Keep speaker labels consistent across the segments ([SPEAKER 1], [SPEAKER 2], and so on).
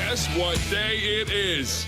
[SPEAKER 1] Guess what day it is?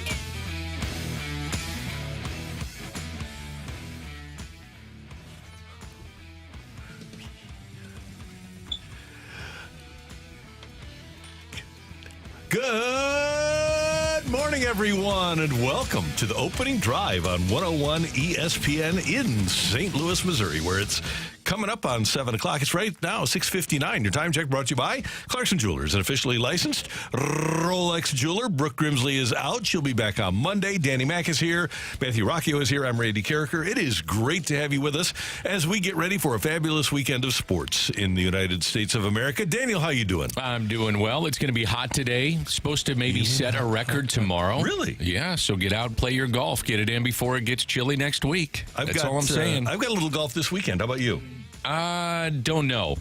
[SPEAKER 2] Good morning, everyone, and welcome to the opening drive on 101 ESPN in St. Louis, Missouri, where it's coming up on 7 o'clock. It's right now 6:59. Your time check brought to you by Clarkson Jewelers, an officially licensed Rolex jeweler. Brooke Grimsley is out. She'll be back on Monday. Danny Mack is here. Matthew Rocchio is here. I'm Randy Carricker. It is great to have you with us as we get ready for a fabulous weekend of sports in the United States of America. Daniel, how you doing?
[SPEAKER 3] I'm doing well. It's going to be hot today. Supposed to maybe set a record tomorrow.
[SPEAKER 2] Really?
[SPEAKER 3] Yeah, so get out and play your golf. Get it in before it gets chilly next week. That's all I'm saying.
[SPEAKER 2] I've got a little golf this weekend. How about you?
[SPEAKER 3] Don't know.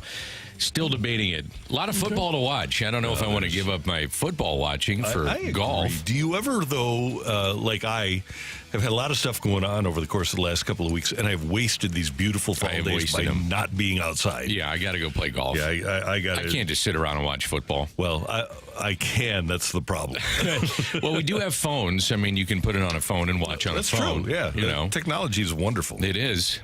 [SPEAKER 3] Still debating it. A lot of football to watch. I don't know if I want to give up my football watching for
[SPEAKER 2] I
[SPEAKER 3] golf.
[SPEAKER 2] Do you ever, though, like I have had a lot of stuff going on over the course of the last couple of weeks, and I've wasted these beautiful fall days by not being outside.
[SPEAKER 3] Yeah, I got to go play golf.
[SPEAKER 2] Yeah, I
[SPEAKER 3] can't just sit around and watch football.
[SPEAKER 2] Well, I can. That's the problem.
[SPEAKER 3] Well, we do have phones. I mean, you can put it on a phone and watch on a phone.
[SPEAKER 2] That's true, yeah. Technology is wonderful.
[SPEAKER 3] It is.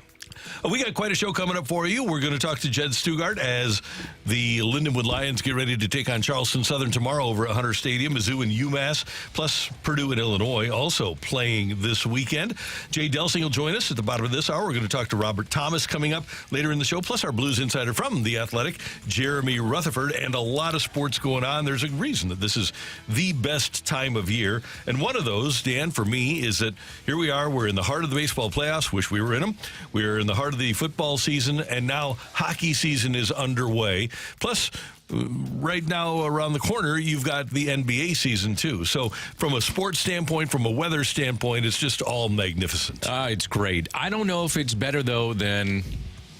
[SPEAKER 2] We got quite a show coming up for you. We're going to talk to Jed Stugart as the Lindenwood Lions get ready to take on Charleston Southern tomorrow over at Hunter Stadium. Mizzou and UMass, plus Purdue and Illinois also playing this weekend. Jay Delsing will join us at the bottom of this hour. We're going to talk to Robert Thomas coming up later in the show, plus our Blues insider from The Athletic, Jeremy Rutherford, and a lot of sports going on. There's a reason that this is the best time of year. And one of those, Dan, for me, is that here we are. We're in the heart of the baseball playoffs. Wish we were in them. We're in the heart of the football season, and now hockey season is underway. Plus, right now around the corner, you've got the NBA season too. So from a sports standpoint, from a weather standpoint, it's just all magnificent.
[SPEAKER 3] It's great. I don't know if it's better, though, than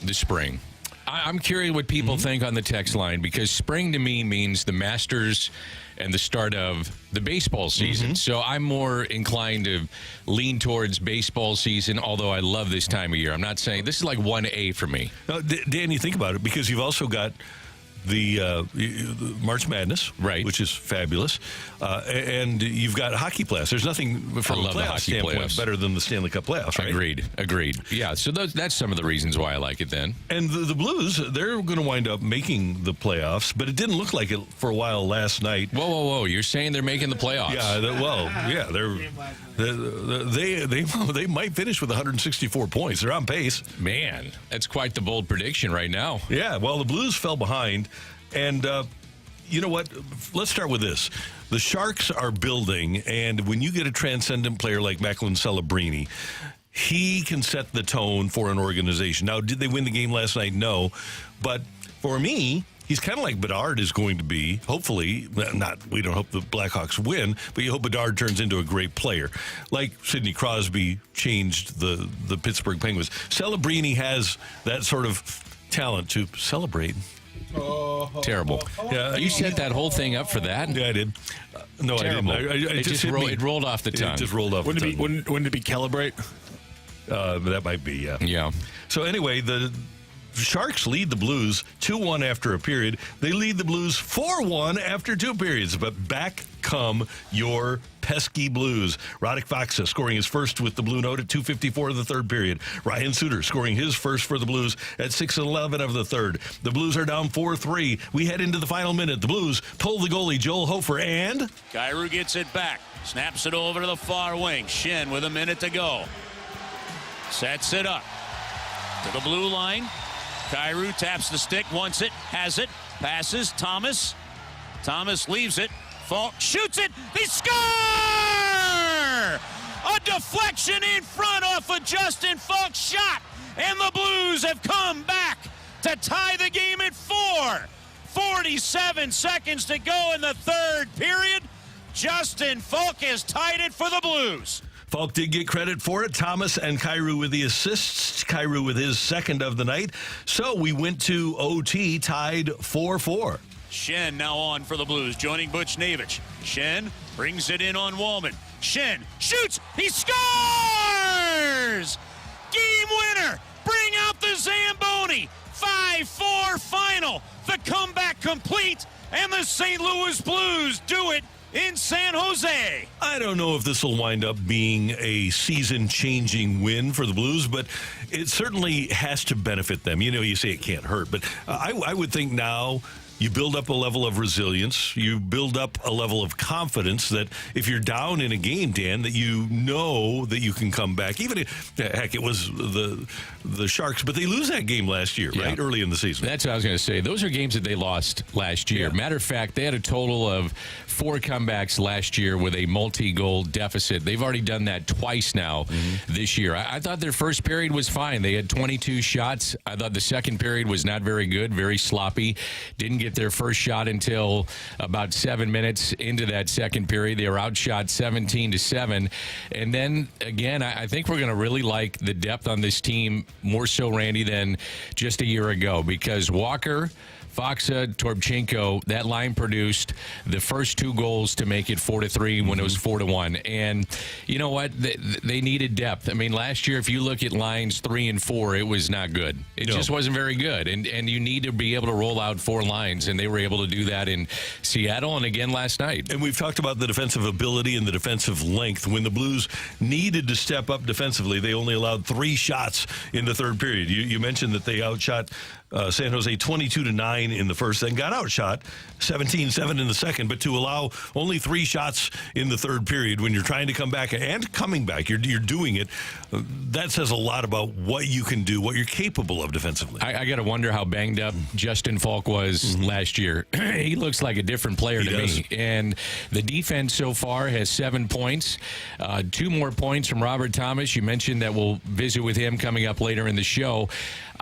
[SPEAKER 3] the spring. I'm curious what people think on the text line, because spring to me means the Masters and the start of the baseball season. So I'm more inclined to lean towards baseball season, although I love this time of year. I'm not saying this is like 1A for me.
[SPEAKER 2] Dan, you think about it, because you've also got the March Madness, right, which is fabulous, and you've got hockey playoffs. There's nothing from a playoff standpoint better than the Stanley Cup playoffs, right? Agreed. Yeah, so that's some of the reasons why I like it then. And the Blues, they're going to wind up making the playoffs, but it didn't look like it for a while last night.
[SPEAKER 3] Whoa! You're saying they're making the playoffs?
[SPEAKER 2] They might finish with 164 points. They're on pace.
[SPEAKER 3] Man, that's quite the bold prediction right now.
[SPEAKER 2] Yeah, well, the Blues fell behind. And you know what? Let's start with this. The Sharks are building, and when you get a transcendent player like Macklin Celebrini, he can set the tone for an organization. Now, did they win the game last night? No. But for me, he's kind of like Bedard is going to be. Hopefully, we don't hope the Blackhawks win, but you hope Bedard turns into a great player. Like Sidney Crosby changed the Pittsburgh Penguins. Celebrini has that sort of talent to celebrate.
[SPEAKER 3] Terrible.
[SPEAKER 2] Yeah,
[SPEAKER 3] you set that whole thing up for that?
[SPEAKER 2] Yeah, I did. No,
[SPEAKER 3] Terrible.
[SPEAKER 2] I didn't.
[SPEAKER 3] It rolled off the tongue.
[SPEAKER 2] It just rolled off the tongue.
[SPEAKER 4] Wouldn't it be calibrate?
[SPEAKER 2] That might be, yeah.
[SPEAKER 3] Yeah.
[SPEAKER 2] So anyway, the Sharks lead the Blues 2-1 after a period. They lead the Blues 4-1 after 2 periods. But back come your pesky Blues. Radek Faksa scoring his first with the Blue Note at 2:54 of the third period. Ryan Suter scoring his first for the Blues at 6:11 of the third. The Blues are down 4-3. We head into the final minute. The Blues pull the goalie, Joel Hofer, and
[SPEAKER 5] Kyrou gets it back. Snaps it over to the far wing. Shin with a minute to go. Sets it up to the blue line. Kyrou taps the stick, wants it, has it, passes, Thomas. Thomas leaves it. Falk shoots it. They score! A deflection in front off of Justin Falk's shot. And the Blues have come back to tie the game at 4. 47 seconds to go in the third period. Justin Falk has tied it for the Blues.
[SPEAKER 2] Falk did get credit for it. Thomas and Kyrou with the assists. Kyrou with his second of the night. So we went to OT, tied 4-4.
[SPEAKER 5] Shen now on for the Blues, joining Butch Navich. Shen brings it in on Wallman. Shen shoots. He scores! Game winner. Bring out the Zamboni. 5-4 final. The comeback complete. And the St. Louis Blues do it in San Jose.
[SPEAKER 2] I don't know if this will wind up being a season-changing win for the Blues, but it certainly has to benefit them. You know, you say it can't hurt, but I would think now you build up a level of resilience. You build up a level of confidence that if you're down in a game, Dan, that you know that you can come back. Even if, heck, it was the Sharks, but they lose that game last year, right? Early in the season.
[SPEAKER 3] That's what I was going to say. Those are games that they lost last year.
[SPEAKER 2] Yeah.
[SPEAKER 3] Matter of fact, they had a total of 4 comebacks last year with a multi-goal deficit. They've already done that twice now this year. I thought their first period was fine. They had 22 shots. I thought the second period was not very good, very sloppy. Didn't get their first shot until about 7 minutes into that second period. They were outshot 17-7. And then, again, I think we're going to really like the depth on this team more so, Randy, than just a year ago, because Walker, Faksa, Torbchenko, that line produced the first 2 goals to make it 4-3 when it was 4-1. And you know what? They needed depth. I mean, last year, if you look at lines 3 and 4, it was not good. It just wasn't very good. And you need to be able to roll out 4 lines, and they were able to do that in Seattle and again last night.
[SPEAKER 2] And we've talked about the defensive ability and the defensive length. When the Blues needed to step up defensively, they only allowed 3 shots in the third period. You mentioned that they outshot San Jose 22-9 in the first, then got outshot 17-7 in the second. But to allow only 3 shots in the third period when you're trying to come back and coming back, you're doing it. That says a lot about what you can do, what you're capable of defensively.
[SPEAKER 3] I got to wonder how banged up Justin Falk was last year. He looks like a different player to me. And the defense so far has 7 points, 2 more points from Robert Thomas. You mentioned that we'll visit with him coming up later in the show.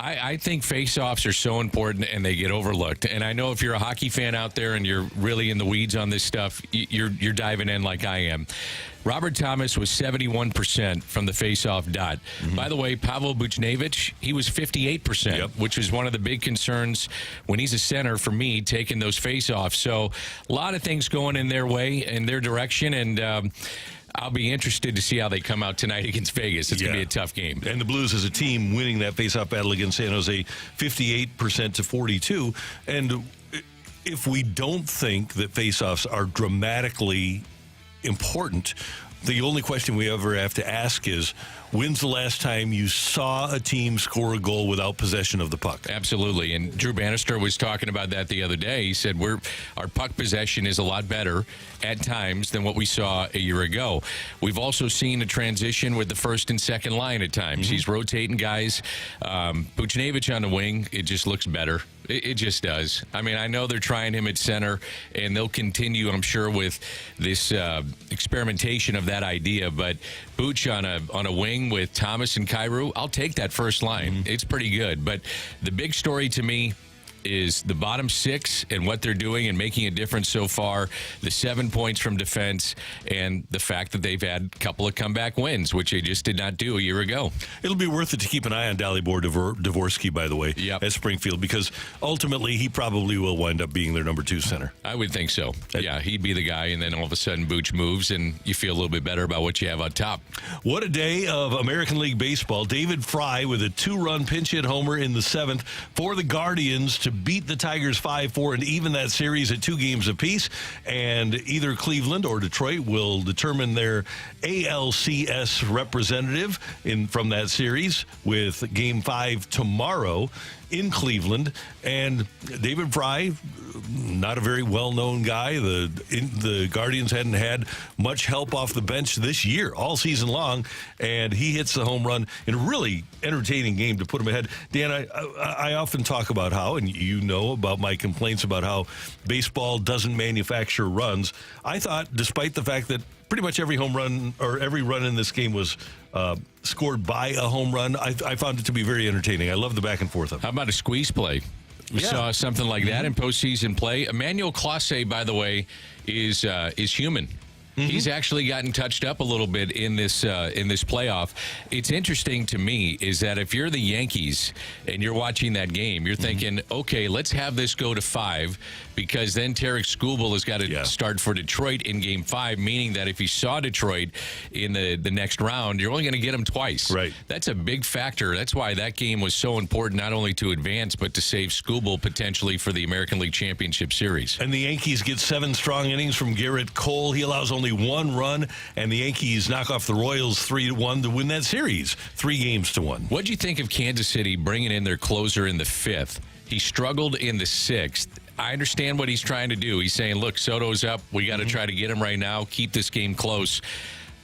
[SPEAKER 3] I think faceoffs are so important and they get overlooked. And I know if you're a hockey fan out there and you're really in the weeds on this stuff, you're diving in like I am. Robert Thomas was 71% from the faceoff dot. By the way, Pavel Buchnevich, he was 58%, which is one of the big concerns when he's a center for me, taking those faceoffs. So a lot of things going in their way, in their direction, and I'll be interested to see how they come out tonight against Vegas. It's going to be a tough game.
[SPEAKER 2] And the Blues as a team winning that faceoff battle against San Jose 58% to 42. And if we don't think that faceoffs are dramatically important, the only question we ever have to ask is, when's the last time you saw a team score a goal without possession of the puck?
[SPEAKER 3] Absolutely. And Drew Bannister was talking about that the other day. He said our puck possession is a lot better at times than what we saw a year ago. We've also seen a transition with the first and second line at times. He's rotating guys. Buchnevich on the wing, it just looks better. It just does. I mean, I know they're trying him at center, and they'll continue, I'm sure, with this experimentation of that idea. But Buch on a wing with Thomas and Kyrou, I'll take that first line. It's pretty good. But the big story to me is the bottom 6 and what they're doing and making a difference so far, the 7 points from defense, and the fact that they've had a couple of comeback wins, which they just did not do a year ago.
[SPEAKER 2] It'll be worth it to keep an eye on Dalibor Dvorsky, by the way, at Springfield, because ultimately he probably will wind up being their number 2 center.
[SPEAKER 3] I would think so. Yeah, he'd be the guy, and then all of a sudden Buch moves, and you feel a little bit better about what you have on top.
[SPEAKER 2] What a day of American League Baseball. David Fry with a 2-run pinch hit homer in the 7th for the Guardians to beat the Tigers 5-4 and even that series at 2 games apiece. And either Cleveland or Detroit will determine their ALCS representative from that series with Game 5 tomorrow in Cleveland. And David Fry, not a very well-known guy. The Guardians hadn't had much help off the bench this year, all season long, and he hits the home run in a really entertaining game to put him ahead. Dan, I often talk about how, and you know about my complaints about how baseball doesn't manufacture runs. I thought, despite the fact that pretty much every home run or every run in this game was scored by a home run, I found it to be very entertaining. I love the back and forth of it.
[SPEAKER 3] How about a squeeze play? We saw something like that in postseason play. Emmanuel Clase, by the way, is human. He's actually gotten touched up a little bit in this playoff. It's interesting to me is that if you're the Yankees and you're watching that game, you're thinking, okay, let's have this go to 5 because then Tarek Skubal has got to start for Detroit in Game 5, meaning that if you saw Detroit in the next round, you're only going to get them twice.
[SPEAKER 2] Right.
[SPEAKER 3] That's a big factor. That's why that game was so important, not only to advance, but to save Skubal potentially for the American League Championship Series.
[SPEAKER 2] And the Yankees get 7 strong innings from Garrett Cole. He allows only 1 run, and the Yankees knock off the Royals 3-1 to win that series, 3-1.
[SPEAKER 3] What'd you think of Kansas City bringing in their closer in the 5th? He struggled in the 6th. I understand what he's trying to do. He's saying, look, Soto's up. We got to try to get him right now, keep this game close.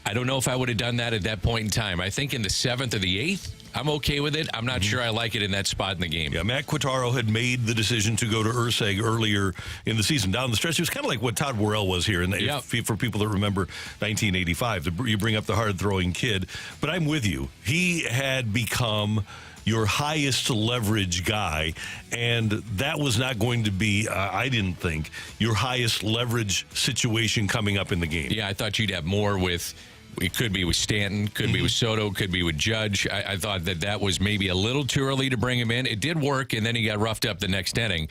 [SPEAKER 3] I don't know if I would have done that at that point in time. I think in the 7th or the 8th, I'm okay with it. I'm not sure I like it in that spot in the game.
[SPEAKER 2] Yeah, Matt Quatraro had made the decision to go to Urseg earlier in the season. Down the stretch, it was kind of like what Todd Worrell was here. And for people that remember 1985, you bring up the hard-throwing kid. But I'm with you. He had become your highest leverage guy, and that was not going to be, I didn't think, your highest leverage situation coming up in the game.
[SPEAKER 3] Yeah, I thought you'd have more with... It could be with Stanton, could be with Soto, could be with Judge. I thought that was maybe a little too early to bring him in. It did work, and then he got roughed up the next inning.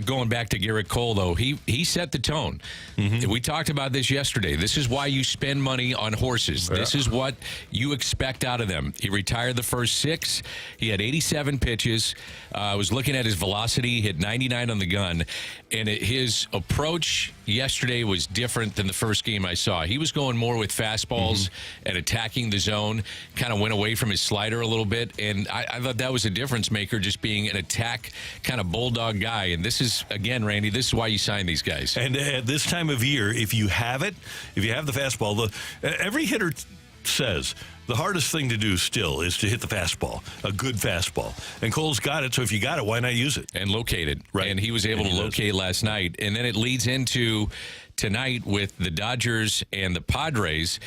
[SPEAKER 3] Going back to Garrett Cole, though, he set the tone. We talked about this yesterday. This is why you spend money on horses. This is what you expect out of them. He retired the first 6. He had 87 pitches. I was looking at his velocity, hit 99 on the gun, and his approach yesterday was different than the first game I saw. He was going more with fastballs and attacking the zone, kind of went away from his slider a little bit, and I thought that was a difference maker, just being an attack kind of bulldog guy. And this is, again, Randy, this is why you sign these guys.
[SPEAKER 2] And at this time of year, if you have the fastball, every hitter says the hardest thing to do still is to hit the fastball, a good fastball. And Cole's got it, so if you got it, why not use it?
[SPEAKER 3] And locate it.
[SPEAKER 2] Right.
[SPEAKER 3] And he was able to locate last night. And then it leads into tonight with the Dodgers and the Padres.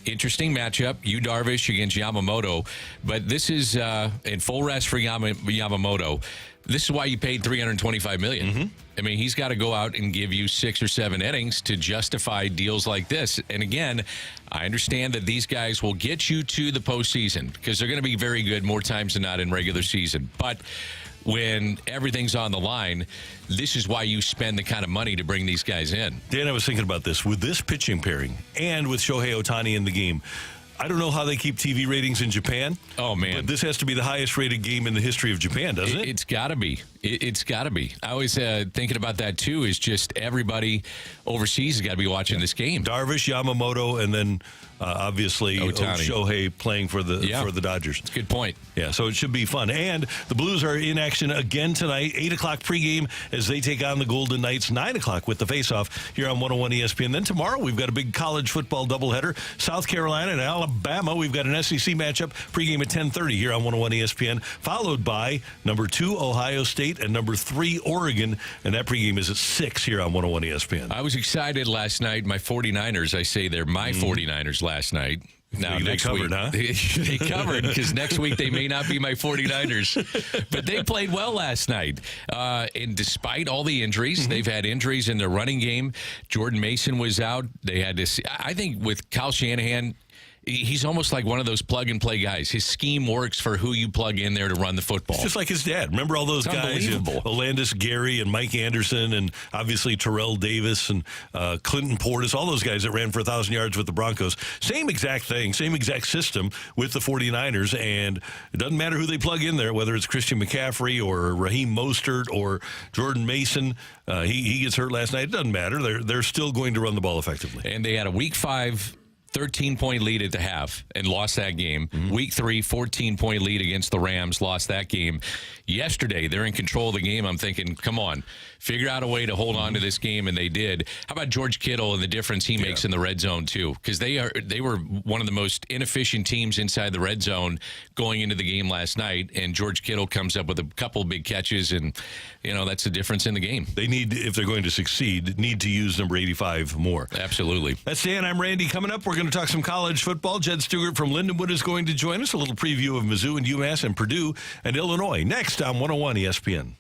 [SPEAKER 3] Interesting matchup, Yu Darvish against Yamamoto. But this is in full rest for Yamamoto. This is why you paid $325 million. I mean, he's got to go out and give you 6 or 7 innings to justify deals like this. And again, I understand that these guys will get you to the postseason because they're going to be very good more times than not in regular season. But when everything's on the line, this is why you spend the kind of money to bring these guys in.
[SPEAKER 2] Dan, I was thinking about this. With this pitching pairing and with Shohei Ohtani in the game, I don't know how they keep TV ratings in Japan.
[SPEAKER 3] Oh, man.
[SPEAKER 2] But this has to be the highest rated game in the history of Japan, doesn't it?
[SPEAKER 3] It's got to be. It's got to be. I was thinking about that, too, is just everybody overseas has got to be watching this game.
[SPEAKER 2] Darvish, Yamamoto, and then obviously Shohei playing for the Dodgers.
[SPEAKER 3] That's a good point.
[SPEAKER 2] Yeah, so it should be fun. And the Blues are in action again tonight, 8 o'clock pregame as they take on the Golden Knights, 9 o'clock with the face-off here on 101 ESPN. Then tomorrow we've got a big college football doubleheader, South Carolina and Alabama. We've got an SEC matchup pregame at 10:30 here on 101 ESPN, followed by number 2, Ohio State, and number 3, Oregon. And that pregame is at 6 here on 101 ESPN.
[SPEAKER 3] I was excited last night. My 49ers, I say they're my 49ers last night. Now,
[SPEAKER 2] they covered, huh?
[SPEAKER 3] They covered because next week they may not be my 49ers. But they played well last night. And despite all the injuries, they've had injuries in their running game. Jordan Mason was out. They had to. I think with Kyle Shanahan, he's almost like one of those plug-and-play guys. His scheme works for who you plug in there to run the football.
[SPEAKER 2] It's just like his dad. Remember all those guys? Olandis Gary and Mike Anderson and obviously Terrell Davis and Clinton Portis, all those guys that ran for 1,000 yards with the Broncos. Same exact thing, same exact system with the 49ers, and it doesn't matter who they plug in there, whether it's Christian McCaffrey or Raheem Mostert or Jordan Mason. He gets hurt last night. It doesn't matter. They're still going to run the ball effectively.
[SPEAKER 3] And they had a Week 5 13-point lead at the half and lost that game. Week 3, 14-point lead against the Rams, lost that game. Yesterday, they're in control of the game. I'm thinking, come on, figure out a way to hold on to this game, and they did. How about George Kittle and the difference he makes in the red zone, too? Because they were one of the most inefficient teams inside the red zone going into the game last night, and George Kittle comes up with a couple big catches, and, that's the difference in the game.
[SPEAKER 2] They need, if they're going to succeed, need to use number 85 more.
[SPEAKER 3] Absolutely.
[SPEAKER 2] That's Dan. I'm Randy. Coming up, we're going to talk some college football. Jed Stugart from Lindenwood is going to join us. A little preview of Mizzou and UMass and Purdue and Illinois. Next on 101 ESPN.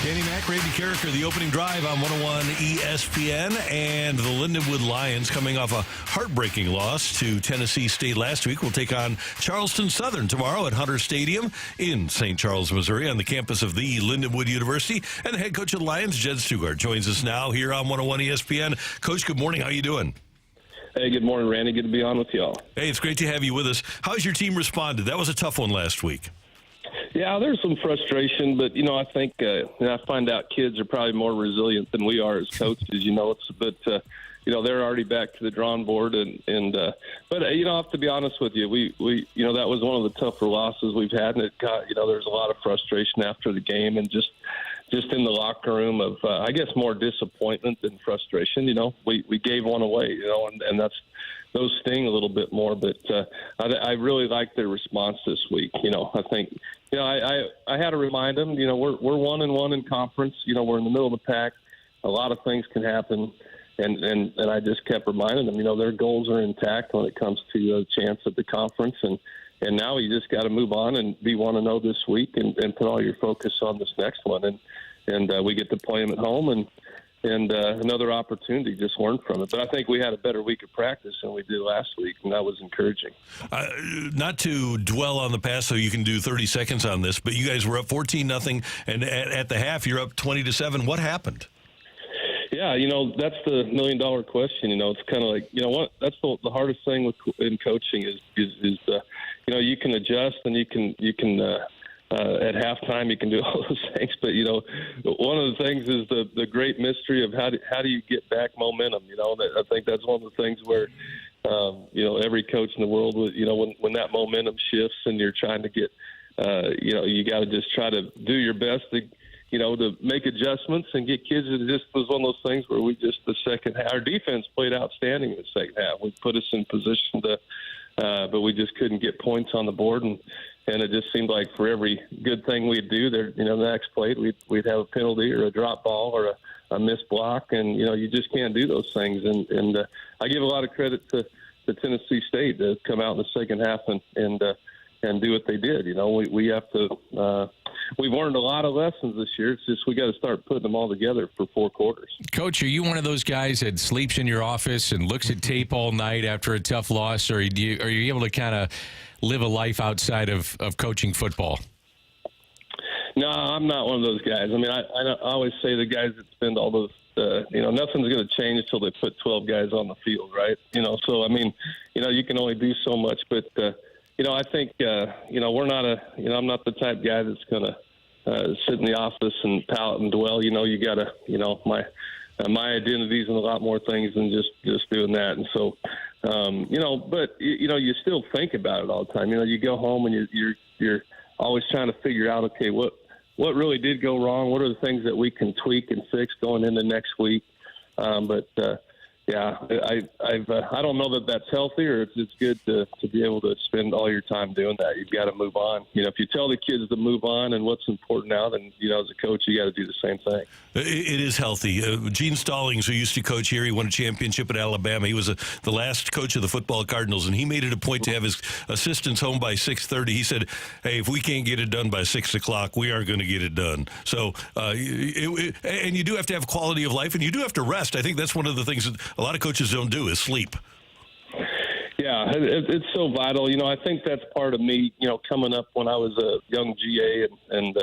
[SPEAKER 2] Danny Mac, Randy Carricker, the opening drive on 101 ESPN, and the Lindenwood Lions, coming off a heartbreaking loss to Tennessee State last week, will take on Charleston Southern tomorrow at Hunter Stadium in St. Charles, Missouri, on the campus of the Lindenwood University. And the head coach of the Lions, Jed Stugart, joins us now here on 101 ESPN. Coach, good morning. How you doing?
[SPEAKER 4] Hey, good morning, Randy. Good to be on with y'all.
[SPEAKER 2] Hey, it's great to have you with us. How's your team responded? That was a tough one last week.
[SPEAKER 4] Yeah, there's some frustration, but I think I find out kids are probably more resilient than we are as coaches. But they're already back to the drawing board, but I have to be honest with you, we that was one of the tougher losses we've had, and it got there's a lot of frustration after the game, and just in the locker room of I guess more disappointment than frustration. We gave one away, and that's. Those sting a little bit more, but I really like their response this week. I think, I had to remind them, we're 1-1 in conference. We're in the middle of the pack. A lot of things can happen, and I just kept reminding them, their goals are intact when it comes to a chance at the conference, and now you just got to move on and be 1-0 this week, and put all your focus on this next one, and we get to play them at home, and another opportunity, just learn from it. But I think we had a better week of practice than we did last week, and that was encouraging.
[SPEAKER 2] Not to dwell on the past, so you can do 30 seconds on this, but you guys were up 14-0, and at the half, you're up 20-7. What happened?
[SPEAKER 4] Yeah, that's the $1,000,000 question. It's kind of like, what? That's the hardest thing in coaching is you can adjust and you can at halftime, you can do all those things, but one of the things is the great mystery of how do you get back momentum. I think that's one of the things where every coach in the world, when that momentum shifts and you're trying to get, you got to just try to do your best to make adjustments and get kids. It just was one of those things where the second half, our defense played outstanding in the second half. We put us in position but we just couldn't get points on the board, and it just seemed like for every good thing we'd do, the next play we'd have a penalty or a drop ball or a missed block, and you just can't do those things. And I give a lot of credit to Tennessee State to come out in the second half and do what they did. We have to. We've learned a lot of lessons this year. It's just we got to start putting them all together for 4 quarters.
[SPEAKER 3] Coach, are you one of those guys that sleeps in your office and looks at tape all night after a tough loss, or are you able to kind of live a life outside of coaching football?
[SPEAKER 4] No, I'm not one of those guys. I mean, I always say the guys that spend all those, nothing's going to change until they put 12 guys on the field, right? So, I mean, you can only do so much, but, I think, we're not I'm not the type of guy that's going to sit in the office and pout and dwell. You got to, my identity is in a lot more things than just doing that. And so, but you still think about it all the time. You go home and you're always trying to figure out, okay, what really did go wrong? What are the things that we can tweak and fix going into next week? Yeah, I don't know that that's healthy or if it's good to be able to spend all your time doing that. You've got to move on. If you tell the kids to move on and what's important now, then, as a coach, you got to do the same thing.
[SPEAKER 2] It is healthy. Gene Stallings, who used to coach here, he won a championship at Alabama. He was the last coach of the football Cardinals, and he made it a point to have his assistants home by 6:30. He said, hey, if we can't get it done by 6 o'clock, we aren't going to get it done. So, and you do have to have quality of life, and you do have to rest. I think that's one of the things that a lot of coaches don't do is sleep.
[SPEAKER 4] Yeah, it's so vital. I think that's part of me, coming up when I was a young GA and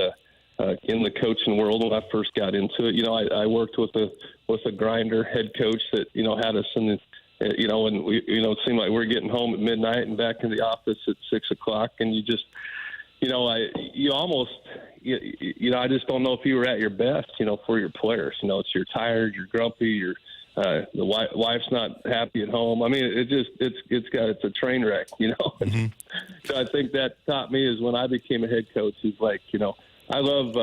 [SPEAKER 4] in the coaching world when I first got into it. I worked with a grinder head coach that, had us in the, and we, it seemed like we're getting home at midnight and back in the office at 6 o'clock. And you just, I just don't know if you were at your best, for your players. You're tired, you're grumpy, the wife's not happy at home. I mean, it's a train wreck, Mm-hmm. So I think that taught me is when I became a head coach is like, I love,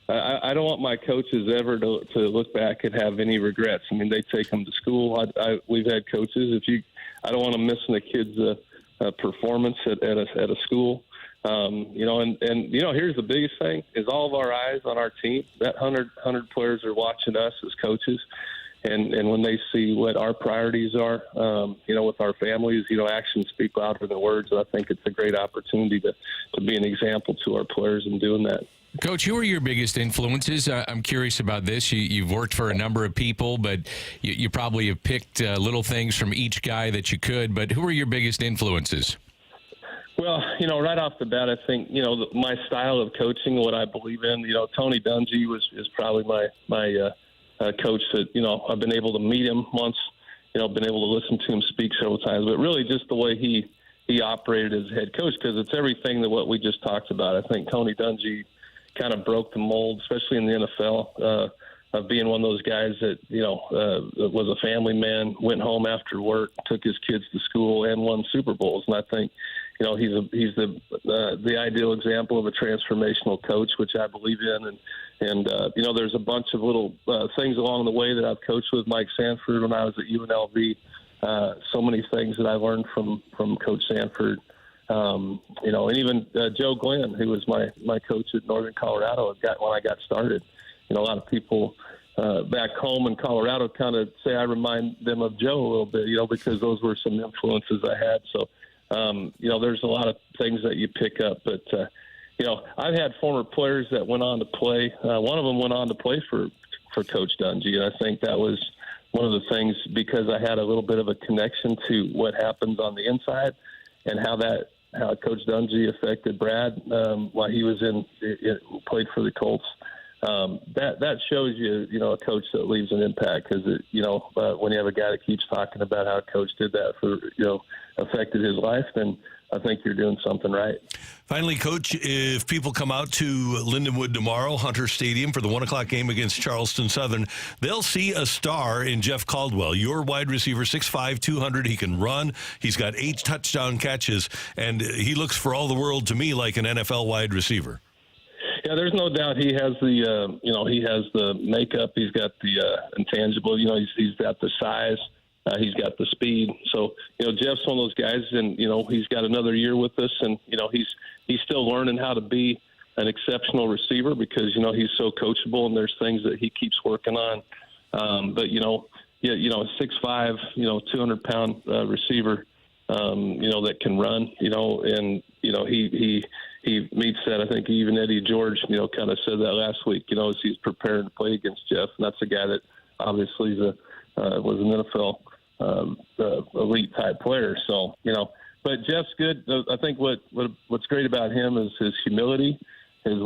[SPEAKER 4] I don't want my coaches ever to look back and have any regrets. I mean, they take them to school. We've had coaches, I don't want them missing a kid's performance at a school. Here's the biggest thing is all of our eyes on our team. That 100 players are watching us as coaches. And when they see what our priorities are, with our families, actions speak louder than words. And I think it's a great opportunity to be an example to our players in doing that.
[SPEAKER 3] Coach, who are your biggest influences? I'm curious about this. You've worked for a number of people, but you probably have picked little things from each guy that you could. But who are your biggest influences?
[SPEAKER 4] Well, right off the bat, I think, my style of coaching, what I believe in, Tony Dungy is probably my coach that, I've been able to meet him once, been able to listen to him speak several times, but really just the way he operated as head coach, because it's everything that what we just talked about. I think Tony Dungy kind of broke the mold, especially in the NFL, of being one of those guys that, was a family man, went home after work, took his kids to school, and won Super Bowls. And I think, he's the ideal example of a transformational coach, which I believe in. And there's a bunch of little things along the way that I've coached with Mike Sanford when I was at UNLV. So many things that I learned from Coach Sanford. And even Joe Glenn, who was my coach at Northern Colorado, when I got started. A lot of people back home in Colorado kind of say I remind them of Joe a little bit, because those were some influences I had. So, there's a lot of things that you pick up. But, I've had former players that went on to play. One of them went on to play for Coach Dungy, and I think that was one of the things, because I had a little bit of a connection to what happens on the inside and how Coach Dungy affected Brad while he was played for the Colts. That shows you, a coach that leaves an impact, because when you have a guy that keeps talking about how a coach did that for, affected his life, then I think you're doing something right.
[SPEAKER 2] Finally, Coach, if people come out to Lindenwood tomorrow, Hunter Stadium, for the 1 o'clock game against Charleston Southern, they'll see a star in Jeff Caldwell, your wide receiver, 6'5", 200. He can run. He's got 8 touchdown catches, and he looks for all the world to me like an NFL wide receiver.
[SPEAKER 4] Yeah, there's no doubt he has the makeup. He's got the intangible. He's got the size. He's got the speed. So, Jeff's one of those guys, and, he's got another year with us, and, he's still learning how to be an exceptional receiver, because, he's so coachable, and there's things that he keeps working on. But, 6'5", 200-pound receiver, that can run, and, he meets that. I think even Eddie George, kind of said that last week, as he's preparing to play against Jeff. And that's a guy that obviously was an NFL elite type player. So, but Jeff's good. I think what's great about him is his humility, his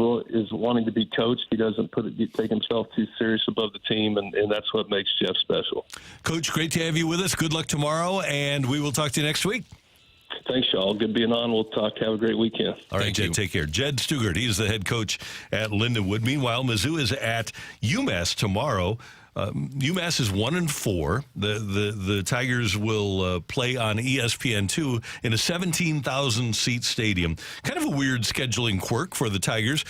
[SPEAKER 4] wanting to be coached. He doesn't take himself too serious above the team, and that's what makes Jeff special. Coach, great to have you with us. Good luck tomorrow, and we will talk to you next week. Thanks, y'all. Good being on. We'll talk. Have a great weekend. All right, Jed, take care. Jed Stugart, he's the head coach at Lindenwood. Meanwhile, Mizzou is at UMass tomorrow. UMass is 1-4. The Tigers will play on ESPN2 in a 17,000-seat stadium. Kind of a weird scheduling quirk for the Tigers.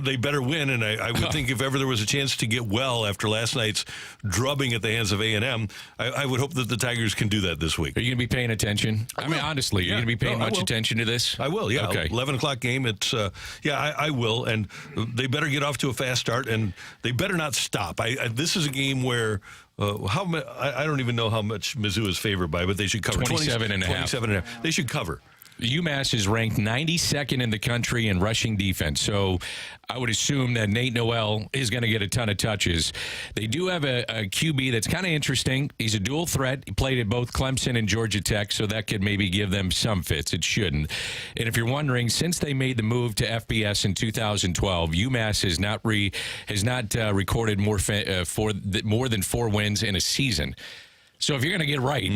[SPEAKER 4] They better win, and I would think if ever there was a chance to get well after last night's drubbing at the hands of A&M, I would hope that the Tigers can do that this week. Are you going to be paying attention? I mean, honestly, you're going to be paying much attention to this? I will, yeah. Okay. 11 o'clock game. It's I will, and they better get off to a fast start, and they better not stop. This is a game where I don't even know how much Mizzou is favored by, but they should cover 27.5. They should cover. UMass is ranked 92nd in the country in rushing defense, so I would assume that Nate Noel is going to get a ton of touches. They do have a QB that's kind of interesting. He's a dual threat. He played at both Clemson and Georgia Tech, so that could maybe give them some fits. It shouldn't. And if you're wondering, since they made the move to FBS in 2012, UMass has not recorded more than 4 wins in a season. So if you're going to get right,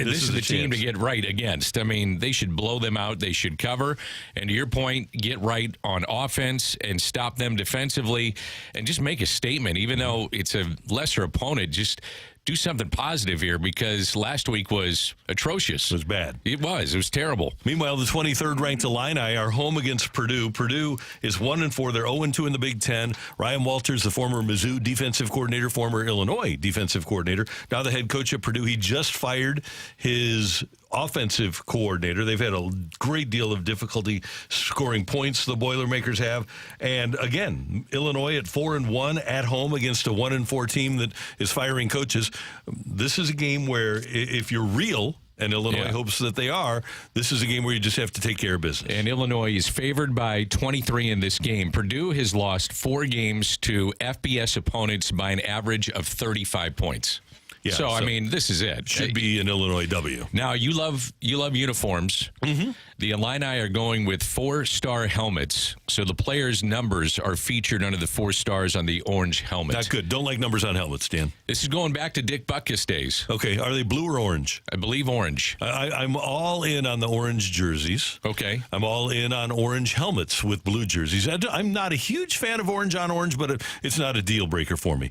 [SPEAKER 4] this is the team to get right against. I mean, they should blow them out. They should cover. And to your point, get right on offense and stop them defensively and just make a statement. Even though it's a lesser opponent, just do something positive here, because last week was atrocious. It was bad. It was terrible. Meanwhile, the 23rd ranked Illini are home against Purdue. Purdue is 1-4. They're 0-2 in the Big Ten. Ryan Walters, the former Mizzou defensive coordinator, former Illinois defensive coordinator, now the head coach at Purdue. He just fired his offensive coordinator. They've had a great deal of difficulty scoring points, the Boilermakers have. And again, Illinois at 4-1 at home against a 1-4 team that is firing coaches. This is a game where if you're real
[SPEAKER 2] and Illinois
[SPEAKER 3] Yeah.
[SPEAKER 2] hopes that they are. This is a game where you just have to take care of business.
[SPEAKER 3] And Illinois is favored by 23 in this game. Purdue has lost 4 games to FBS opponents by an average of 35 points.
[SPEAKER 2] Yeah,
[SPEAKER 3] so, I mean, this is it.
[SPEAKER 2] Should be an Illinois W.
[SPEAKER 3] Now, you love uniforms. Mm-hmm. The Illini are going with 4-star helmets, so the players' numbers are featured under the 4 stars on the orange helmet.
[SPEAKER 2] Not good. Don't like numbers on helmets, Dan.
[SPEAKER 3] This is going back to Dick Butkus days.
[SPEAKER 2] Okay, are they blue or orange?
[SPEAKER 3] I believe orange.
[SPEAKER 2] I'm all in on the orange jerseys.
[SPEAKER 3] Okay.
[SPEAKER 2] I'm all in on orange helmets with blue jerseys. I'm not a huge fan of orange on orange, but it's not a deal breaker for me.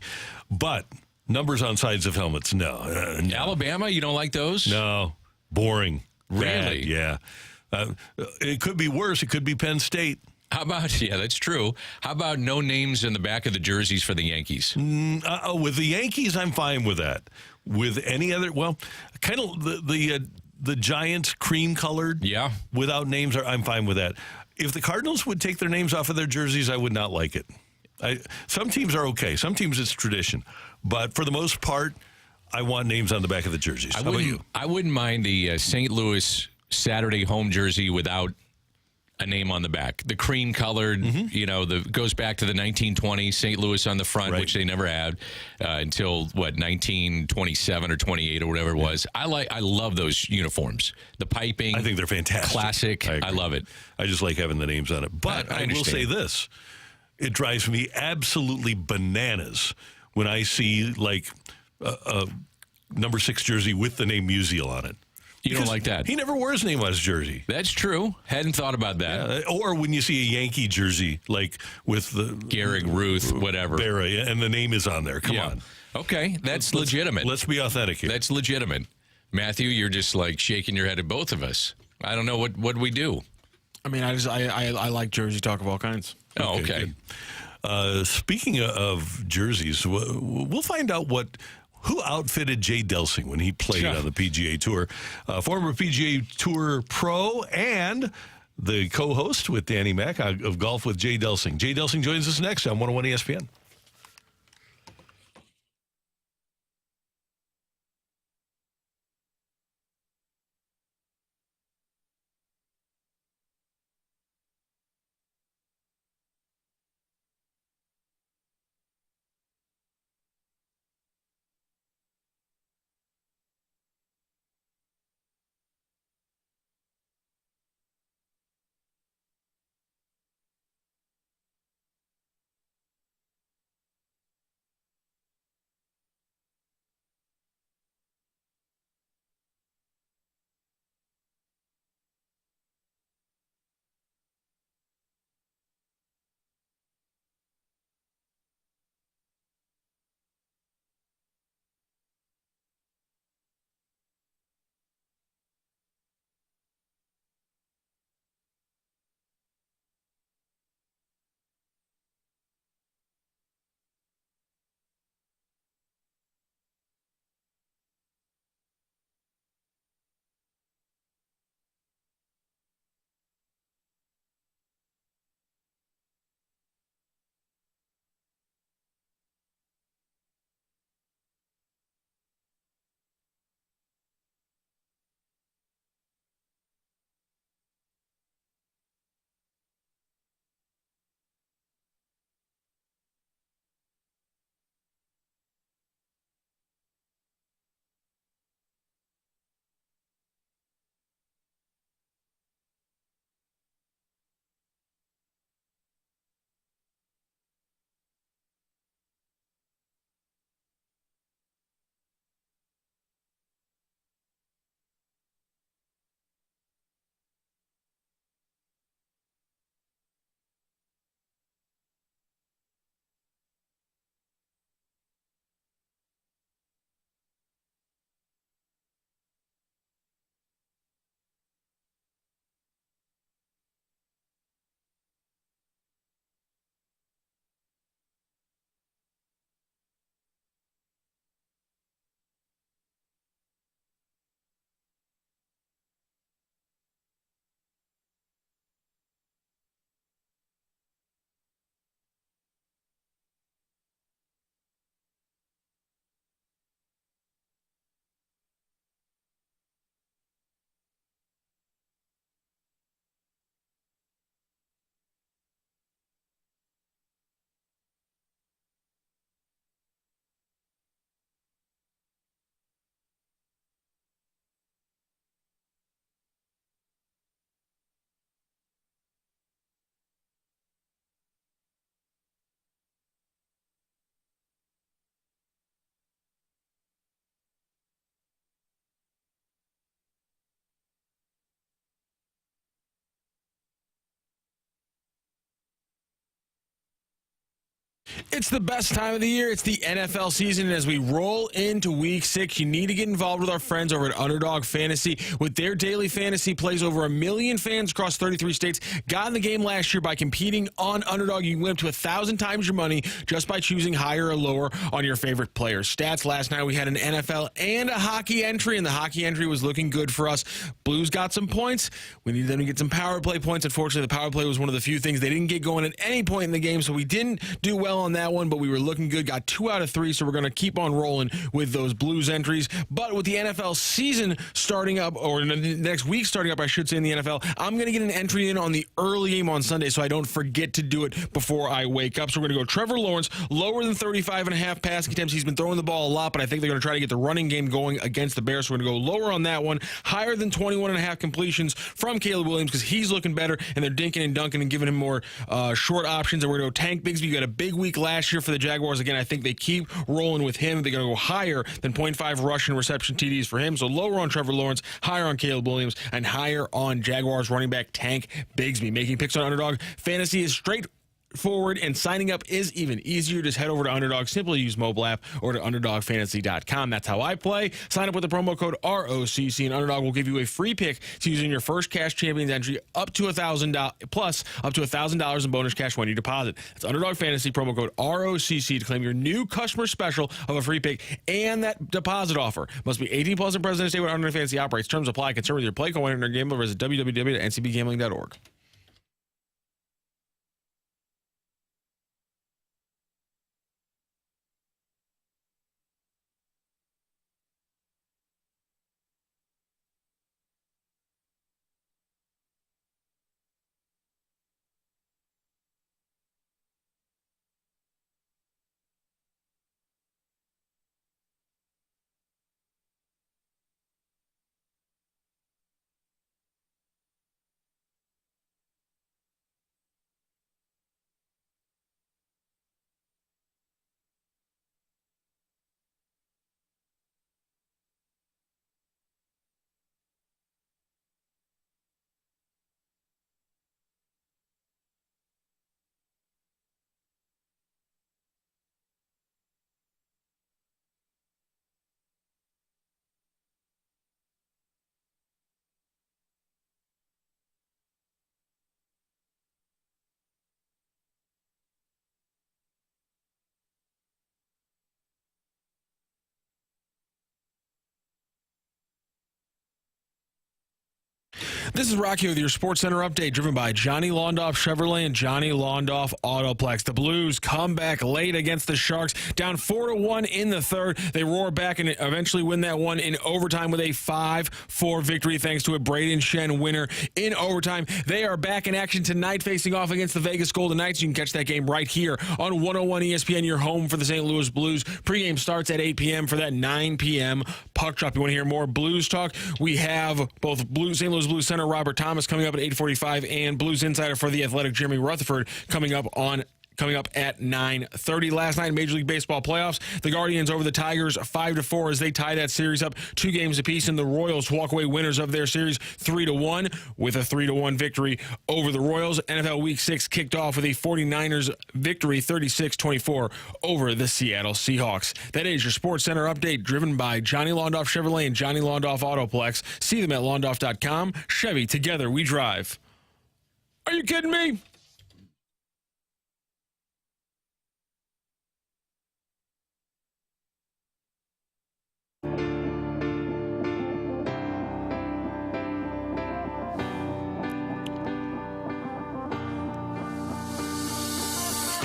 [SPEAKER 2] But numbers on sides of helmets, no. No.
[SPEAKER 3] Alabama, you don't like those?
[SPEAKER 2] No. Boring.
[SPEAKER 3] Really?
[SPEAKER 2] Bad, yeah. It could be worse. It could be Penn State.
[SPEAKER 3] How about, yeah, that's true. How about no names in the back of the jerseys for the Yankees?
[SPEAKER 2] With the Yankees, I'm fine with that. With any other, well, kind of the Giants cream colored,
[SPEAKER 3] Yeah.
[SPEAKER 2] without names, I'm fine with that. If the Cardinals would take their names off of their jerseys, I would not like it. Some teams are okay. Some teams it's tradition, but for the most part, I want names on the back of the jerseys. How about you?
[SPEAKER 3] I wouldn't mind the St. Louis Saturday home jersey without a name on the back. The cream colored, goes back to the 1920s, St. Louis on the front,
[SPEAKER 2] Right.
[SPEAKER 3] which they never had until 1927 or 28 or whatever it was. I love those uniforms. The piping.
[SPEAKER 2] I think they're fantastic.
[SPEAKER 3] Classic. I love it.
[SPEAKER 2] I just like having the names on it. But
[SPEAKER 3] I
[SPEAKER 2] I will say
[SPEAKER 3] understand.
[SPEAKER 2] this. It drives me absolutely bananas when I see like a number 6 jersey with the name Musial on it.
[SPEAKER 3] You don't
[SPEAKER 2] Because
[SPEAKER 3] like that?
[SPEAKER 2] He never wore his name on his jersey.
[SPEAKER 3] That's true. Hadn't thought about that.
[SPEAKER 2] Or when you see a Yankee jersey, like with the
[SPEAKER 3] Gehrig, Ruth, whatever.
[SPEAKER 2] Berra, and the name is on there. Come on.
[SPEAKER 3] Okay, that's legitimate.
[SPEAKER 2] Let's be authentic here.
[SPEAKER 3] That's legitimate. Matthew, you're just like shaking your head at both of us. I don't know what we do.
[SPEAKER 6] I mean, I like jersey talk of all kinds.
[SPEAKER 3] Oh, okay.
[SPEAKER 2] Speaking of jerseys, we'll find out who outfitted Jed Delsing when he played on the PGA Tour. Former PGA Tour pro and the co-host with Danny Mack of Golf with Jed Delsing. Jed Delsing joins us next on 101 ESPN.
[SPEAKER 6] It's the best time of the year. It's the NFL season. And as we roll into Week 6, you need to get involved with our friends over at Underdog Fantasy. With their daily fantasy plays, over 1 million fans across 33 states got in the game last year by competing on Underdog. You can win up to 1,000 times your money just by choosing higher or lower on your favorite players. Stats last night, we had an NFL and a hockey entry, and the hockey entry was looking good for us. Blues got some points. We needed them to get some power play points. Unfortunately, the power play was one of the few things they didn't get going at any point in the game, so we didn't do well on that one, but we were looking good. Got 2 out of 3, so we're going to keep on rolling with those Blues entries. But with the NFL season starting up, or next week starting up, I should say, in the NFL, I'm going to get an entry in on the early game on Sunday so I don't forget to do it before I wake up. So we're going to go Trevor Lawrence, lower than 35.5 passing attempts. He's been throwing the ball a lot, but I think they're going to try to get the running game going against the Bears. So we're going to go lower on that one, higher than 21.5 completions from Caleb Williams because he's looking better, and they're dinking and dunking and giving him more short options. And we're going to go Tank Bigsby. You got a big week last year for the Jaguars. Again, I think they keep rolling with him. They're going to go higher than 0.5 rushing reception TDs for him. So lower on Trevor Lawrence, higher on Caleb Williams, and higher on Jaguars running back Tank Bigsby. Making picks on Underdog Fantasy is straightforward, and signing up is even easier. Just head over to Underdog, simply use mobile app, or to UnderdogFantasy.com. That's how I play. Sign up with the promo code ROCC, and Underdog will give you a free pick to use in your first Cash Champions entry up to $1,000 plus up to $1,000 in bonus cash when you deposit. That's Underdog Fantasy, promo code ROCC to claim your new customer special of a free pick and that deposit offer. Must be 18 plus in President's Day when Underdog Fantasy operates. Terms apply. Concern with your play. Go enter game over at www.ncbgambling.org. This is Rocky with your Sports Center update, driven by Johnny Londoff Chevrolet and Johnny Londoff Autoplex. The Blues come back late against the Sharks, down 4-1 in the third. They roar back and eventually win that one in overtime with a 5-4 victory, thanks to a Braden Shen winner in overtime. They are back in action tonight, facing off against the Vegas Golden Knights. You can catch that game right here on 101 ESPN, your home for the St. Louis Blues. Pregame starts at 8 p.m. for that 9 p.m. puck drop. You want to hear more Blues talk? We have both St. Louis Blues center Robert Thomas coming up at 8:45, and Blues insider for the Athletic Jeremy Rutherford coming up at 9:30. Last night in Major League Baseball playoffs, the Guardians over the Tigers 5-4 as they tie that series up 2 games apiece, and the Royals walk away winners of their series 3-1 with a 3-1 victory over the Royals. NFL Week 6 kicked off with a 49ers victory 36-24 over the Seattle Seahawks. That is your Sports Center update, driven by Johnny Londoff Chevrolet and Johnny Londoff Autoplex. See them at londoff.com. Chevy, together we drive. Are you kidding me?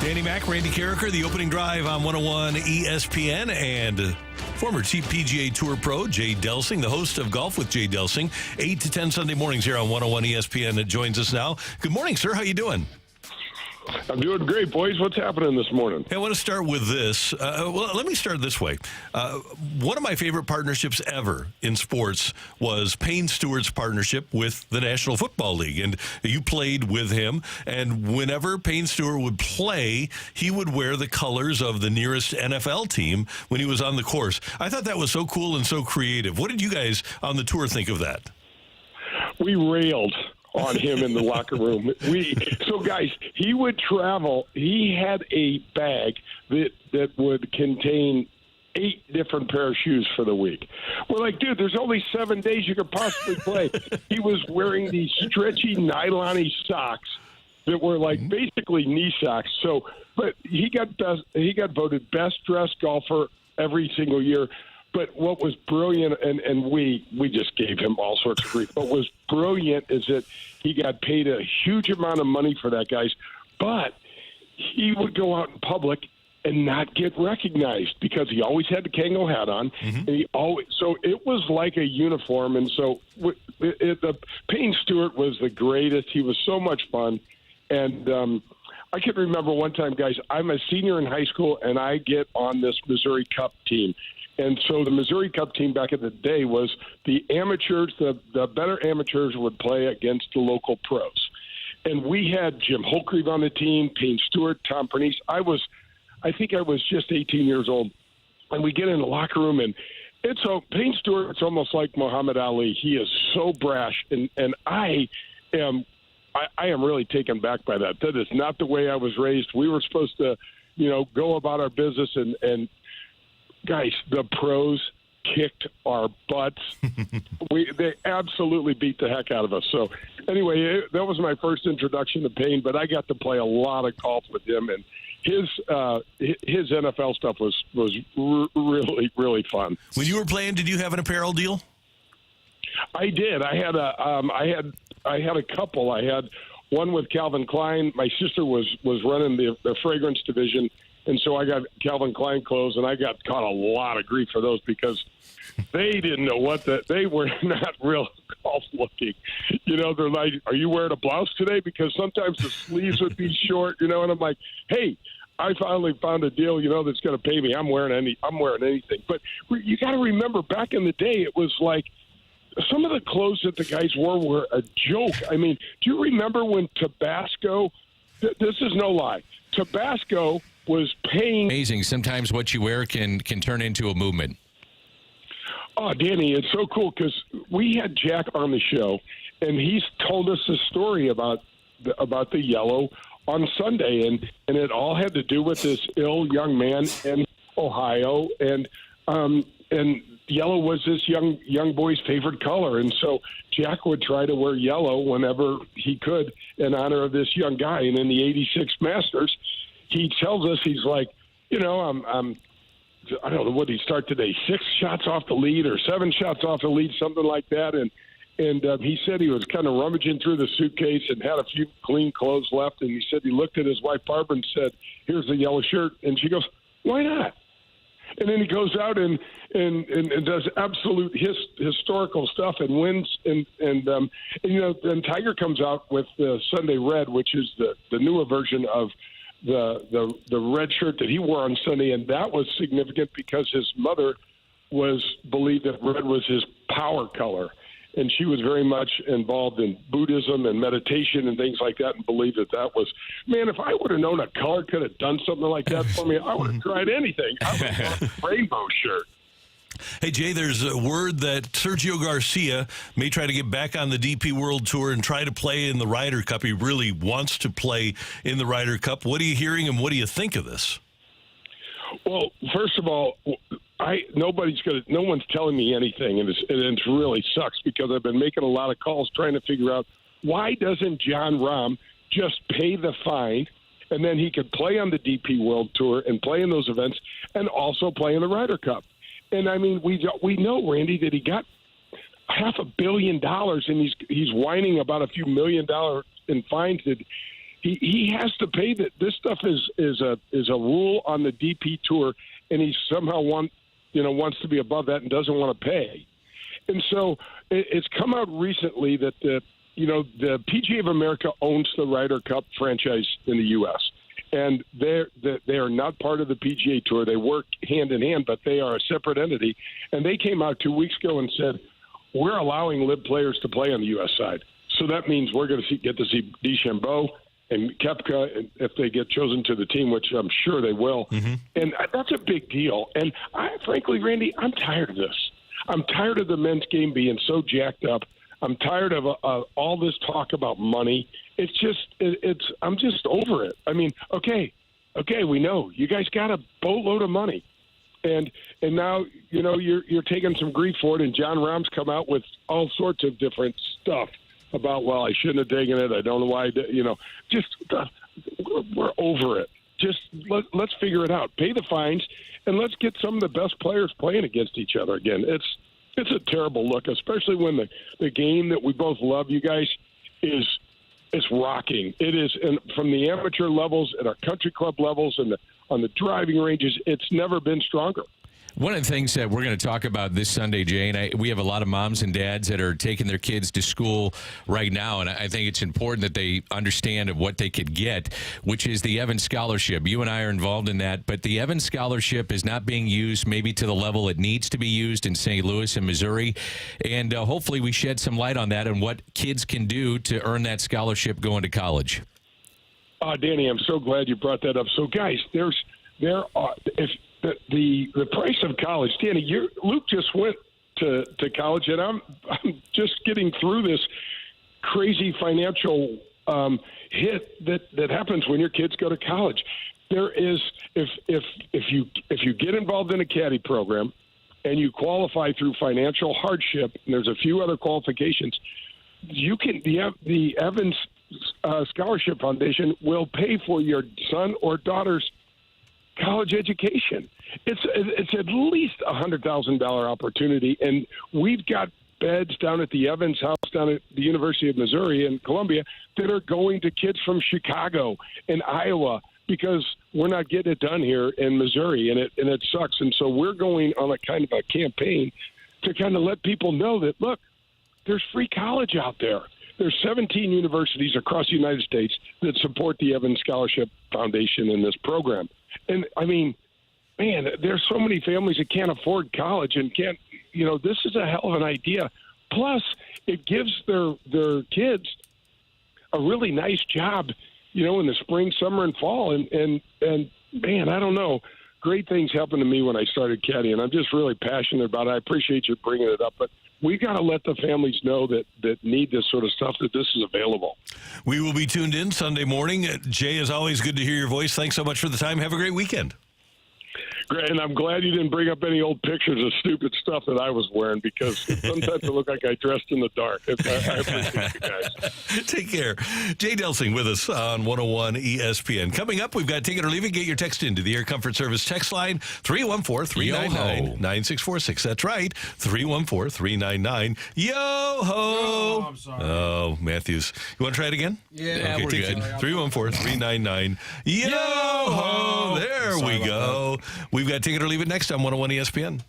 [SPEAKER 2] Danny Mac, Randy Carricker, the opening drive on 101 ESPN, and former PGA Tour pro Jay Delsing, the host of Golf with Jay Delsing, 8 to 10 Sunday mornings here on 101 ESPN, that joins us now. Good morning, sir. How you doing?
[SPEAKER 7] I'm doing great, boys. What's happening this morning?
[SPEAKER 2] Hey, I want to start with this. Well, let me start this way. One of my favorite partnerships ever in sports was Payne Stewart's partnership with the National Football League. And you played with him. And whenever Payne Stewart would play, he would wear the colors of the nearest NFL team when he was on the course. I thought that was so cool and so creative. What did you guys on the tour think of that?
[SPEAKER 7] We railed on him in the locker room. So guys, he would travel. He had a bag that would contain 8 different pair of shoes for the week. We're like, dude, there's only 7 days you could possibly play. He was wearing these stretchy nylon-y socks that were like basically knee socks. So, but he got voted best dressed golfer every single year. But what was brilliant, and we just gave him all sorts of grief. What was brilliant is that he got paid a huge amount of money for that, guys. But he would go out in public and not get recognized because he always had the Kango hat on. And so it was like a uniform. And so Payne Stewart was the greatest. He was so much fun. And I can remember one time, guys, I'm a senior in high school, and I get on this Missouri Cup team. And so the Missouri Cup team back in the day was the amateurs, the better amateurs would play against the local pros. And we had Jim Holcreeve on the team, Payne Stewart, Tom Pernice. I think I was just 18 years old. And we get in the locker room, and Payne Stewart, it's almost like Muhammad Ali. He is so brash, and I am really taken back by that. That is not the way I was raised. We were supposed to, go about our business, and guys, the pros kicked our butts. They absolutely beat the heck out of us. So anyway, that was my first introduction to Payne, but I got to play a lot of golf with him, and his NFL stuff was really, really fun.
[SPEAKER 2] When you were playing, did you have an apparel deal?
[SPEAKER 7] I did. I had a couple. I had one with Calvin Klein. My sister was running the fragrance division, and so I got Calvin Klein clothes, and I got caught a lot of grief for those because they didn't know they were not real golf looking. They're like, "Are you wearing a blouse today?" Because sometimes the sleeves would be short, and I'm like, "Hey, I finally found a deal, that's going to pay me. I'm wearing anything." But you got to remember, back in the day, it was like some of the clothes that the guys wore a joke. I mean, do you remember when Tabasco? This is no lie. Tabasco was paying.
[SPEAKER 3] Amazing. Sometimes what you wear can turn into a movement.
[SPEAKER 7] Oh, Danny, it's so cool because we had Jack on the show, and he's told us a story about the yellow on Sunday, and it all had to do with this ill young man in Ohio, and yellow was this young boy's favorite color, and so Jack would try to wear yellow whenever he could in honor of this young guy. And in the '86 Masters, he tells us, he's like, I don't know, what did he start today? 6 shots off the lead or 7 shots off the lead, something like that. And he said he was kind of rummaging through the suitcase and had a few clean clothes left. And he said he looked at his wife, Barbara, and said, "Here's the yellow shirt." And she goes, "Why not?" And then he goes out and does absolute historical stuff and wins. And then Tiger comes out with the Sunday Red, which is the newer version of the red shirt that he wore on Sunday, and that was significant because his mother believed that red was his power color, and she was very much involved in Buddhism and meditation and things like that, and believed that was, man, if I would have known a color could have done something like that for me, I would have tried anything. I would have bought a rainbow shirt.
[SPEAKER 2] Hey, Jay, there's a word that Sergio Garcia may try to get back on the DP World Tour and try to play in the Ryder Cup. He really wants to play in the Ryder Cup. What are you hearing, and what do you think of this?
[SPEAKER 7] Well, first of all, no one's telling me anything, and it really sucks because I've been making a lot of calls trying to figure out why doesn't Jon Rahm just pay the fine, and then he could play on the DP World Tour and play in those events and also play in the Ryder Cup. And I mean, we know, Randy, that he got $500 million, and he's whining about a few $1 million in fines. That he has to pay. That this stuff is a rule on the DP Tour, and he somehow wants to be above that and doesn't want to pay. And so it's come out recently that the PGA of America owns the Ryder Cup franchise in the U.S. And they are not part of the PGA Tour. They work hand in hand, but they are a separate entity. And they came out 2 weeks ago and said, we're allowing LIV players to play on the U.S. side. So that means we're going to get to see DeChambeau and Koepka if they get chosen to the team, which I'm sure they will. Mm-hmm. And that's a big deal. And frankly, Randy, I'm tired of this. I'm tired of the men's game being so jacked up. I'm tired of all this talk about money. I'm just over it. I mean, okay, we know you guys got a boatload of money, and now you're taking some grief for it. And John Rahm's come out with all sorts of different stuff about, well, I shouldn't have taken it. I don't know why. We're over it. Just let's figure it out. Pay the fines, and let's get some of the best players playing against each other again. It's a terrible look, especially when the game that we both love, you guys, is rocking. It is, and from the amateur levels and our country club levels and on the driving ranges, it's never been stronger.
[SPEAKER 3] One of the things that we're going to talk about this Sunday, Jay, and we have a lot of moms and dads that are taking their kids to school right now, and I think it's important that they understand of what they could get, which is the Evans Scholarship. You and I are involved in that, but the Evans Scholarship is not being used maybe to the level it needs to be used in St. Louis and Missouri, and hopefully we shed some light on that and what kids can do to earn that scholarship going to college.
[SPEAKER 7] Danny, I'm so glad you brought that up. So, guys, there are the price of college. Danny, Luke just went to college, and I'm just getting through this crazy financial hit that happens when your kids go to college. There is, if you get involved in a caddy program and you qualify through financial hardship, and there's a few other qualifications, you can the Evans Scholarship Foundation will pay for your son or daughter's college education. It's at least $100,000 opportunity, and we've got beds down at the Evans House down at the University of Missouri in Columbia that are going to kids from Chicago and Iowa because we're not getting it done here in Missouri, and it sucks. And so we're going on a kind of a campaign to kind of let people know that, look, there's free college out there. There's 17 universities across the United States that support the Evans Scholarship Foundation in this program. And, I mean, man, there's so many families that can't afford college and can't, this is a hell of an idea. Plus, it gives their kids a really nice job, in the spring, summer, and fall. And man, I don't know. Great things happened to me when I started caddying. I'm just really passionate about it. I appreciate you bringing it up. But we got to let the families know that need this sort of stuff, that this is available.
[SPEAKER 2] We will be tuned in Sunday morning. Jay, as always, good to hear your voice. Thanks so much for the time. Have a great weekend.
[SPEAKER 7] Great, and I'm glad you didn't bring up any old pictures of stupid stuff that I was wearing, because sometimes it looked like I dressed in the dark. I appreciate you guys.
[SPEAKER 2] Take care. Jay Delsing with us on 101 ESPN. Coming up, we've got Take It or Leave It. Get your text into the Air Comfort Service text line, 314-399-9646. That's right, 314-399. Yo-ho!
[SPEAKER 6] Oh, I'm sorry.
[SPEAKER 2] Oh, Matthews. You want to try it again?
[SPEAKER 3] Yeah,
[SPEAKER 2] okay,
[SPEAKER 3] we're good.
[SPEAKER 2] 314-399. Yo-ho! There we go. We've got Take It or Leave It next on 101 ESPN.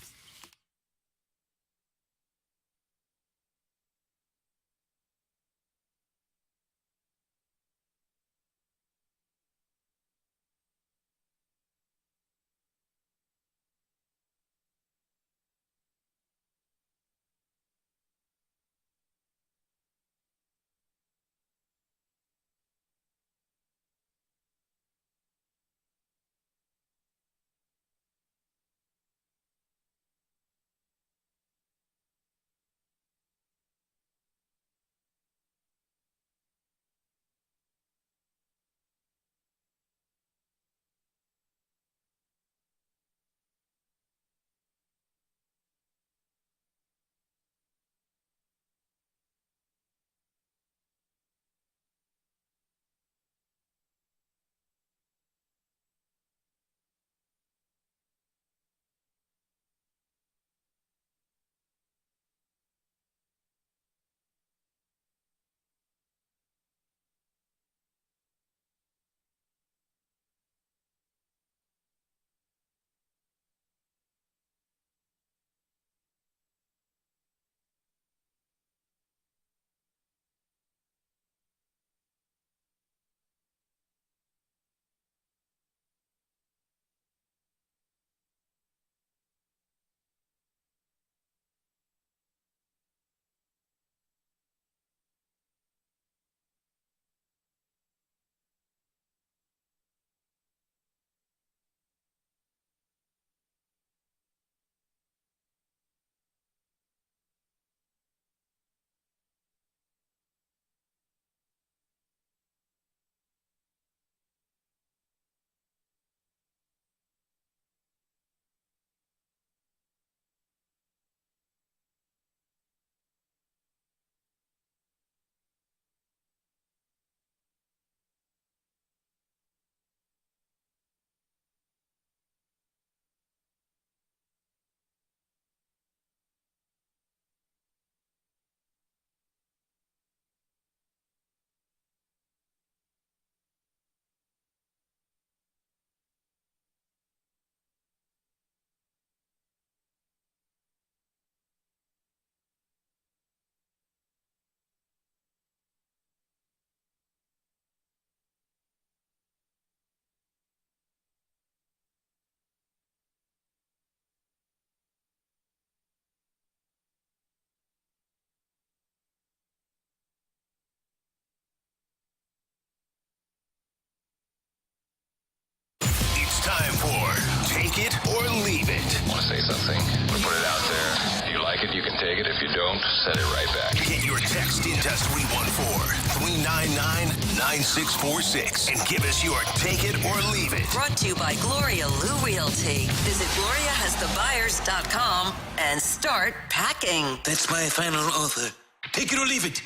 [SPEAKER 8] it.
[SPEAKER 9] Want to say something? We'll put it out there. If you like it, you can take it. If you don't, send it right back.
[SPEAKER 8] Get your text into 314-399-9646 and give us your take it or leave it.
[SPEAKER 10] Brought to you by Gloria Lou Realty. Visit GloriaHasTheBuyers.com and start packing.
[SPEAKER 8] That's my final offer. Take it or leave it.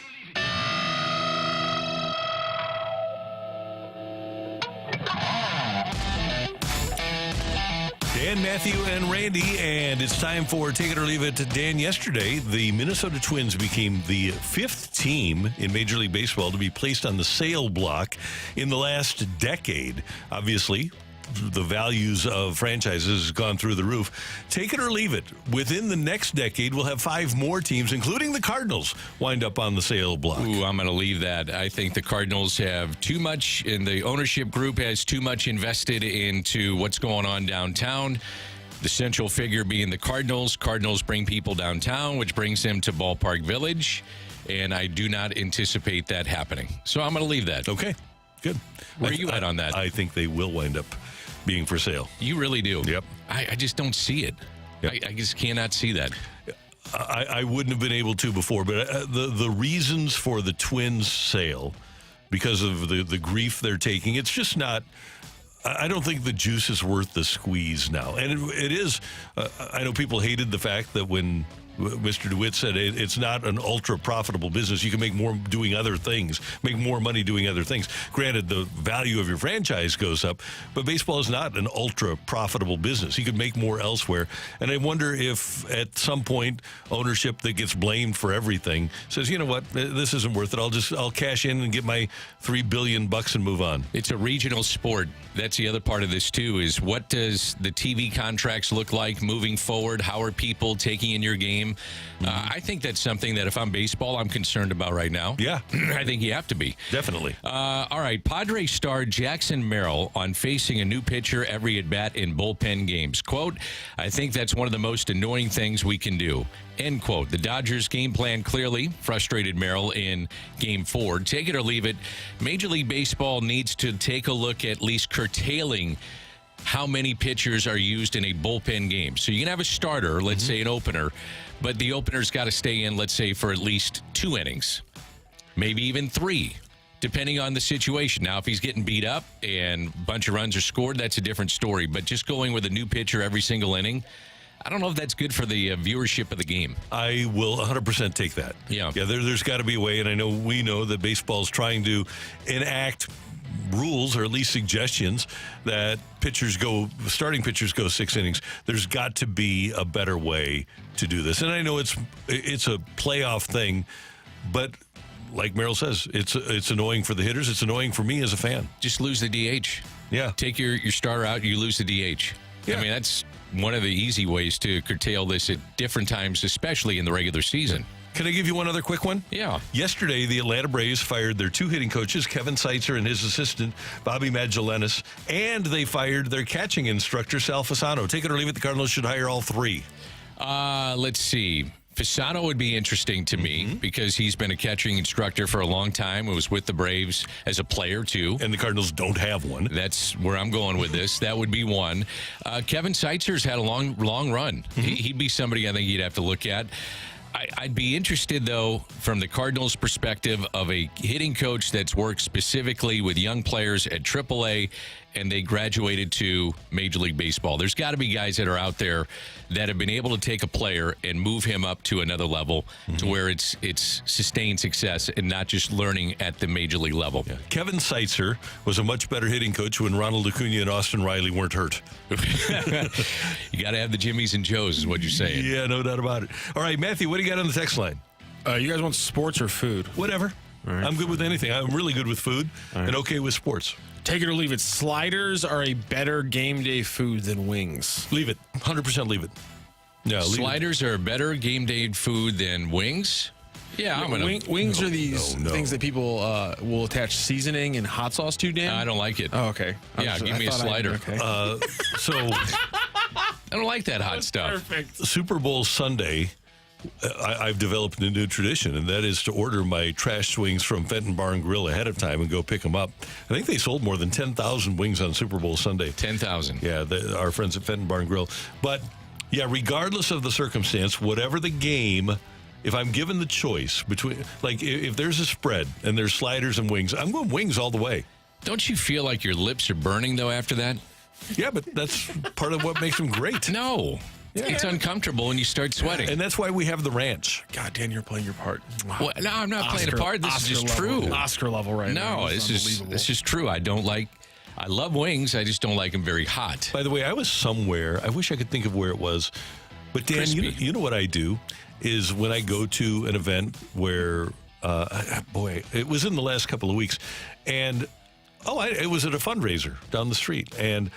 [SPEAKER 2] Dan, Matthew, and Randy, and it's time for Take It or Leave It. Dan, yesterday, the Minnesota Twins became the 5th team in Major League Baseball to be placed on the sale block in the last decade. Obviously, the values of franchises has gone through the roof. Take it or leave it. Within the next decade, we'll have 5 more teams, including the Cardinals, wind up on the sale block.
[SPEAKER 3] Ooh, I'm going to leave that. I think the Cardinals have too much, and the ownership group has too much invested into what's going on downtown. The central figure being the Cardinals. Cardinals bring people downtown, which brings them to Ballpark Village, and I do not anticipate that happening. So I'm going to leave that.
[SPEAKER 2] Okay, good.
[SPEAKER 3] Where are you at on that?
[SPEAKER 2] I think they will wind up being for sale.
[SPEAKER 3] You really do?
[SPEAKER 2] Yep.
[SPEAKER 3] I just don't see it. Yep. I just cannot see that.
[SPEAKER 2] I wouldn't have been able to before, but the reasons for the Twins sale, because of the grief they're taking, it's just not. I don't think the juice is worth the squeeze now. And it is. I know people hated the fact that when Mr. DeWitt said it's not an ultra profitable business. You can make more doing other things, make more money doing other things. Granted, the value of your franchise goes up, but baseball is not an ultra profitable business. You could make more elsewhere. And I wonder if at some point ownership that gets blamed for everything says, you know what, this isn't worth it. I'll cash in and get my $3 billion and move on.
[SPEAKER 3] It's a regional sport. That's the other part of this too, is what does the TV contracts look like moving forward? How are people taking in your game? I think that's something that if I'm baseball, I'm concerned about right now.
[SPEAKER 2] Yeah.
[SPEAKER 3] I think you have to be.
[SPEAKER 2] Definitely.
[SPEAKER 3] All right. Padres star Jackson Merrill on facing a new pitcher every at-bat in bullpen games. Quote, I think that's one of the most annoying things we can do. End quote. The Dodgers game plan clearly frustrated Merrill in Game 4. Take it or leave it. Major League Baseball needs to take a look at least curtailing how many pitchers are used in a bullpen game. So you can have a starter, let's say an opener, but the opener's got to stay in, let's say, for at least 2 innings, maybe even 3, depending on the situation. Now, if he's getting beat up and a bunch of runs are scored, that's a different story. But just going with a new pitcher every single inning, I don't know if that's good for the viewership of the game.
[SPEAKER 2] I will 100% take that.
[SPEAKER 3] Yeah.
[SPEAKER 2] There's got to be a way, and we know that baseball's trying to enact rules, or at least suggestions, that starting pitchers go 6 innings. There's got to be a better way to do this. And I know it's a playoff thing, but like Merrill says, it's annoying for the hitters. It's annoying for me as a fan.
[SPEAKER 3] Just lose the DH.
[SPEAKER 2] Yeah.
[SPEAKER 3] Take your starter out, you lose the DH. Yeah. I mean, that's one of the easy ways to curtail this at different times, especially in the regular season.
[SPEAKER 2] Can I give you one other quick one?
[SPEAKER 3] Yeah.
[SPEAKER 2] Yesterday, the Atlanta Braves fired their 2 hitting coaches, Kevin Seitzer and his assistant, Bobby Magellanes, and they fired their catching instructor, Sal Fasano. Take it or leave it, the Cardinals should hire all 3.
[SPEAKER 3] Let's see. Fasano would be interesting to me because he's been a catching instructor for a long time. He was with the Braves as a player, too.
[SPEAKER 2] And the Cardinals don't have one.
[SPEAKER 3] That's where I'm going with this. That would be one. Kevin Seitzer's had a long run. He'd be somebody I think you'd have to look at. I'd be interested, though, from the Cardinals' perspective of a hitting coach that's worked specifically with young players at AAA, and they graduated to Major League Baseball. There's got to be guys that are out there that have been able to take a player and move him up to another level to where it's sustained success and not just learning at the Major League level.
[SPEAKER 2] Yeah. Kevin Seitzer was a much better hitting coach when Ronald Acuna and Austin Riley weren't hurt.
[SPEAKER 3] You got to have the Jimmies and Joes is what you're saying.
[SPEAKER 2] Yeah, no doubt about it. All right, Matthew, what do you got on the text line?
[SPEAKER 6] You guys want sports or food?
[SPEAKER 2] Whatever. Right. I'm good with anything. I'm really good with food and okay with sports.
[SPEAKER 6] Take it or leave it. Sliders are a better game day food than wings.
[SPEAKER 2] Leave it. 100% leave it. No,
[SPEAKER 3] sliders are a better game day food than wings? Yeah, I'm gonna.
[SPEAKER 6] Wings are these things that people will attach seasoning and hot sauce to, Dan?
[SPEAKER 3] I don't like it.
[SPEAKER 6] Oh, okay.
[SPEAKER 3] Give me a slider.
[SPEAKER 2] So
[SPEAKER 3] I don't like that hot stuff.
[SPEAKER 6] Perfect.
[SPEAKER 2] Super Bowl Sunday, I've developed a new tradition, and that is to order my trash wings from Fenton Bar and Grill ahead of time and go pick them up. I think they sold more than 10,000 wings on Super Bowl Sunday.
[SPEAKER 3] 10,000.
[SPEAKER 2] Yeah, our friends at Fenton Bar and Grill. But Yeah, regardless of the circumstance, whatever the game, if I'm given the choice between, like, if there's a spread and there's sliders and wings, I'm going wings all the way.
[SPEAKER 3] Don't you feel like your lips are burning, though, after that?
[SPEAKER 2] Yeah, but that's part of what makes them great.
[SPEAKER 3] No. Yeah. It's uncomfortable when you start sweating.
[SPEAKER 2] And that's why we have the ranch.
[SPEAKER 6] God, Dan, you're playing your part.
[SPEAKER 3] Well, no, I'm not playing a part. This is just true.
[SPEAKER 6] Oscar level right now.
[SPEAKER 3] No, this is true. I love wings. I just don't like them very hot.
[SPEAKER 2] By the way, I was somewhere. I wish I could think of where it was. But Dan, you know what I do is when I go to an event where, it was in the last couple of weeks, and it was at a fundraiser down the street, and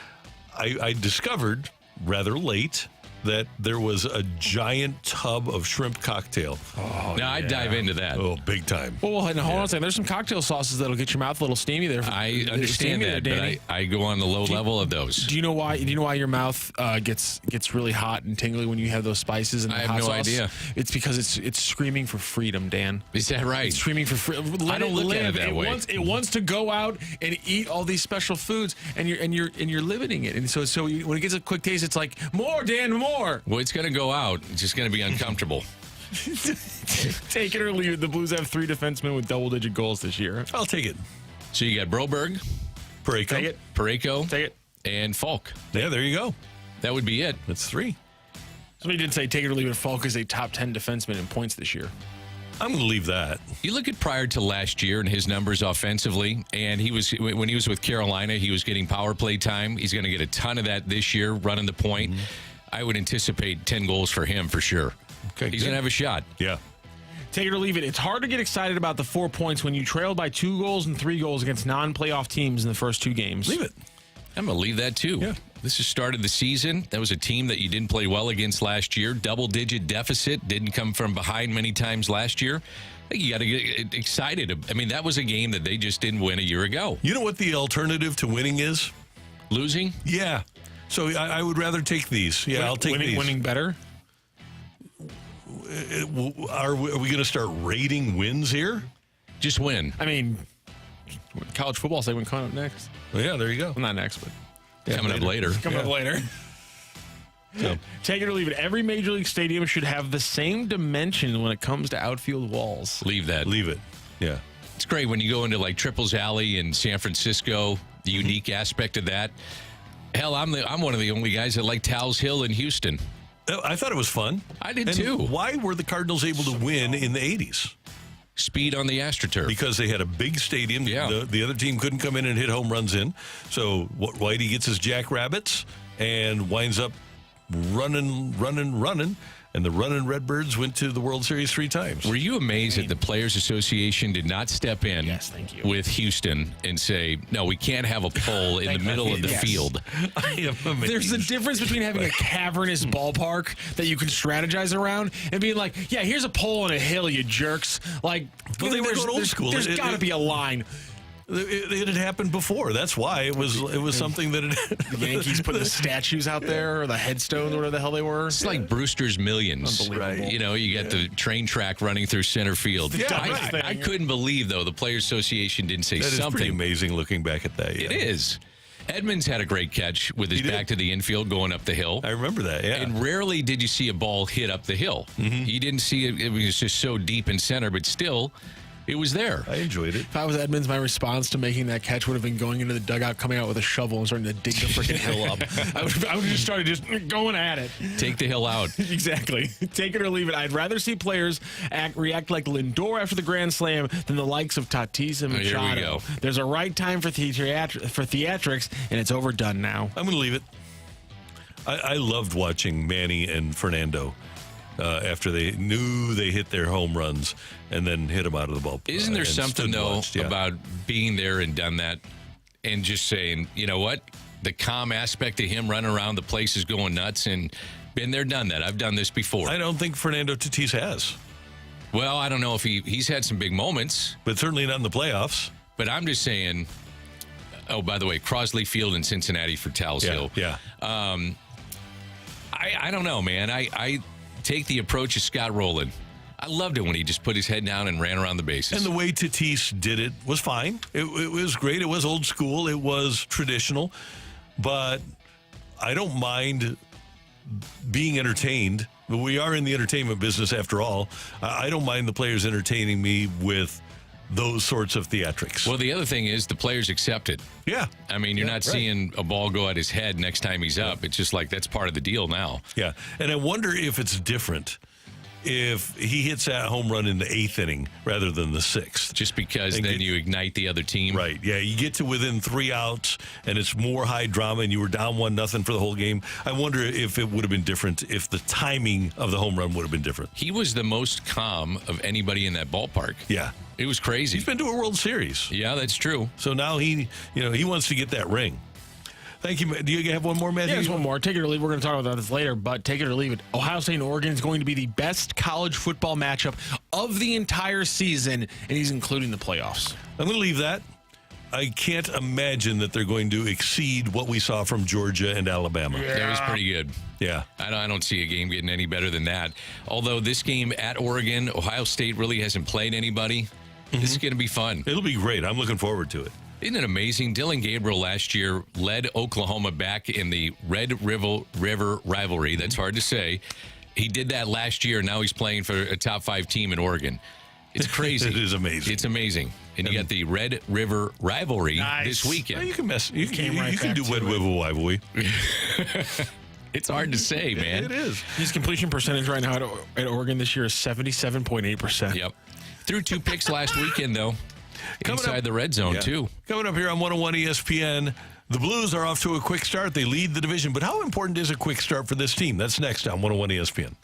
[SPEAKER 2] I discovered rather late that there was a giant tub of shrimp cocktail.
[SPEAKER 3] Oh, now I'd dive into that.
[SPEAKER 2] Oh, big time.
[SPEAKER 6] Well, hold on a second. There's some cocktail sauces that'll get your mouth a little steamy there.
[SPEAKER 3] I understand that, but I go on the low level of those.
[SPEAKER 6] Do you know why? Do you know why your mouth gets really hot and tingly when you have those spices and the hot sauce? I have no idea. It's because it's screaming for freedom, Dan.
[SPEAKER 3] Is that right?
[SPEAKER 6] It's screaming for freedom.
[SPEAKER 3] I don't look at it that way.
[SPEAKER 6] It wants to go out and eat all these special foods, and you're limiting it. And so when it gets a quick taste, it's like more, Dan, more.
[SPEAKER 3] Well, it's going to go out. It's just going to be uncomfortable.
[SPEAKER 6] Take it or leave it. The Blues have 3 defensemen with double-digit goals this year.
[SPEAKER 2] I'll take it.
[SPEAKER 3] So you got Broberg, Parayko,
[SPEAKER 6] take it,
[SPEAKER 3] and Falk.
[SPEAKER 2] Yeah, there you go.
[SPEAKER 3] That would be it.
[SPEAKER 2] That's 3.
[SPEAKER 6] Somebody did say take it or leave it. Falk is a top 10 defenseman in points this year.
[SPEAKER 2] I'm going to leave that.
[SPEAKER 3] You look at prior to last year and his numbers offensively, and when he was with Carolina, he was getting power play time. He's going to get a ton of that this year, running the point. Mm-hmm. I would anticipate 10 goals for him for sure.
[SPEAKER 2] Okay,
[SPEAKER 3] he's going to have a shot.
[SPEAKER 2] Yeah.
[SPEAKER 6] Take it or leave it. It's hard to get excited about the 4 points when you trailed by 2 goals and 3 goals against non-playoff teams in the first 2 games.
[SPEAKER 2] Leave it.
[SPEAKER 3] I'm going to leave that too.
[SPEAKER 2] Yeah.
[SPEAKER 3] This is started the season. That was a team that you didn't play well against last year. Double-digit deficit. Didn't come from behind many times last year. I think you got to get excited. I mean, that was a game that they just didn't win a year ago.
[SPEAKER 2] You know what the alternative to winning is?
[SPEAKER 3] Losing?
[SPEAKER 2] Yeah. So I would rather take these. Yeah, I'll take these.
[SPEAKER 6] Winning better?
[SPEAKER 2] Are we going to start rating wins here?
[SPEAKER 3] Just win.
[SPEAKER 6] I mean, college football segment coming up next.
[SPEAKER 2] Well, yeah, there you go.
[SPEAKER 6] Well, not next, but
[SPEAKER 3] coming up later.
[SPEAKER 6] Coming up later. So. Take it or leave it. Every Major League stadium should have the same dimension when it comes to outfield walls.
[SPEAKER 3] Leave that.
[SPEAKER 2] Leave it. Yeah.
[SPEAKER 3] It's great when you go into like Triples Alley in San Francisco, the unique aspect of that. Hell, I'm one of the only guys that like Towles Hill in Houston.
[SPEAKER 2] I thought it was fun.
[SPEAKER 3] I did too.
[SPEAKER 2] Why were the Cardinals able to win in the 80s?
[SPEAKER 3] Speed on the AstroTurf.
[SPEAKER 2] Because they had a big stadium.
[SPEAKER 3] Yeah.
[SPEAKER 2] The other team couldn't come in and hit home runs in. So Whitey gets his Jackrabbits and winds up running. And the running Redbirds went to the World Series 3 times.
[SPEAKER 3] Were you amazed that the Players Association did not step in with Houston and say, no, we can't have a pole in the middle of the field?
[SPEAKER 2] I am amazed.
[SPEAKER 6] There's a difference between having a cavernous ballpark that you can strategigy around and being like, yeah, here's a pole on a hill, you jerks. Like,
[SPEAKER 2] well, they were going old school.
[SPEAKER 6] There's got to be a line.
[SPEAKER 2] It had happened before. That's why it was something that
[SPEAKER 6] the Yankees put the statues out there or the headstones or whatever the hell they were.
[SPEAKER 3] It's like Brewster's Millions.
[SPEAKER 6] Unbelievable.
[SPEAKER 3] You know, you got the train track running through center field. I couldn't believe, though, the Players Association didn't say something.
[SPEAKER 2] That is pretty amazing looking back at that. Yeah.
[SPEAKER 3] It is. Edmonds had a great catch with his back to the infield going up the hill.
[SPEAKER 2] I remember that, yeah.
[SPEAKER 3] And rarely did you see a ball hit up the hill. Mm-hmm. You didn't see it. It was just so deep in center, but still, it was there.
[SPEAKER 2] I enjoyed it.
[SPEAKER 6] If I was Edmonds, my response to making that catch would have been going into the dugout, coming out with a shovel and starting to dig the freaking hill up. I would have just started just going at it.
[SPEAKER 3] Take the hill out.
[SPEAKER 6] Exactly. Take it or leave it. I'd rather see players react like Lindor after the Grand Slam than the likes of Tatis and Machado.
[SPEAKER 3] Here we go.
[SPEAKER 6] There's a right time for theatrics, and it's overdone now.
[SPEAKER 2] I'm going to leave it. I loved watching Manny and Fernando. After they knew they hit their home runs and then hit them out of the ballpark.
[SPEAKER 3] Isn't there something, though, about being there and done that and just saying, you know what? The calm aspect of him running around the place is going nuts and been there, done that. I've done this before.
[SPEAKER 2] I don't think Fernando Tatis has.
[SPEAKER 3] Well, I don't know if he's had some big moments.
[SPEAKER 2] But certainly not in the playoffs.
[SPEAKER 3] But I'm just saying, oh, by the way, Crosley Field in Cincinnati for Towles Hill.
[SPEAKER 2] Yeah.
[SPEAKER 3] I don't know, man. I take the approach of Scott Rowland. I loved it when he just put his head down and ran around the bases.
[SPEAKER 2] And the way Tatis did it was fine. It was great. It was old school. It was traditional. But I don't mind being entertained. We are in the entertainment business after all. I don't mind the players entertaining me with those sorts of theatrics.
[SPEAKER 3] Well, the other thing is the players accept it.
[SPEAKER 2] Yeah.
[SPEAKER 3] I mean, you're not seeing a ball go at his head next time he's up. It's just like that's part of the deal now.
[SPEAKER 2] Yeah. And I wonder if it's different if he hits that home run in the 8th inning rather than the 6th.
[SPEAKER 3] Just because then you ignite the other team.
[SPEAKER 2] Right. Yeah. You get to within 3 outs and it's more high drama and you were down 1-0 for the whole game. I wonder if it would have been different if the timing of the home run would have been different.
[SPEAKER 3] He was the most calm of anybody in that ballpark.
[SPEAKER 2] Yeah.
[SPEAKER 3] It was crazy.
[SPEAKER 2] He's been to a World Series.
[SPEAKER 3] Yeah, that's true.
[SPEAKER 2] So now he wants to get that ring. Thank you. Do you have one more, Matthew?
[SPEAKER 6] Yeah, there's one more. Take it or leave. We're going to talk about this later, but take it or leave it. Ohio State and Oregon is going to be the best college football matchup of the entire season, and he's including the playoffs.
[SPEAKER 2] I'm going to leave that. I can't imagine that they're going to exceed what we saw from Georgia and Alabama.
[SPEAKER 3] Yeah. That was pretty good.
[SPEAKER 2] Yeah.
[SPEAKER 3] I don't see a game getting any better than that. Although this game at Oregon, Ohio State really hasn't played anybody. This is going to be fun.
[SPEAKER 2] It'll be great. I'm looking forward to it.
[SPEAKER 3] Isn't it amazing? Dylan Gabriel last year led Oklahoma back in the Red River rivalry. That's hard to say. He did that last year. Now he's playing for a top 5 team in Oregon. It's crazy.
[SPEAKER 2] It is amazing.
[SPEAKER 3] It's amazing. And you got the Red River rivalry this weekend.
[SPEAKER 2] Well, you can mess. You can do Red River rivalry.
[SPEAKER 3] It's hard to say, man.
[SPEAKER 2] It is.
[SPEAKER 6] His completion percentage right now at Oregon this year is 77.8%.
[SPEAKER 3] Yep. Threw 2 picks last weekend, though. Inside the red zone, too.
[SPEAKER 2] Coming up here on 101 ESPN, the Blues are off to a quick start. They lead the division. But how important is a quick start for this team? That's next on 101 ESPN.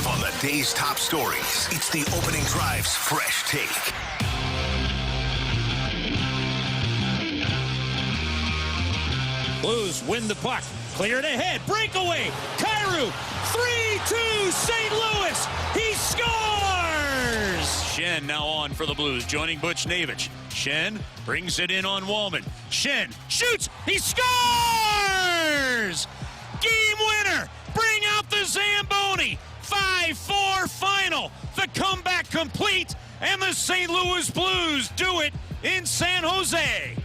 [SPEAKER 8] perspective on the day's top stories. It's the Opening Drive's Fresh Take.
[SPEAKER 5] Blues win the puck. Cleared ahead. Breakaway. Kyrou. 3-2 St. Louis. He scores! Shen now on for the Blues, joining Butch Navich. Shen brings it in on Wallman. Shen shoots. He scores! Game winner. Bring out the Zamboni. 5-4 final. The comeback complete. And the St. Louis Blues do it in San Jose.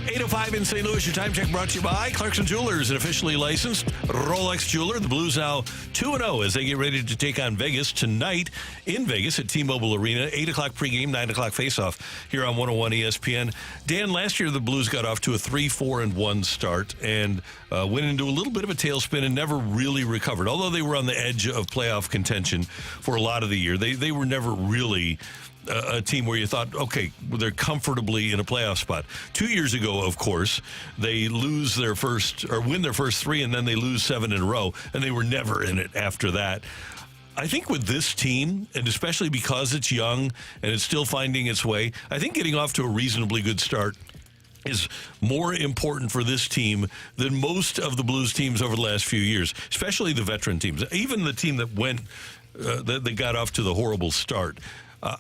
[SPEAKER 2] 8:05 in St. Louis. Your time check brought to you by Clarkson Jewelers, an officially licensed Rolex jeweler. The Blues now 2-0 as they get ready to take on Vegas tonight in Vegas at T-Mobile Arena. 8 o'clock pregame, 9 o'clock faceoff here on 101 ESPN. Dan, last year the Blues got off to a 3-4-1 start and went into a little bit of a tailspin and never really recovered. Although they were on the edge of playoff contention for a lot of the year, they were never really a team where you thought, okay, they're comfortably in a playoff spot. 2 years ago, of course, they win their first 3, and then they lose 7 in a row, and they were never in it after that. I think with this team, and especially because it's young and it's still finding its way, I think getting off to a reasonably good start is more important for this team than most of the Blues teams over the last few years, especially the veteran teams. Even the team that that got off to the horrible start.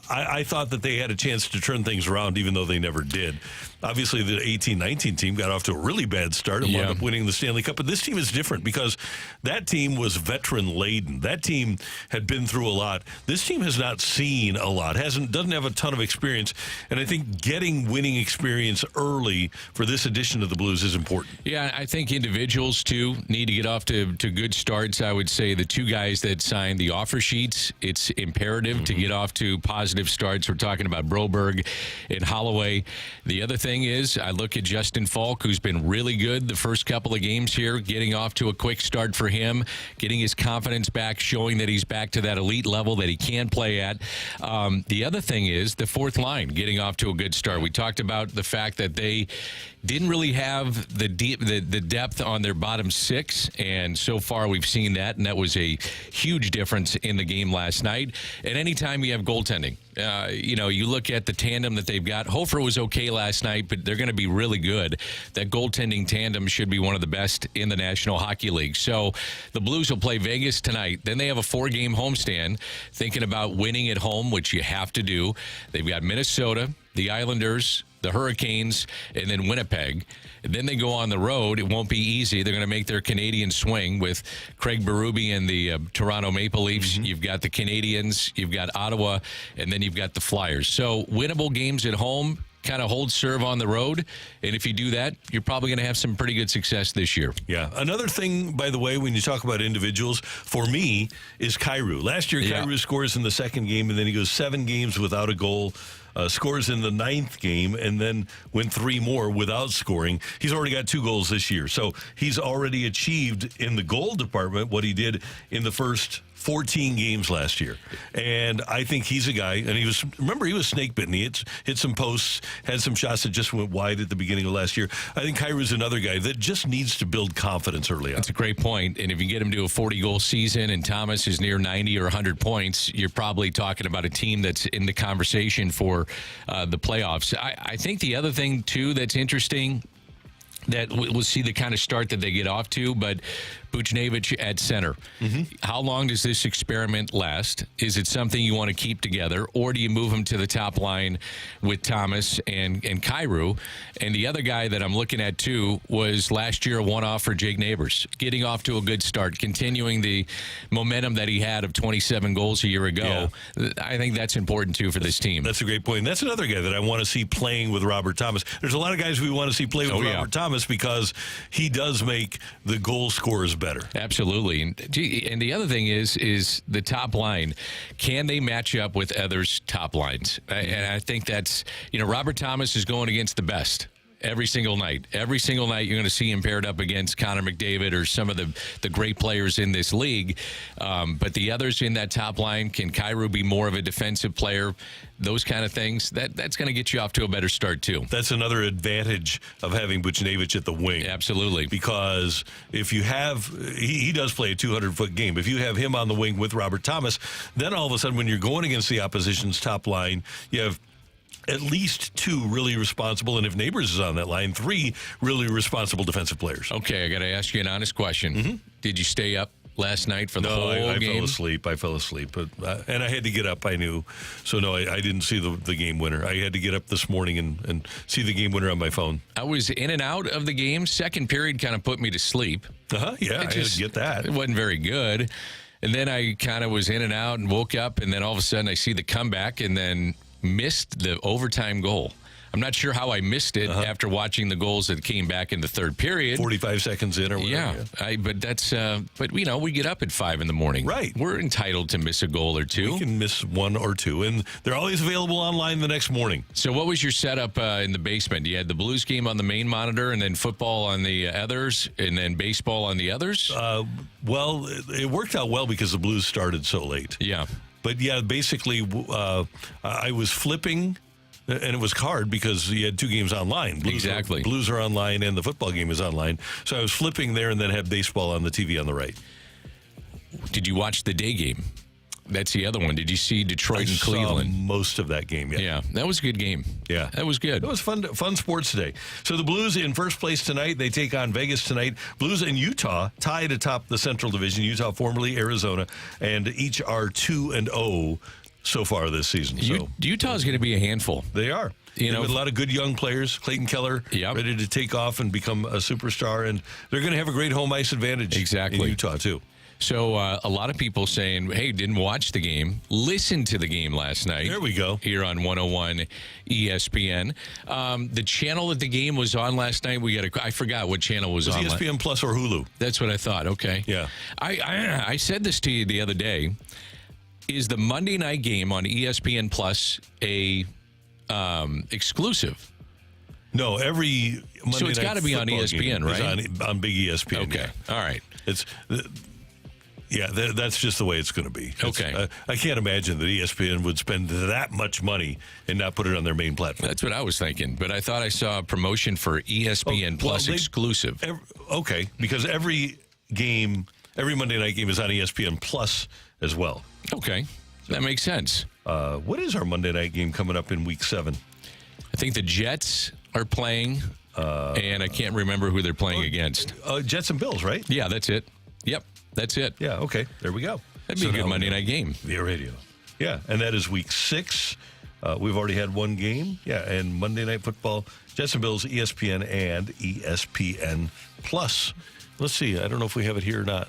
[SPEAKER 2] I thought that they had a chance to turn things around, even though they never did. Obviously, the 18-19 team got off to a really bad start and wound up winning the Stanley Cup. But this team is different because that team was veteran-laden. That team had been through a lot. This team has not seen a lot, doesn't have a ton of experience. And I think getting winning experience early for this edition of the Blues is important.
[SPEAKER 3] Yeah, I think individuals, too, need to get off to good starts. I would say the two guys that signed the offer sheets, it's imperative to get off to positive starts. We're talking about Broberg and Holloway. The other thing is, I look at Justin Falk, who's been really good the first couple of games here, getting off to a quick start for him, getting his confidence back, showing that he's back to that elite level that he can play at. The other thing is the fourth line getting off to a good start. We talked about the fact that they didn't really have the depth on their bottom six, and so far we've seen that, and that was a huge difference in the game last night. And anytime you have goaltending, you look at the tandem that they've got. Hofer was okay last night, but they're going to be really good. That goaltending tandem should be one of the best in the National Hockey League. So the Blues will play Vegas tonight. Then they have a 4-game homestand, thinking about winning at home, which you have to do. They've got Minnesota, the Islanders, the Hurricanes, and then Winnipeg. And then they go on the road. It won't be easy. They're going to make their Canadian swing with Craig Berube and the Toronto Maple Leafs. You've got the Canadians, you've got Ottawa, and then you've got the Flyers. So winnable games at home, kind of hold serve on the road. And if you do that, you're probably going to have some pretty good success this year.
[SPEAKER 2] Yeah. Another thing, by the way, when you talk about individuals, for me, is Kyrou. Last year, Kyrou scores in the second game, and then he goes 7 games without a goal. Scores in the 9th game and then went 3 more without scoring. He's already got 2 goals this year. So he's already achieved in the goal department what he did in the first 14 games last year. And I think he's a guy, and he was snake bitten. He hit some posts, had some shots that just went wide at the beginning of last year. I think Kyrou's another guy that just needs to build confidence early on.
[SPEAKER 3] That's a great point. And if you get him to a 40-goal season and Thomas is near 90 or 100 points, you're probably talking about a team that's in the conversation for the playoffs. I think the other thing, too, that's interesting, that we'll see the kind of start that they get off to, but Buchnevich at center. How long does this experiment last? Is it something you want to keep together, or do you move him to the top line with Thomas and Kyrou? And the other guy that I'm looking at, too, was last year a one-off for Jake Neighbors, getting off to a good start, continuing the momentum that he had of 27 goals a year ago. Yeah. I think that's important, too, for this team.
[SPEAKER 2] That's a great point. And that's another guy that I want to see playing with Robert Thomas. There's a lot of guys we want to see play with Robert Thomas because he does make the goal scorers better.
[SPEAKER 3] Absolutely. And the other thing is the top line. Can they match up with others' top lines? And I think that's, Robert Thomas is going against the best. Every single night. Every single night you're going to see him paired up against Connor McDavid or some of the great players in this league. But the others in that top line, can Kyrou be more of a defensive player? Those kind of things, that's going to get you off to a better start, too.
[SPEAKER 2] That's another advantage of having Buchnevich at the wing.
[SPEAKER 3] Absolutely.
[SPEAKER 2] Because if you have, he does play a 200-foot game. If you have him on the wing with Robert Thomas, then all of a sudden when you're going against the opposition's top line, you have at least two really responsible, and if Neighbors is on that line, three really responsible defensive players.
[SPEAKER 3] Okay, I got to ask you an honest question. Did you stay up last night for the whole
[SPEAKER 2] I
[SPEAKER 3] game?
[SPEAKER 2] I fell asleep, but and I had to get up. I knew, so no, I didn't see the game winner. I had to get up this morning and see the game winner on my phone.
[SPEAKER 3] I was in and out of the game. Second period kind of put me to sleep.
[SPEAKER 2] Yeah, I had to get that.
[SPEAKER 3] It wasn't very good, and then I kind of was in and out and woke up, and then all of a sudden I see the comeback, and then missed the overtime goal. I'm not sure how I missed it after watching the goals that came back in the third period.
[SPEAKER 2] 45 seconds in or whatever.
[SPEAKER 3] Yeah. But that's, but you know, we get up at 5 in the morning.
[SPEAKER 2] Right.
[SPEAKER 3] We're entitled to miss a goal or two.
[SPEAKER 2] We can miss one or two, and they're always available online the next morning.
[SPEAKER 3] So what was your setup in the basement? You had the Blues game on the main monitor, and then football on the others, and then baseball on the others?
[SPEAKER 2] Well, it worked out well because the Blues started so late.
[SPEAKER 3] Yeah.
[SPEAKER 2] But yeah, basically, I was flipping, and it was hard because you had two games online. Blues are online, and the football game is online. So I was flipping there, and then had baseball on the TV on the right.
[SPEAKER 3] Did you watch the day game? That's the other one. Did you see Detroit and Cleveland?
[SPEAKER 2] Saw most of that game,
[SPEAKER 3] Yeah, that was a good game.
[SPEAKER 2] Yeah.
[SPEAKER 3] That was good.
[SPEAKER 2] It was fun sports today. So the Blues in first place tonight. They take on Vegas tonight. Blues and Utah tied atop the Central Division. Utah, formerly Arizona, and each are 2-0 so far this season. So
[SPEAKER 3] Utah's going to be a handful.
[SPEAKER 2] They are. You know, with a lot of good young players. Clayton Keller ready to take off and become a superstar, and they're going to have a great home ice advantage in Utah, too.
[SPEAKER 3] So a lot of people saying, hey, didn't watch the game. Listen to the game last night.
[SPEAKER 2] There we go.
[SPEAKER 3] Here on 101 ESPN. The channel that the game was on last night, I forgot what channel was on.
[SPEAKER 2] ESPN Plus or Hulu.
[SPEAKER 3] That's what I thought. Okay.
[SPEAKER 2] Yeah.
[SPEAKER 3] I said this to you the other day. Is the Monday night game on ESPN Plus a exclusive?
[SPEAKER 2] No, every Monday
[SPEAKER 3] so it's got to be on ESPN, right?
[SPEAKER 2] On big ESPN.
[SPEAKER 3] Okay.
[SPEAKER 2] Yeah.
[SPEAKER 3] All right.
[SPEAKER 2] Yeah, that's just the way it's going to be.
[SPEAKER 3] Okay.
[SPEAKER 2] I can't imagine that ESPN would spend that much money and not put it on their main platform.
[SPEAKER 3] That's what I was thinking. But I thought I saw a promotion for ESPN Plus exclusive.
[SPEAKER 2] Okay, because every Monday night game is on ESPN Plus as well.
[SPEAKER 3] Okay, that makes sense.
[SPEAKER 2] What is our Monday night game coming up in Week 7?
[SPEAKER 3] I think the Jets are playing, and I can't remember who they're playing against.
[SPEAKER 2] Jets and Bills, right?
[SPEAKER 3] Yeah, that's it. Yep. That's it.
[SPEAKER 2] Yeah, okay. There we go.
[SPEAKER 3] That'd be a good Monday night game.
[SPEAKER 2] Via radio. Yeah, and that is Week 6. We've already had one game. Yeah, and Monday Night Football, Jets and Bills, ESPN, and ESPN Plus. Let's see. I don't know if we have it here or not.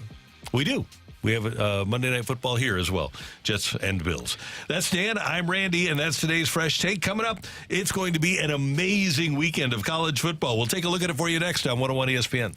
[SPEAKER 2] We do. We have Monday Night Football here as well. Jets and Bills. That's Dan. I'm Randy, and that's today's Fresh Take. Coming up, it's going to be an amazing weekend of college football. We'll take a look at it for you next on 101 ESPN.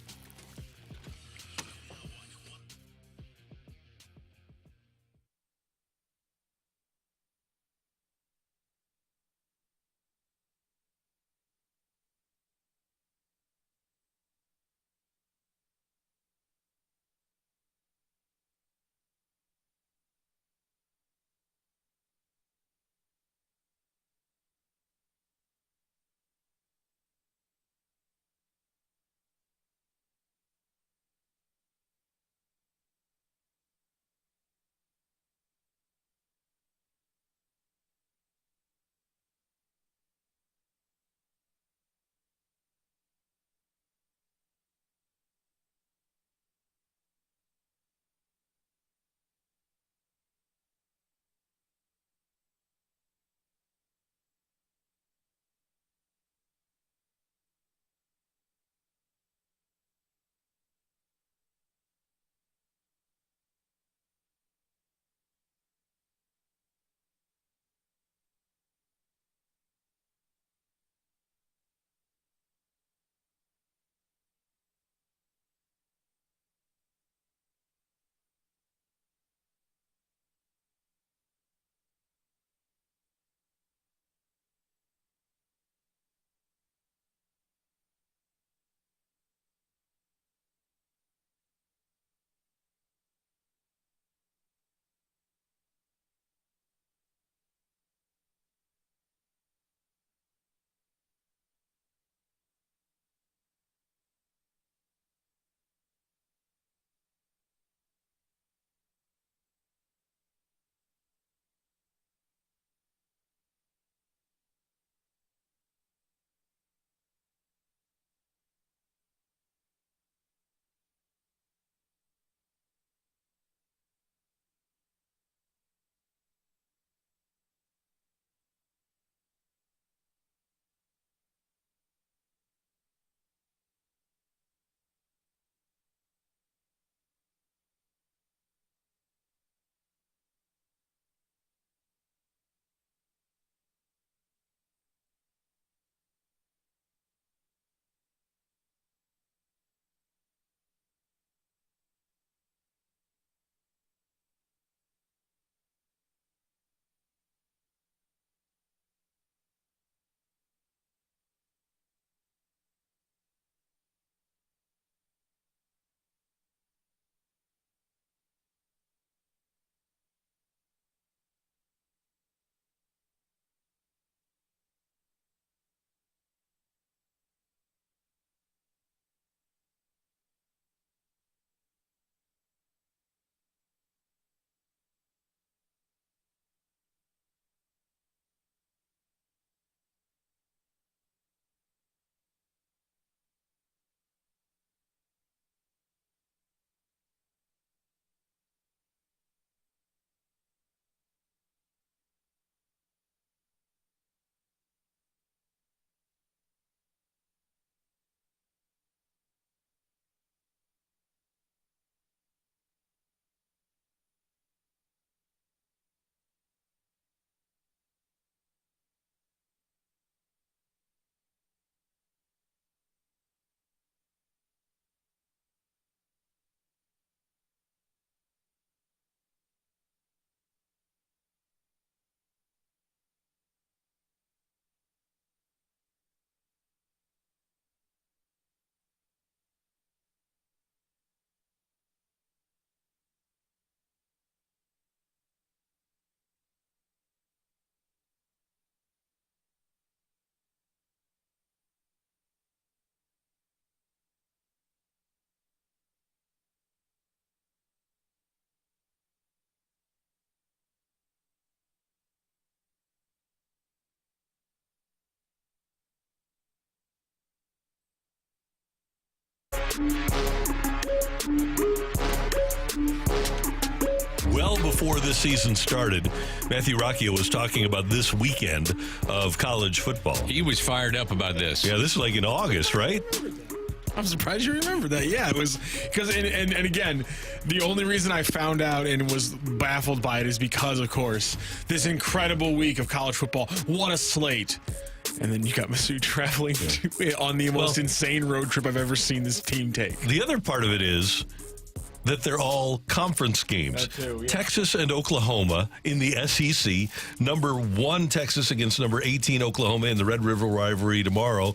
[SPEAKER 2] Well before this season started, Matthew Rocchio was talking about this weekend of college football.
[SPEAKER 3] He was fired up about this.
[SPEAKER 2] Yeah, this is like in August, right?
[SPEAKER 6] I'm surprised you remember that. Yeah, it was because, and again, the only reason I found out and was baffled by it is because, of course, this incredible week of college football. What a slate. And then you got Masood traveling on the most insane road trip I've ever seen this team take.
[SPEAKER 2] The other part of it is that they're all conference games.
[SPEAKER 6] That too, yeah.
[SPEAKER 2] Texas and Oklahoma in the SEC. Number 1 Texas against number 18 Oklahoma in the Red River rivalry tomorrow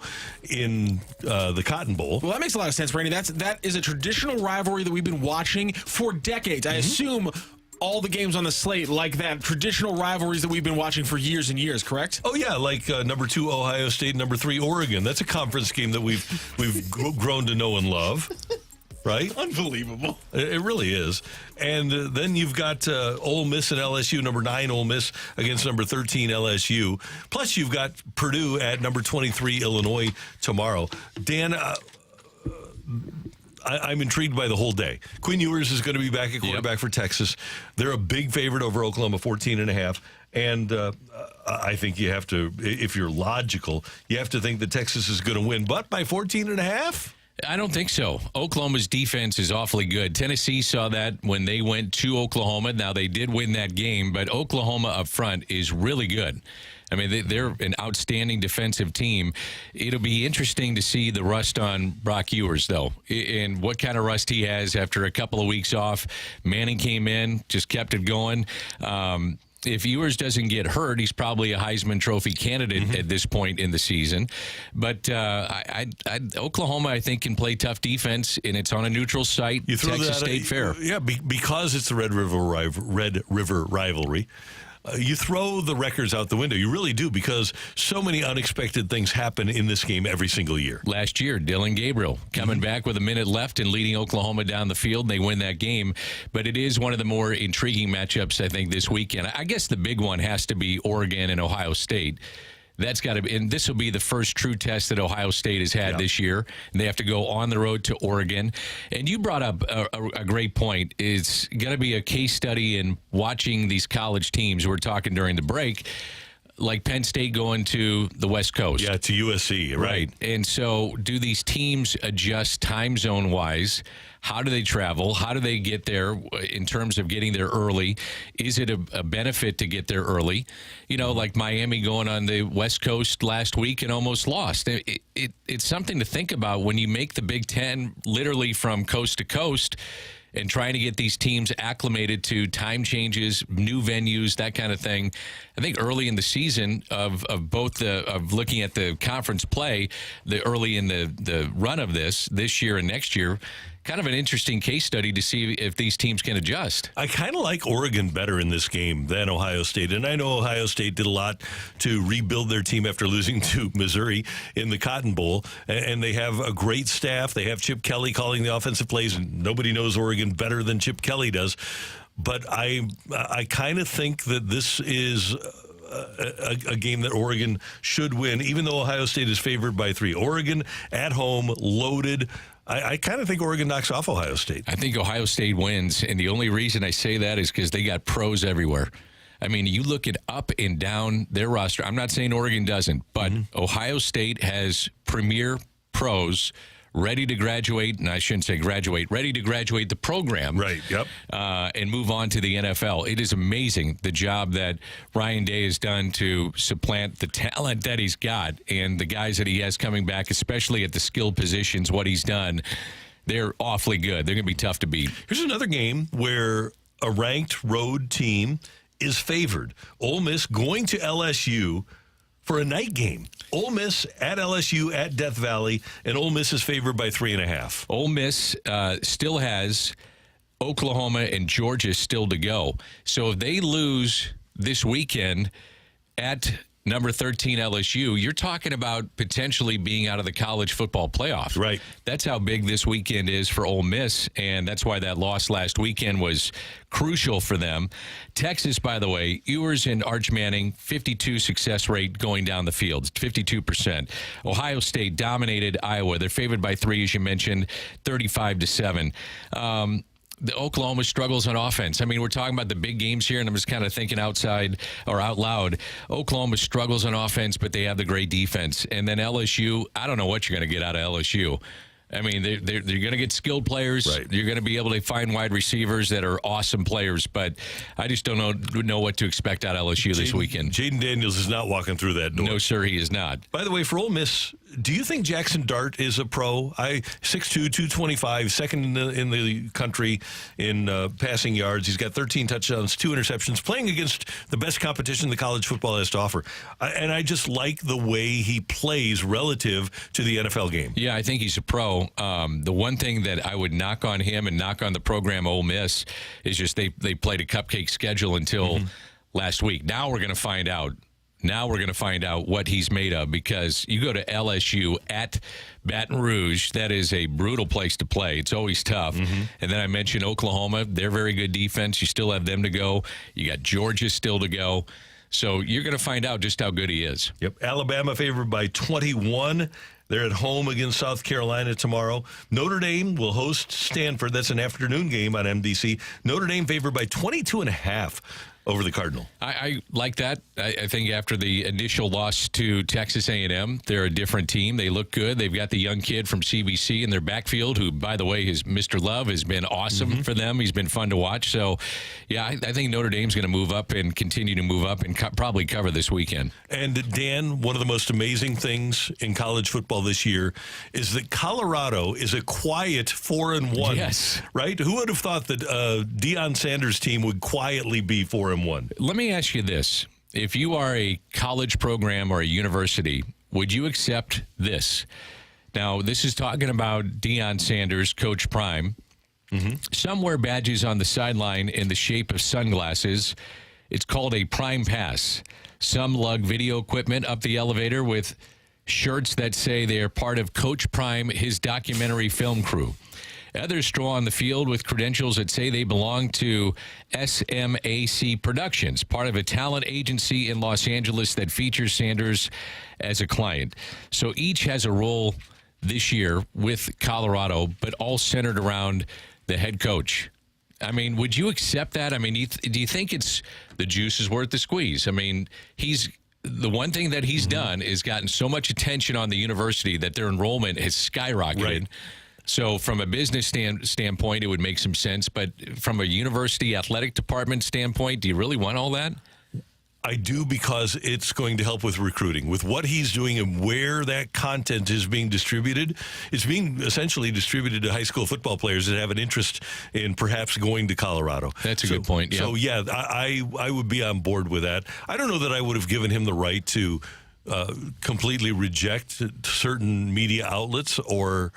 [SPEAKER 2] in the Cotton Bowl.
[SPEAKER 6] Well, that makes a lot of sense, Randy. That is a traditional rivalry that we've been watching for decades. I assume all the games on the slate like that, traditional rivalries that we've been watching for years and years, correct?
[SPEAKER 2] Oh, yeah, like number 2 Ohio State, number 3 Oregon. That's a conference game that we've grown to know and love. Right?
[SPEAKER 6] Unbelievable.
[SPEAKER 2] It really is. And then you've got Ole Miss and LSU, number 9 Ole Miss against number 13 LSU. Plus, you've got Purdue at number 23 Illinois tomorrow. Dan, I'm intrigued by the whole day. Quinn Ewers is going to be back at quarterback for Texas. They're a big favorite over Oklahoma, 14.5. And I think you have to, if you're logical, you have to think that Texas is going to win. But by 14.5?
[SPEAKER 3] I don't think so. Oklahoma's defense is awfully good. Tennessee saw that when they went to Oklahoma. Now, they did win that game, but Oklahoma up front is really good. I mean, they're an outstanding defensive team. It'll be interesting to see the rust on Brock Ewers, though, and what kind of rust he has after a couple of weeks off. Manning came in, just kept it going. If Ewers doesn't get hurt, he's probably a Heisman Trophy candidate at this point in the season. But Oklahoma, I think, can play tough defense, and it's on a neutral site.
[SPEAKER 2] You throw
[SPEAKER 3] Texas State fair.
[SPEAKER 2] Yeah, because it's the Red River rivalry. You throw the records out the window. You really do, because so many unexpected things happen in this game every single year.
[SPEAKER 3] Last year, Dylan Gabriel coming back with a minute left and leading Oklahoma down the field, and they win that game. But it is one of the more intriguing matchups, I think, this weekend. I guess the big one has to be Oregon and Ohio State. That's got to be, and this will be the first true test that Ohio State has had this year. And they have to go on the road to Oregon. And you brought up a great point. It's going to be a case study in watching these college teams. We're talking during the break, like Penn State going to the West Coast.
[SPEAKER 2] Yeah, to USC, right?
[SPEAKER 3] And so do these teams adjust time zone wise? How do they travel? How do they get there in terms of getting there early? Is it a benefit to get there early? You know, like Miami going on the West Coast last week and almost lost. It's something to think about when you make the Big Ten literally from coast to coast and trying to get these teams acclimated to time changes, new venues, that kind of thing. I think early in the season of looking at the conference play, the early in the run of this year and next year, kind of an interesting case study to see if these teams can adjust.
[SPEAKER 2] I kind of like Oregon better in this game than Ohio State. And I know Ohio State did a lot to rebuild their team after losing to Missouri in the Cotton Bowl. And they have a great staff. They have Chip Kelly calling the offensive plays. And nobody knows Oregon better than Chip Kelly does. But I kind of think that this is a game that Oregon should win, even though Ohio State is favored by 3. Oregon at home, loaded. I kind of think Oregon knocks off Ohio State.
[SPEAKER 3] I think Ohio State wins, and the only reason I say that is because they got pros everywhere. I mean, you look at up and down their roster. I'm not saying Oregon doesn't, but Ohio State has premier pros ready to graduate, and I shouldn't say graduate, ready to graduate the program.
[SPEAKER 2] Right, yep.
[SPEAKER 3] And move on to the NFL. It is amazing the job that Ryan Day has done to supplant the talent that he's got and the guys that he has coming back, especially at the skilled positions, what he's done. They're awfully good. They're going to be tough to beat.
[SPEAKER 2] Here's another game where a ranked road team is favored. Ole Miss going to LSU for a night game. Ole Miss at LSU at Death Valley, and Ole Miss is favored by 3.5.
[SPEAKER 3] Ole Miss still has Oklahoma and Georgia still to go. So if they lose this weekend at number 13 LSU, you're talking about potentially being out of the college football playoff.
[SPEAKER 2] Right.
[SPEAKER 3] That's how big this weekend is for Ole Miss, and that's why that loss last weekend was crucial for them. Texas, by the way, Ewers and Arch Manning, 52 success rate going down the field, 52%. Ohio State dominated Iowa. They're favored by 3, as you mentioned, 35-7. The Oklahoma struggles on offense. I mean, we're talking about the big games here, and I'm just kind of thinking outside or out loud. Oklahoma struggles on offense, but they have the great defense. And then LSU, I don't know what you're going to get out of LSU. I mean, they're going to get skilled players.
[SPEAKER 2] Right.
[SPEAKER 3] You're going to be able to find wide receivers that are awesome players, but I just don't know what to expect out of LSU this weekend.
[SPEAKER 2] Jaden Daniels is not walking through that door.
[SPEAKER 3] No, sir, he is not.
[SPEAKER 2] By the way, for Ole Miss, do you think Jackson Dart is a pro? 6'2", 225, second in the country in passing yards. He's got 13 touchdowns, 2 interceptions, playing against the best competition the college football has to offer. And I just like the way he plays relative to the NFL game.
[SPEAKER 3] Yeah, I think he's a pro. The one thing that I would knock on him and knock on the program Ole Miss is just they played a cupcake schedule until last week. Now we're going to find out. Now we're going to find out what he's made of, because you go to LSU at Baton Rouge. That is a brutal place to play. It's always tough. And then I mentioned Oklahoma. They're very good defense. You still have them to go. You got Georgia still to go. So you're going to find out just how good he is.
[SPEAKER 2] Yep. Alabama favored by 21. They're at home against South Carolina tomorrow. Notre Dame will host Stanford. That's an afternoon game on NBC. Notre Dame favored by 22.5 over the Cardinal.
[SPEAKER 3] I like that. I think after the initial loss to Texas A&M, they're a different team. They look good. They've got the young kid from CBC in their backfield, who, by the way, is Mr. Love, has been awesome for them. He's been fun to watch. So, yeah, I think Notre Dame's going to move up and continue to move up and probably cover this weekend.
[SPEAKER 2] And, Dan, one of the most amazing things in college football this year is that Colorado is a quiet 4-1.
[SPEAKER 3] Yes.
[SPEAKER 2] Right? Who would have thought that Deion Sanders' team would quietly be 4-1?
[SPEAKER 3] Let me ask you this. If you are a college program or a university, would you accept this? Now, this is talking about Deion Sanders, Coach Prime. Some wear badges on the sideline in the shape of sunglasses. It's called a Prime Pass. Some lug video equipment up the elevator with shirts that say they are part of Coach Prime, his documentary film crew. Others stroll on the field with credentials that say they belong to SMAC Productions, part of a talent agency in Los Angeles that features Sanders as a client. So each has a role this year with Colorado, but all centered around the head coach. I mean, would you accept that? I mean, do you think it's the juice is worth the squeeze? I mean, the one thing that he's done is gotten so much attention on the university that their enrollment has skyrocketed.
[SPEAKER 2] Right.
[SPEAKER 3] So from a business standpoint, it would make some sense. But from a university athletic department standpoint, do you really want all that?
[SPEAKER 2] I do, because it's going to help with recruiting. With what he's doing and where that content is being distributed, it's being essentially distributed to high school football players that have an interest in perhaps going to Colorado.
[SPEAKER 3] That's a good point. Yeah.
[SPEAKER 2] So, yeah, I would be on board with that. I don't know that I would have given him the right to completely reject certain media outlets or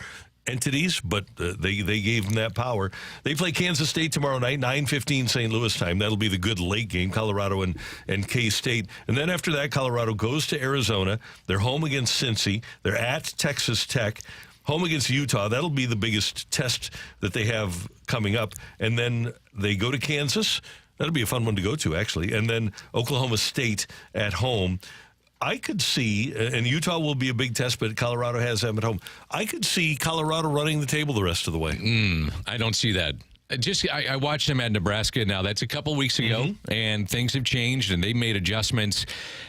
[SPEAKER 2] entities, but they gave them that power. They play Kansas State tomorrow night, 9:15 St. Louis time. That'll be the good late game, Colorado and K-State. And then after that, Colorado goes to Arizona. They're home against Cincy. They're at Texas Tech. Home against Utah. That'll be the biggest test that they have coming up. And then they go to Kansas. That'll be a fun one to go to, actually. And then Oklahoma State at home. I could see, and Utah will be a big test, but Colorado has them at home. I could see Colorado running the table the rest of the way.
[SPEAKER 3] I don't see that. I watched them at Nebraska. Now, that's a couple weeks ago, and things have changed, and they made adjustments.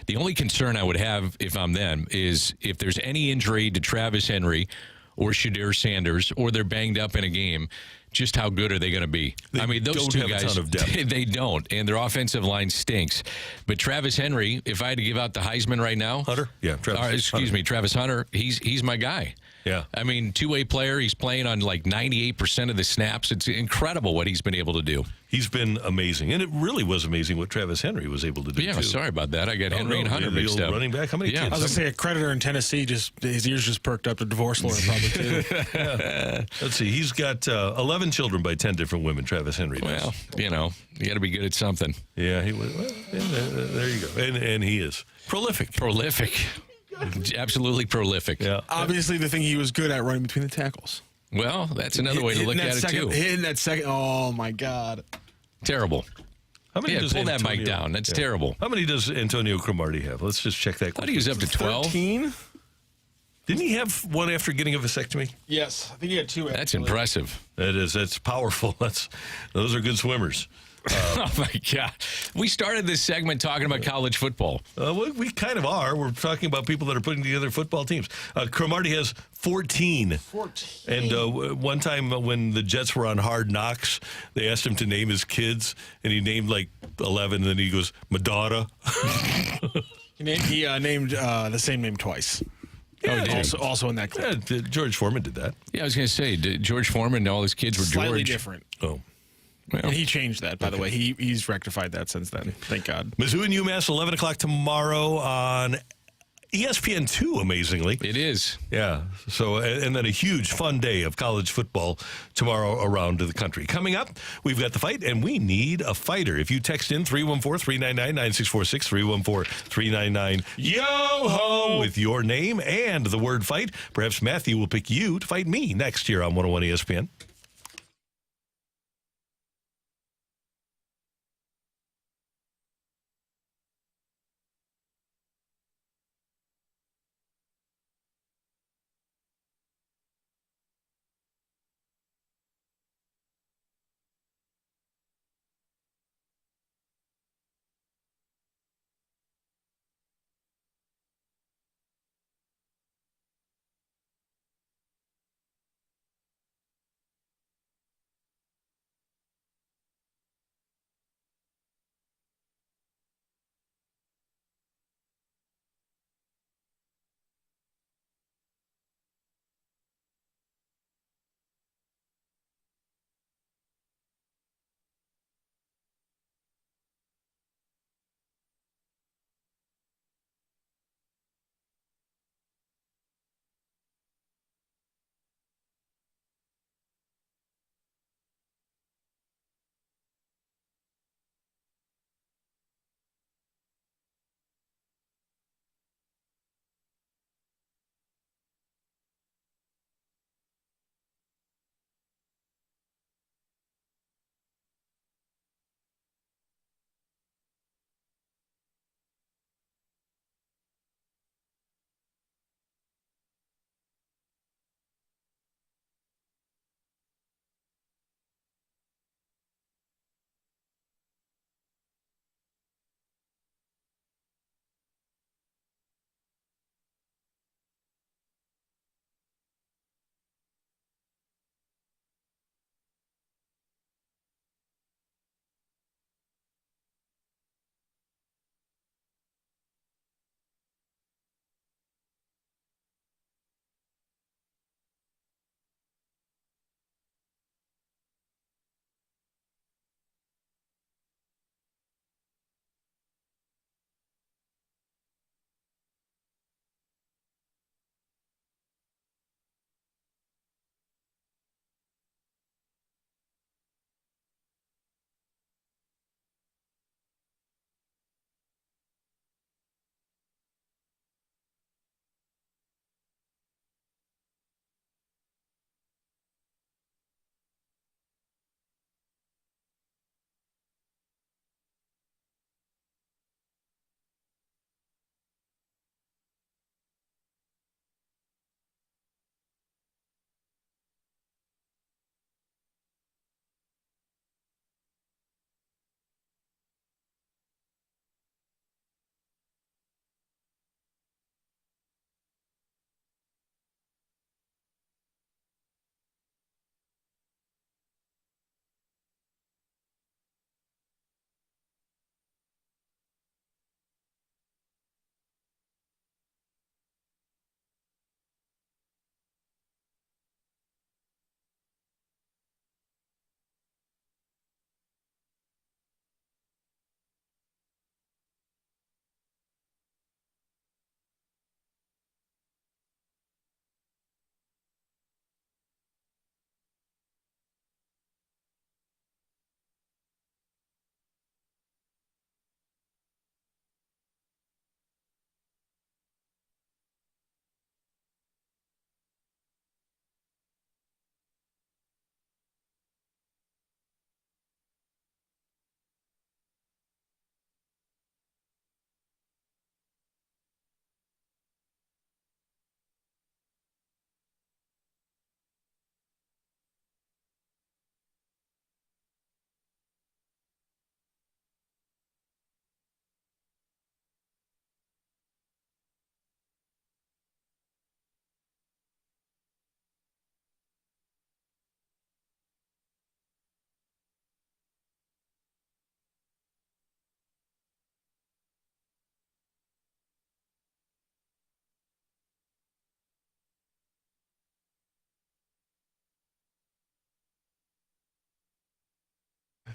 [SPEAKER 3] The only concern I would have, if I'm them, is if there's any injury to Travis Henry or Shadir Sanders, or they're banged up in a game, just how good are they going to be?
[SPEAKER 2] I mean, those two guys, a ton of depth.
[SPEAKER 3] They don't, and their offensive line stinks. But Travis Henry, if I had to give out the Heisman right now,
[SPEAKER 2] Hunter, yeah, Travis
[SPEAKER 3] Hunter, he's my guy.
[SPEAKER 2] Yeah.
[SPEAKER 3] I mean, two-way player. He's playing on like 98% of the snaps. It's incredible what he's been able to do.
[SPEAKER 2] He's been amazing. And it really was amazing what Travis Henry was able to do,
[SPEAKER 3] yeah,
[SPEAKER 2] too.
[SPEAKER 3] Sorry about that. I got Henry and Hunter mixed up.
[SPEAKER 2] Running back, how many kids?
[SPEAKER 6] I was going to say, a creditor in Tennessee, his ears just perked up. The divorce lawyer probably, too.
[SPEAKER 2] Let's see. He's got 11 11 children by 10 different women, Travis Henry does.
[SPEAKER 3] Well, you got to be good at something.
[SPEAKER 2] Yeah, he was. Well, there you go. And he is prolific.
[SPEAKER 3] Absolutely prolific.
[SPEAKER 2] Yeah.
[SPEAKER 6] Obviously, the thing he was good at, running between the tackles.
[SPEAKER 3] Well, that's another way to look at it, too.
[SPEAKER 6] Hitting that second. Oh, my God.
[SPEAKER 3] Terrible.
[SPEAKER 2] How many does
[SPEAKER 3] pull that
[SPEAKER 2] Antonio,
[SPEAKER 3] mic down. That's terrible.
[SPEAKER 2] How many does Antonio Cromartie have? Let's just check that.
[SPEAKER 3] I thought he was up to 12.
[SPEAKER 6] 13?
[SPEAKER 2] Didn't he have one after getting a vasectomy?
[SPEAKER 6] Yes. I think he had 2.
[SPEAKER 3] That's impressive.
[SPEAKER 2] That is. That's powerful. Those are good swimmers.
[SPEAKER 3] Oh, my God. We started this segment talking about college football.
[SPEAKER 2] We kind of are. We're talking about people that are putting together football teams. Cromartie has 14.
[SPEAKER 6] 14.
[SPEAKER 2] And one time when the Jets were on Hard Knocks, they asked him to name his kids, and he named like 11, and then he goes, Madonna.
[SPEAKER 6] He named the same name twice.
[SPEAKER 2] Yeah,
[SPEAKER 6] also in that clip.
[SPEAKER 2] Yeah, George Foreman did that.
[SPEAKER 3] Yeah, I was going to say, George Foreman and all his kids were
[SPEAKER 6] Slightly
[SPEAKER 3] George.
[SPEAKER 6] different.
[SPEAKER 2] Oh.
[SPEAKER 3] Well,
[SPEAKER 6] And he changed that, by the way. He's rectified that since then. Thank God.
[SPEAKER 2] Mizzou and UMass, 11 o'clock tomorrow on ESPN 2, amazingly.
[SPEAKER 3] it is.
[SPEAKER 2] Yeah. So, and then a huge fun day of college football tomorrow around the country. Coming up, we've got the fight, and we need a fighter. If you text in 314-399-9646, 314-399-YO-HO with your name and the word fight, perhaps Matthew will pick you to fight me next year on 101 ESPN.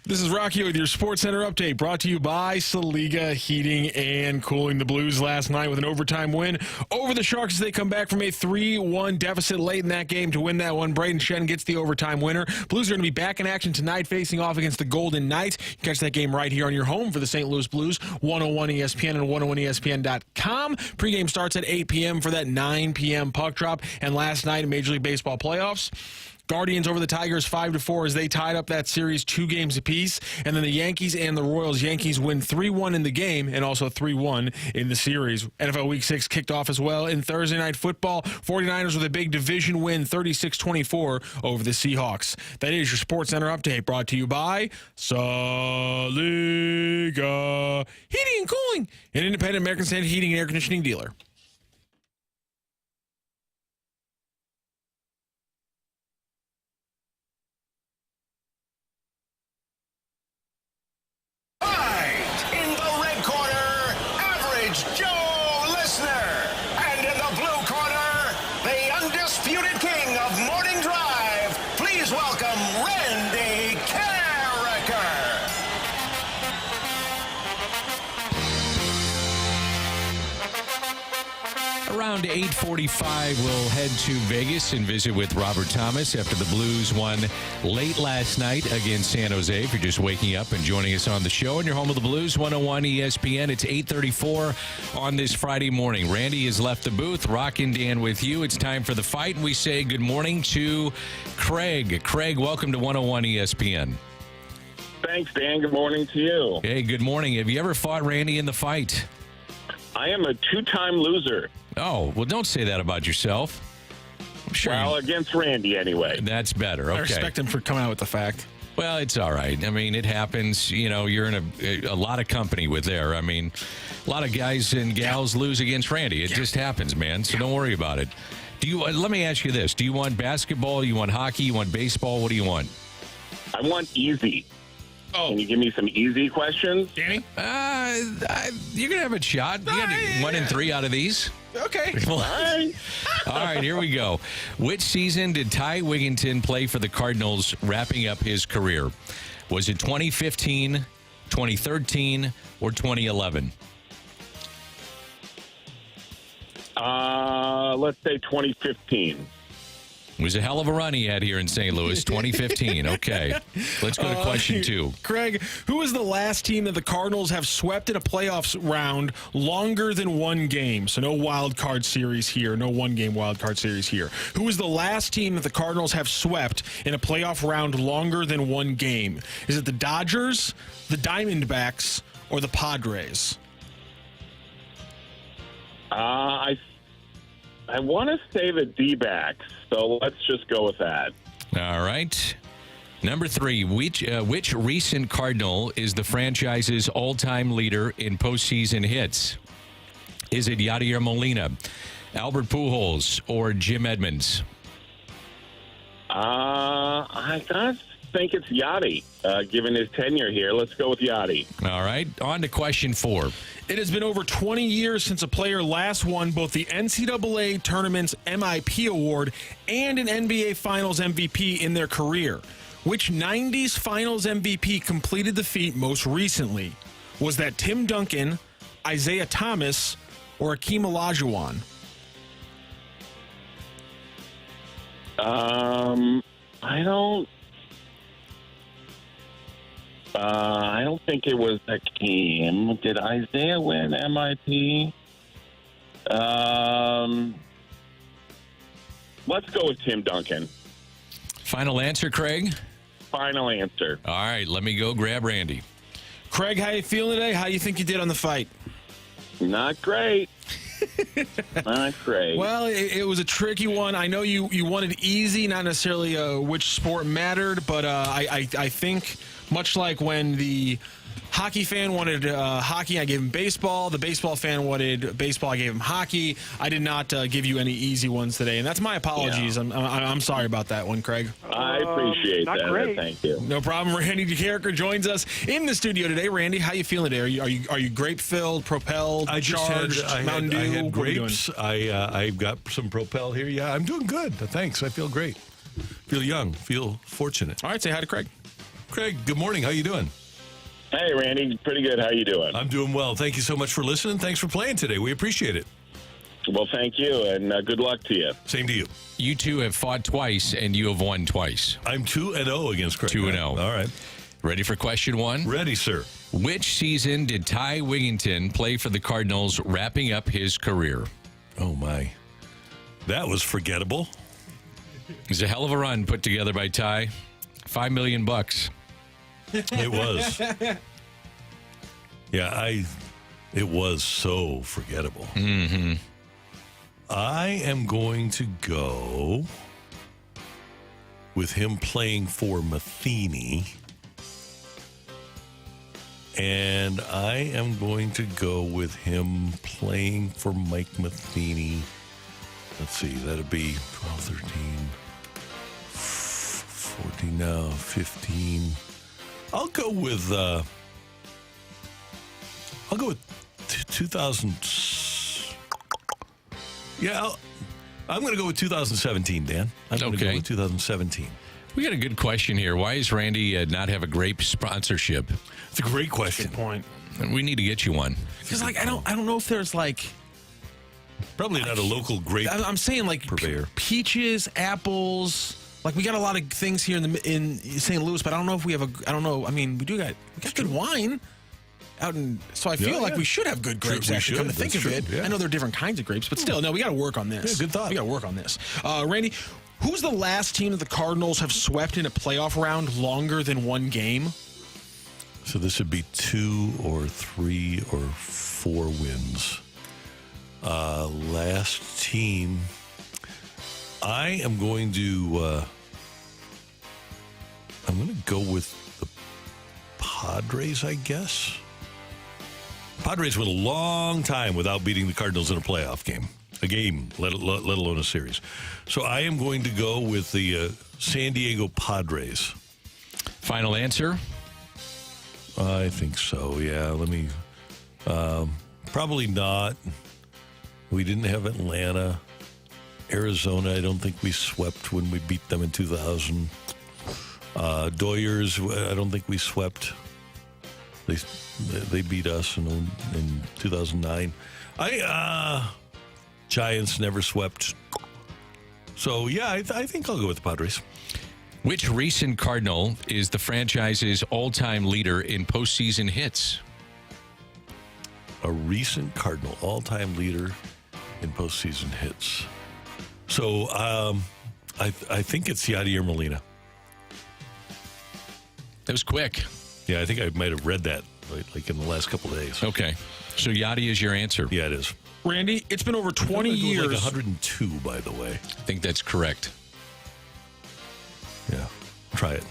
[SPEAKER 6] This is Rocky with your Sports Center update, brought to you by Saliga Heating and Cooling. The Blues last night with an overtime win over the Sharks as they come back from a 3-1 deficit late in that game to win that one. Braden Shen gets the overtime winner. Blues are going to be back in action tonight, facing off against the Golden Knights. You can catch that game right here on your home for the St. Louis Blues, 101 ESPN and 101ESPN.com. Pregame starts at 8 p.m. for that 9 p.m. puck drop. And last night in Major League Baseball playoffs, Guardians over the Tigers 5-4 as they tied up that series 2 games apiece. And then the Yankees and the Royals. Yankees win 3-1 in the game and also 3-1 in the series. NFL Week 6 kicked off as well in Thursday Night Football. 49ers with a big division win, 36-24 over the Seahawks. That is your Sports Center update, brought to you by Saliga Heating and Cooling, an independent American Standard heating and air conditioning dealer.
[SPEAKER 3] Around 8:45, we'll head to Vegas and visit with Robert Thomas after the Blues won late last night against San Jose. If you're just waking up and joining us on the show and you're home of the Blues, 101 ESPN, it's 8:34 on this Friday morning. Randy has left the booth. Rocc and Dan with you. It's time for the fight, and we say good morning to Craig. Craig, welcome to 101 ESPN.
[SPEAKER 11] Thanks, Dan. Good morning to you.
[SPEAKER 3] Hey, good morning. Have you ever fought Randy in the fight?
[SPEAKER 11] I am a 2-time loser.
[SPEAKER 3] Oh, well, don't say that about yourself. I'm sure.
[SPEAKER 11] Well, against Randy anyway.
[SPEAKER 3] That's better. Okay.
[SPEAKER 6] I respect him for coming out with the fact.
[SPEAKER 3] Well, it's all right. I mean, it happens. You know, you're in a lot of company with there. I mean, a lot of guys and gals lose against Randy. It just happens, man. So don't worry about it. Let me ask you this. Do you want basketball? You want hockey? You want baseball? What do you want?
[SPEAKER 11] I want easy. Oh. Can you give me some easy questions?
[SPEAKER 6] Danny?
[SPEAKER 3] You're going to have a shot. You got 1 in 3 out of these.
[SPEAKER 6] Okay.
[SPEAKER 11] All right.
[SPEAKER 3] All right, here we go. Which season did Ty Wigginton play for the Cardinals, wrapping up his career? Was it 2015, 2013, or 2011?
[SPEAKER 11] Let's say 2015.
[SPEAKER 3] It was a hell of a run he had here in St. Louis, 2015. Okay, let's go to question 2.
[SPEAKER 6] Craig, who was the last team that the Cardinals have swept in a playoffs round longer than 1 game? So no wild card series here, no 1-game wild card series here. Who was the last team that the Cardinals have swept in a playoff round longer than 1 game? Is it the Dodgers, the Diamondbacks, or the Padres?
[SPEAKER 11] I want to say the D-backs, so let's just go with that.
[SPEAKER 3] All right. Number 3, which recent Cardinal is the franchise's all-time leader in postseason hits? Is it Yadier Molina, Albert Pujols, or Jim Edmonds?
[SPEAKER 11] I gotta think it's Yachty, given his tenure here. Let's go with Yachty.
[SPEAKER 3] All right. On to question 4.
[SPEAKER 6] It has been over 20 years since a player last won both the NCAA Tournament's MIP award and an NBA Finals MVP in their career. Which 90s Finals MVP completed the feat most recently? Was that Tim Duncan, Isaiah Thomas, or Akeem Olajuwon?
[SPEAKER 11] I don't think it was Akeem. Did Isaiah win MIP? Let's go with Tim Duncan.
[SPEAKER 3] Final answer, Craig?
[SPEAKER 11] Final answer.
[SPEAKER 3] All right, let me go grab Randy.
[SPEAKER 6] Craig, how you feeling today? How you think you did on the fight?
[SPEAKER 11] Not great. Not great.
[SPEAKER 6] Well, it was a tricky one. I know you wanted easy, not necessarily which sport mattered, but I think much like when the hockey fan wanted hockey, I gave him baseball. The baseball fan wanted baseball, I gave him hockey. I did not give you any easy ones today, and that's my apologies. Yeah. I'm sorry about that one, Craig.
[SPEAKER 11] I appreciate that. Great. Thank you.
[SPEAKER 6] No problem. Randy DeCarricker joins us in the studio today. Randy, how you feeling today? Are you grape filled, propelled, charged? Mountain Dew?
[SPEAKER 2] I had grapes. I got some Propel here. Yeah, I'm doing good. Thanks. I feel great. Feel young. Feel fortunate.
[SPEAKER 6] All right, say hi to Craig.
[SPEAKER 2] Craig, good morning. How you doing?
[SPEAKER 11] Hey, Randy. Pretty good. How you doing?
[SPEAKER 2] I'm doing well. Thank you so much for listening. Thanks for playing today. We appreciate it.
[SPEAKER 11] Well, thank you, and good luck to you.
[SPEAKER 2] Same to you.
[SPEAKER 3] You two have fought twice, and you have won twice.
[SPEAKER 2] I'm 2-0 against Craig.
[SPEAKER 3] 2-0.
[SPEAKER 2] All right.
[SPEAKER 3] Ready for question one?
[SPEAKER 2] Ready, sir.
[SPEAKER 3] Which season did Ty Wigginton play for the Cardinals, wrapping up his career?
[SPEAKER 2] Oh, my. That was forgettable.
[SPEAKER 3] It was a hell of a run put together by Ty. $5 million.
[SPEAKER 2] It was. Yeah, it was so forgettable.
[SPEAKER 3] Mm-hmm.
[SPEAKER 2] I am going to go with him playing for Matheny. And I am going to go with him playing for Mike Matheny. Let's see, that'd be 12, 13, 14 now, 15. I'll go with 2000. Yeah, I'm going to go with 2017, Dan. I'm going to go with 2017.
[SPEAKER 3] We got a good question here. Why does Randy not have a grape sponsorship?
[SPEAKER 2] It's a great question.
[SPEAKER 6] Good point.
[SPEAKER 3] We need to get you one.
[SPEAKER 6] Because I don't know if there's
[SPEAKER 2] probably not a local grape.
[SPEAKER 6] I'm saying
[SPEAKER 2] purveyor.
[SPEAKER 6] Peaches, apples. We got a lot of things here in St. Louis, but I don't know if we have I don't know. I mean, we got good wine out in. So I feel like we should have good grapes.
[SPEAKER 2] True,
[SPEAKER 6] actually, come to think of it, I know there are different kinds of grapes, but still, no, we got to work on this.
[SPEAKER 2] Yeah, good thought.
[SPEAKER 6] We got to work on this. Randy, who's the last team that the Cardinals have swept in a playoff round longer than one game?
[SPEAKER 2] So this would be 2 or 3 or 4 wins. Last team, I am going to go with the Padres, I guess. Padres went a long time without beating the Cardinals in a playoff game. A game, let alone a series. So I am going to go with the San Diego Padres.
[SPEAKER 3] Final answer?
[SPEAKER 2] I think so, yeah. Let me... probably not. We didn't have Atlanta. Arizona, I don't think we swept when we beat them in 2000. Doyers, I don't think we swept. They beat us in 2009. Giants never swept. So, yeah, I think I'll go with the Padres.
[SPEAKER 3] Which recent Cardinal is the franchise's all-time leader in postseason hits?
[SPEAKER 2] A recent Cardinal all-time leader in postseason hits. So I think it's Yadier Molina.
[SPEAKER 3] That was quick.
[SPEAKER 2] Yeah, I think I might have read that in the last couple of days.
[SPEAKER 3] Okay. So Yadi is your answer.
[SPEAKER 2] Yeah, it is.
[SPEAKER 6] Randy, it's been over 20 years.
[SPEAKER 2] 102, by the way.
[SPEAKER 3] I think that's correct.
[SPEAKER 2] Yeah. Try it.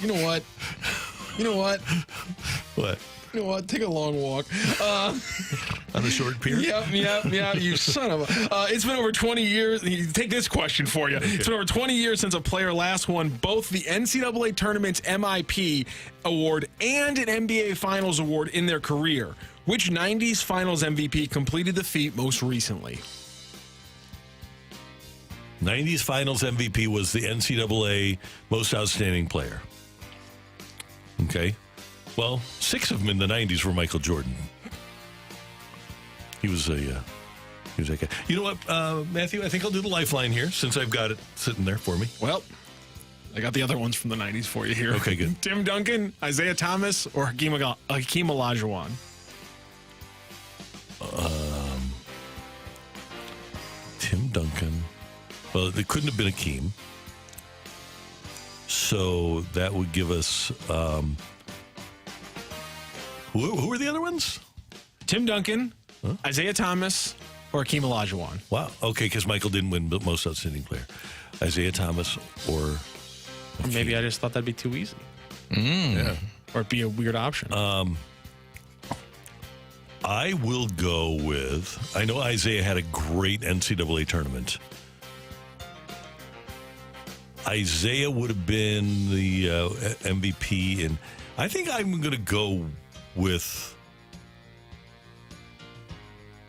[SPEAKER 6] You know what?
[SPEAKER 2] What?
[SPEAKER 6] You know what? Take a long walk.
[SPEAKER 2] On a short pier?
[SPEAKER 6] Yep. You son of a... it's been over 20 years. Take this question for you. It's been over 20 years since a player last won both the NCAA Tournament's MIP award and an NBA Finals award in their career. Which 90s Finals MVP completed the feat most recently?
[SPEAKER 2] 90s Finals MVP was the NCAA Most Outstanding Player. Okay. Well, 6 of them in the 90s were Michael Jordan. He was that guy. You know what, Matthew? I think I'll do the lifeline here since I've got it sitting there for me.
[SPEAKER 6] Well, I got the other ones from the 90s for you here.
[SPEAKER 2] Okay, good.
[SPEAKER 6] Tim Duncan, Isaiah Thomas, or Hakeem Olajuwon?
[SPEAKER 2] Tim Duncan. Well, it couldn't have been Hakeem. So that would give us... Who were the other ones?
[SPEAKER 6] Tim Duncan, Isaiah Thomas, or Hakeem Olajuwon.
[SPEAKER 2] Wow. Okay, because Michael didn't win Most Outstanding Player. Isaiah Thomas or Hakeem.
[SPEAKER 6] Maybe I just thought that'd be too easy.
[SPEAKER 2] Yeah.
[SPEAKER 6] Or it'd be a weird option.
[SPEAKER 2] I will go with... I know Isaiah had a great NCAA tournament. Isaiah would have been the MVP, and I think I'm going to go with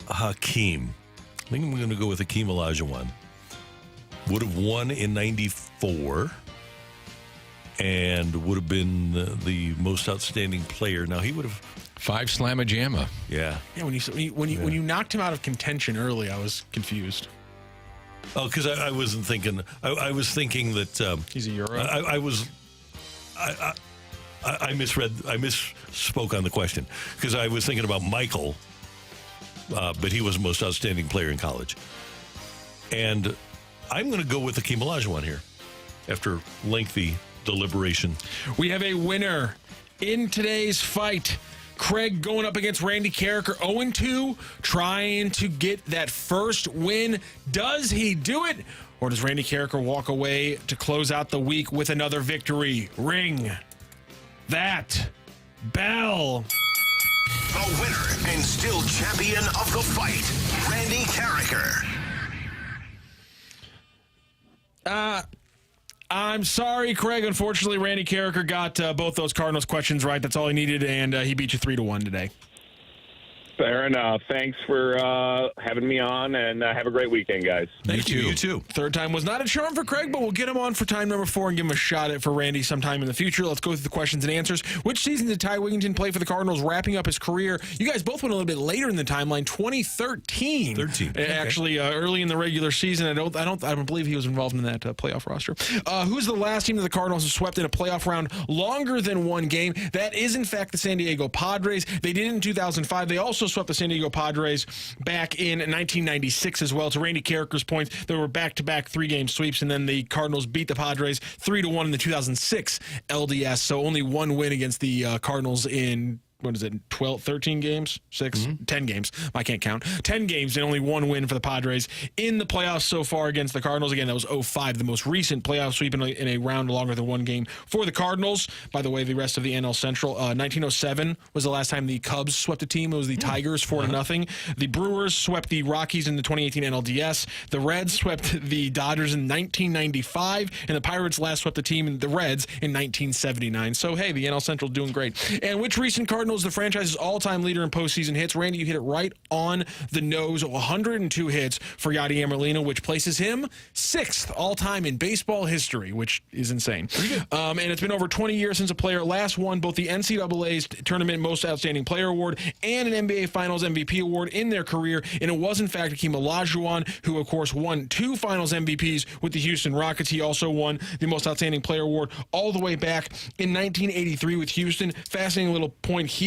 [SPEAKER 2] Hakeem. I think I'm going to go with Hakeem Olajuwon. would have won in 94 and would have been the most outstanding player. Now, he would have
[SPEAKER 3] 5 slamma-jamma.
[SPEAKER 2] Yeah.
[SPEAKER 6] Yeah, when you knocked him out of contention early, I was confused.
[SPEAKER 2] Oh, because I wasn't thinking. I was thinking that
[SPEAKER 6] he's a Euro.
[SPEAKER 2] I misread. I misspoke on the question because I was thinking about Michael, but he was the most outstanding player in college. And I'm going to go with Hakeem Olajuwon here after lengthy deliberation.
[SPEAKER 6] We have a winner in today's fight. Craig going up against Randy Carricker, 0-2, trying to get that first win. Does he do it? Or does Randy Carricker walk away to close out the week with another victory? Ring that bell.
[SPEAKER 8] The winner and still champion of the fight, Randy Carricker.
[SPEAKER 6] I'm sorry, Craig. Unfortunately, Randy Carricker got both those Cardinals questions right. That's all he needed, and he beat you 3-1 today.
[SPEAKER 11] Fair enough. Thanks for having me on, and have a great weekend, guys.
[SPEAKER 2] Thank you. You too.
[SPEAKER 6] Third time was not a charm for Craig, but we'll get him on for time number 4 and give him a shot at for Randy sometime in the future. Let's go through the questions and answers. Which season did Ty Wigginton play for the Cardinals, wrapping up his career? You guys both went a little bit later in the timeline, 2013. Actually, early in the regular season. I don't believe he was involved in that playoff roster. Who's the last team that the Cardinals have swept in a playoff round longer than one game? That is, in fact, the San Diego Padres. They did it in 2005. They also swept the San Diego Padres back in 1996 as well. To Randy Carricker's point, there were back-to-back 3-game sweeps, and then the Cardinals beat the Padres 3-1 in the 2006 LDS. So only one win against the Cardinals in 13 games? 10 games. I can't count. 10 games and only one win for the Padres in the playoffs so far against the Cardinals. Again, that was 2005, the most recent playoff sweep in a round longer than one game for the Cardinals. By the way, the rest of the NL Central, 1907 was the last time the Cubs swept a team. It was the Tigers 4-0. The Brewers swept the Rockies in the 2018 NLDS. The Reds swept the Dodgers in 1995, and the Pirates last swept the team in the Reds in 1979. So, hey, the NL Central doing great. And which recent Cardinals the franchise's all-time leader in postseason hits? Randy, you hit it right on the nose. 102 hits for Yadier Molina, which places him 6th all-time in baseball history, which is insane. And it's been over 20 years since a player last won both the NCAA's Tournament Most Outstanding Player Award and an NBA Finals MVP award in their career. And it was, in fact, Hakeem Olajuwon, who, of course, won 2 Finals MVPs with the Houston Rockets. He also won the Most Outstanding Player Award all the way back in 1983 with Houston. Fascinating little point here.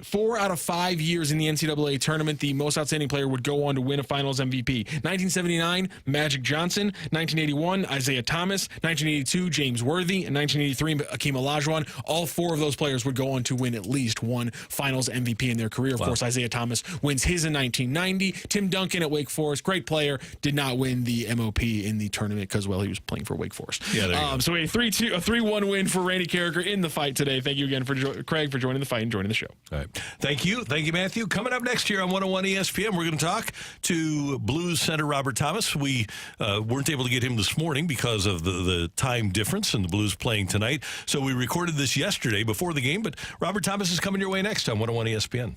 [SPEAKER 6] 4 out of 5 years in the NCAA tournament, the most outstanding player would go on to win a Finals MVP. 1979, Magic Johnson. 1981, Isaiah Thomas. 1982, James Worthy. And 1983, Hakeem Olajuwon. All 4 of those players would go on to win at least one Finals MVP in their career. Of course, Isaiah Thomas wins his in 1990. Tim Duncan at Wake Forest, great player, did not win the MOP in the tournament because, well, he was playing for Wake Forest. So a 3-1 win for Randy Carricker in the fight today. Thank you again for Craig for joining the fight and joining the show.
[SPEAKER 2] All right. Thank you, Matthew. Coming up next year on 101 ESPN, we're going to talk to Blues center Robert Thomas. We weren't able to get him this morning because of the time difference and the Blues playing tonight. So we recorded this yesterday before the game, but Robert Thomas is coming your way next on 101 ESPN.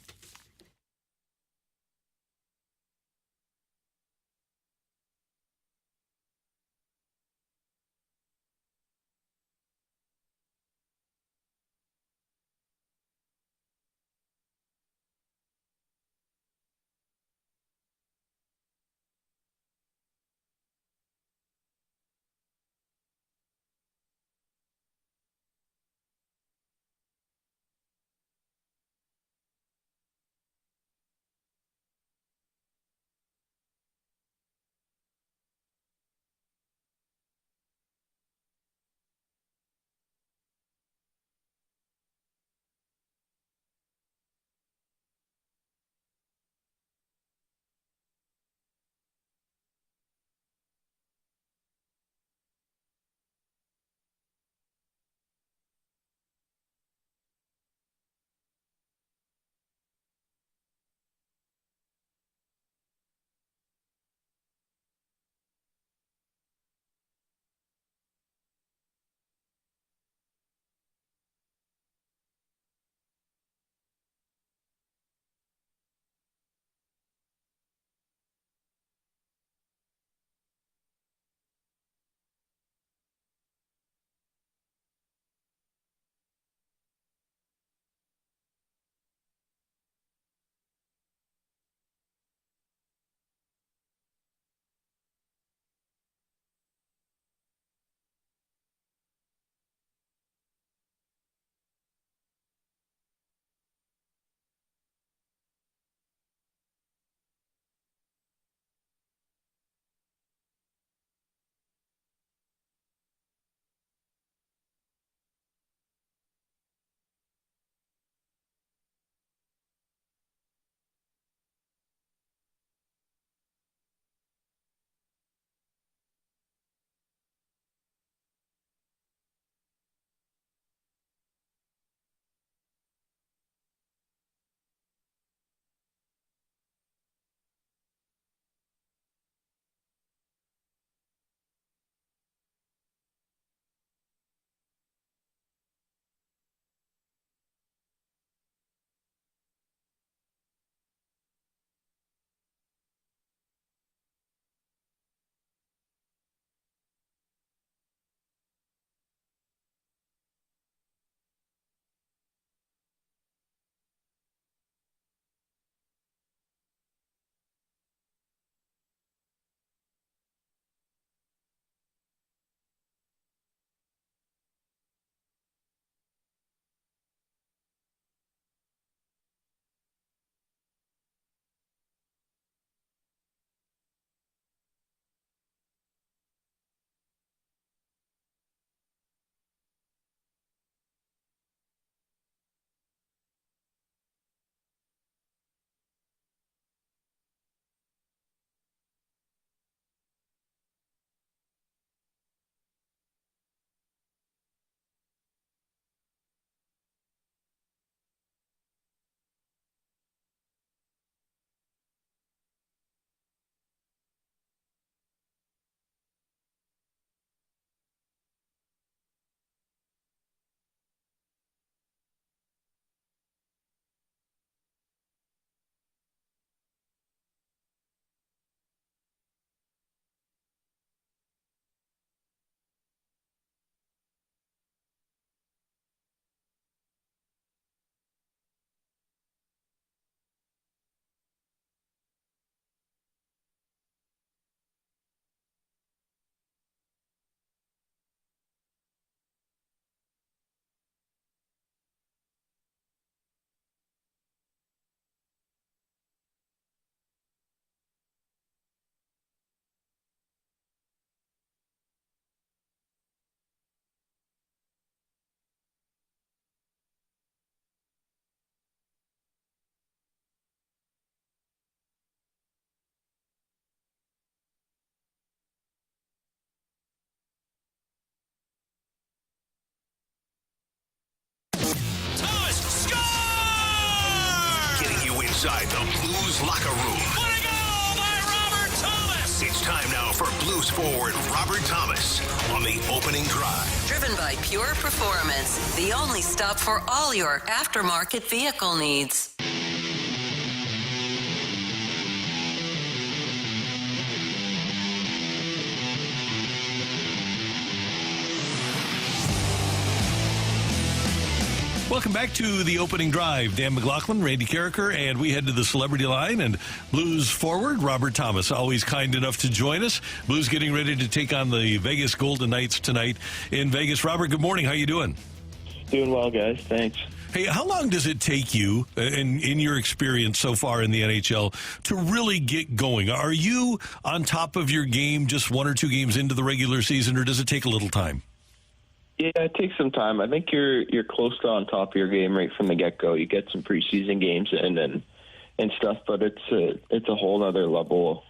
[SPEAKER 8] locker room.
[SPEAKER 5] What a goal by Robert Thomas!
[SPEAKER 8] It's time now for Blues forward Robert Thomas on the opening drive.
[SPEAKER 10] Driven by Pure Performance, the only stop for all your aftermarket vehicle needs.
[SPEAKER 2] Welcome back to the opening drive. Dan McLaughlin, Randy Carricker, and we head to the celebrity line. And Blues forward, Robert Thomas, always kind enough to join us. Blues getting ready to take on the Vegas Golden Knights tonight in Vegas. Robert, good morning. How you doing?
[SPEAKER 11] Doing well, guys. Thanks.
[SPEAKER 2] Hey, how long does it take you, in your experience so far in the NHL, to really get going? Are you on top of your game just 1 or 2 games into the regular season, or does it take a little time?
[SPEAKER 11] Yeah, it takes some time. I think you're close to on top of your game right from the get-go. You get some preseason games in and stuff, but it's a whole other level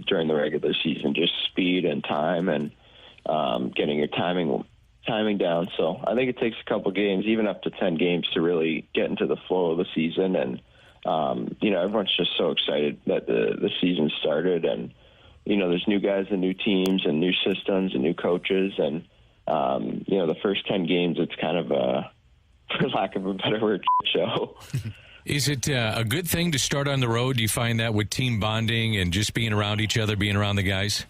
[SPEAKER 11] during the regular season, just speed and time and getting your timing down. So I think it takes a couple games, even up to 10 games, to really get into the flow of the season. And everyone's just so excited that the season started, and there's new guys and new teams and new systems and new coaches, and the first 10 games, it's kind of for lack of a better word, show.
[SPEAKER 3] Is it a good thing to start on the road? Do you find that with team bonding and just being around each other, being around the guys?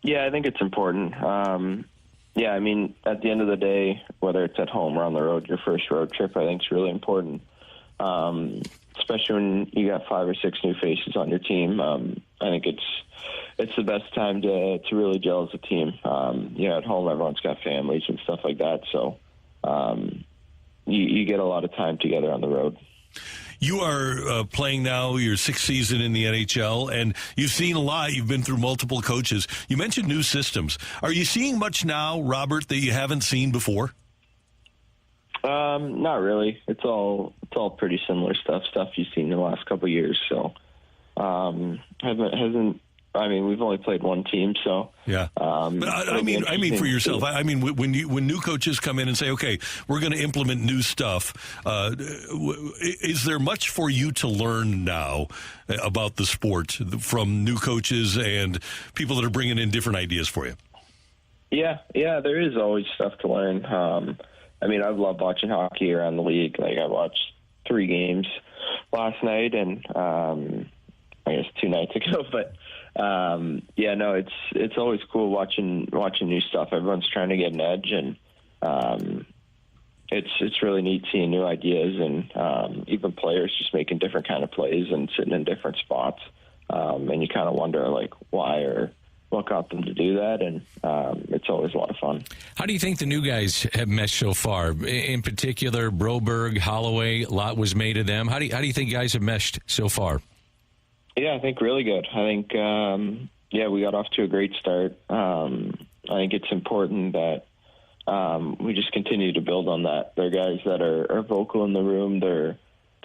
[SPEAKER 11] Yeah, I think it's important. I mean, at the end of the day, whether it's at home or on the road, your first road trip, I think is really important, especially when you got 5 or 6 new faces on your team. I think it's the best time to really gel as a team. At home, everyone's got families and stuff like that, so you get a lot of time together on the road.
[SPEAKER 2] You are playing now your 6th season in the NHL, and you've seen a lot. You've been through multiple coaches. You mentioned new systems. Are you seeing much now, Robert, that you haven't seen before?
[SPEAKER 11] Not really. It's all pretty similar stuff you've seen in the last couple of years. So hasn't. I mean, we've only played one team, so
[SPEAKER 2] yeah. But I mean for yourself. I mean, when new coaches come in and say, "Okay, we're going to implement new stuff," is there much for you to learn now about the sport from new coaches and people that are bringing in different ideas for you?
[SPEAKER 11] Yeah, there is always stuff to learn. I mean, I've loved watching hockey around the league. Like, I watched 3 games last night and I guess 2 nights ago, but. It's always cool watching new stuff. Everyone's trying to get an edge, and it's really neat seeing new ideas and even players just making different kind of plays and sitting in different spots. And you kind of wonder like why or what got them to do that, and it's always a lot of fun.
[SPEAKER 3] How do you think the new guys have meshed so far? In particular, Broberg, Holloway, a lot was made of them. How do you think guys have meshed so far?
[SPEAKER 11] Yeah, I think really good. I think, we got off to a great start. I think it's important that we just continue to build on that. They're guys that are vocal in the room. They're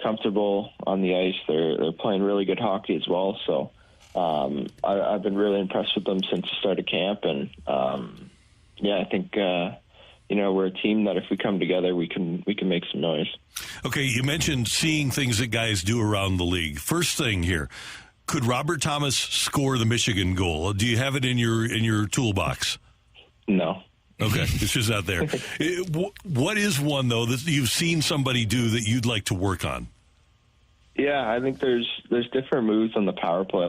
[SPEAKER 11] comfortable on the ice. They're playing really good hockey as well. So I've been really impressed with them since the start of camp. And, I think, we're a team that if we come together, we can make some noise.
[SPEAKER 2] Okay, you mentioned seeing things that guys do around the league. First thing here, could Robert Thomas score the Michigan goal? Do you have it in your toolbox?
[SPEAKER 11] No.
[SPEAKER 2] Okay, it's just not there. What is one, though, that you've seen somebody do that you'd like to work on?
[SPEAKER 11] Yeah, I think there's different moves on the power play,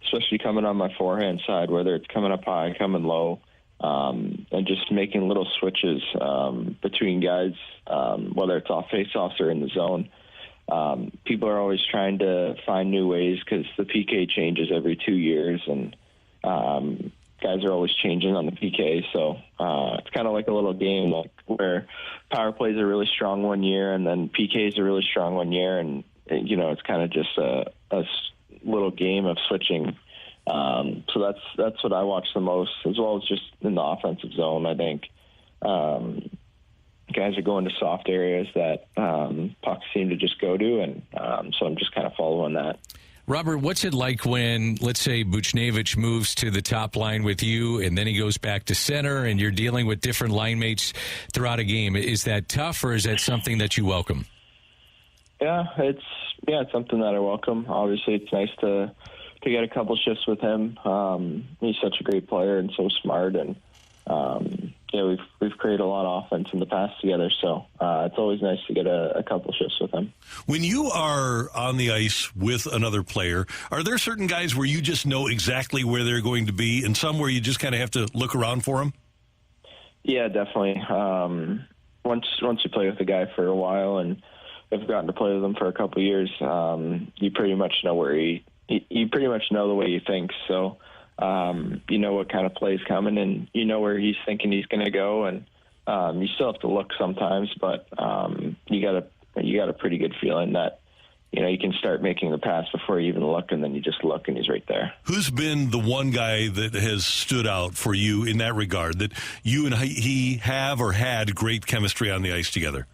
[SPEAKER 11] especially coming on my forehand side, whether it's coming up high, coming low. And just making little switches between guys, whether it's off face-offs or in the zone. People are always trying to find new ways because the PK changes every 2 years, and guys are always changing on the PK. So it's kind of like a little game where power plays are really strong one year and then PKs are really strong one year, and it's kind of just a little game of switching. So that's what I watch the most, as well as just in the offensive zone. I think guys are going to soft areas that pucks seem to just go to, and so I'm just kind of following that.
[SPEAKER 3] Robert, what's it like when, let's say, Buchnevich moves to the top line with you, and then he goes back to center, and you're dealing with different line mates throughout a game? Is that tough, or is that something that you welcome?
[SPEAKER 11] Yeah, it's something that I welcome. Obviously, it's nice to get a couple shifts with him. He's such a great player and so smart, and we've created a lot of offense in the past together. So it's always nice to get a couple shifts with him.
[SPEAKER 2] When you are on the ice with another player, are there certain guys where you just know exactly where they're going to be, and some where you just kind of have to look around for them?
[SPEAKER 11] Yeah, definitely. Once you play with a guy for a while and have gotten to play with him for a couple of years, you pretty much know where you pretty much know the way he thinks. So you know what kind of play is coming, and you know where he's thinking he's going to go. And you still have to look sometimes, but you got a pretty good feeling that you can start making the pass before you even look, and then you just look and he's right there. Who's
[SPEAKER 2] been the one guy that has stood out for you in that regard, that you and he have or had great chemistry on the ice together?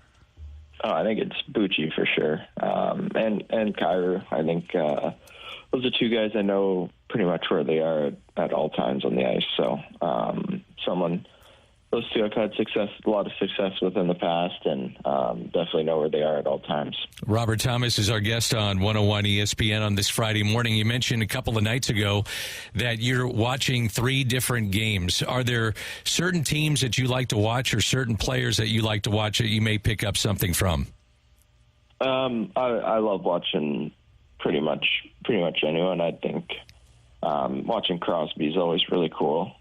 [SPEAKER 11] Oh, I think it's Bucci for sure, and Kyrou. I think those are two guys I know pretty much where they are at all times on the ice. So those two I've had a lot of success with in the past, and definitely know where they are at all times.
[SPEAKER 3] Robert Thomas is our guest on 101 ESPN on this Friday morning. You mentioned a couple of nights ago that you're watching 3 different games. Are there certain teams that you like to watch, or certain players that you like to watch that you may pick up something from?
[SPEAKER 11] I love watching pretty much anyone. I think watching Crosby is always really cool.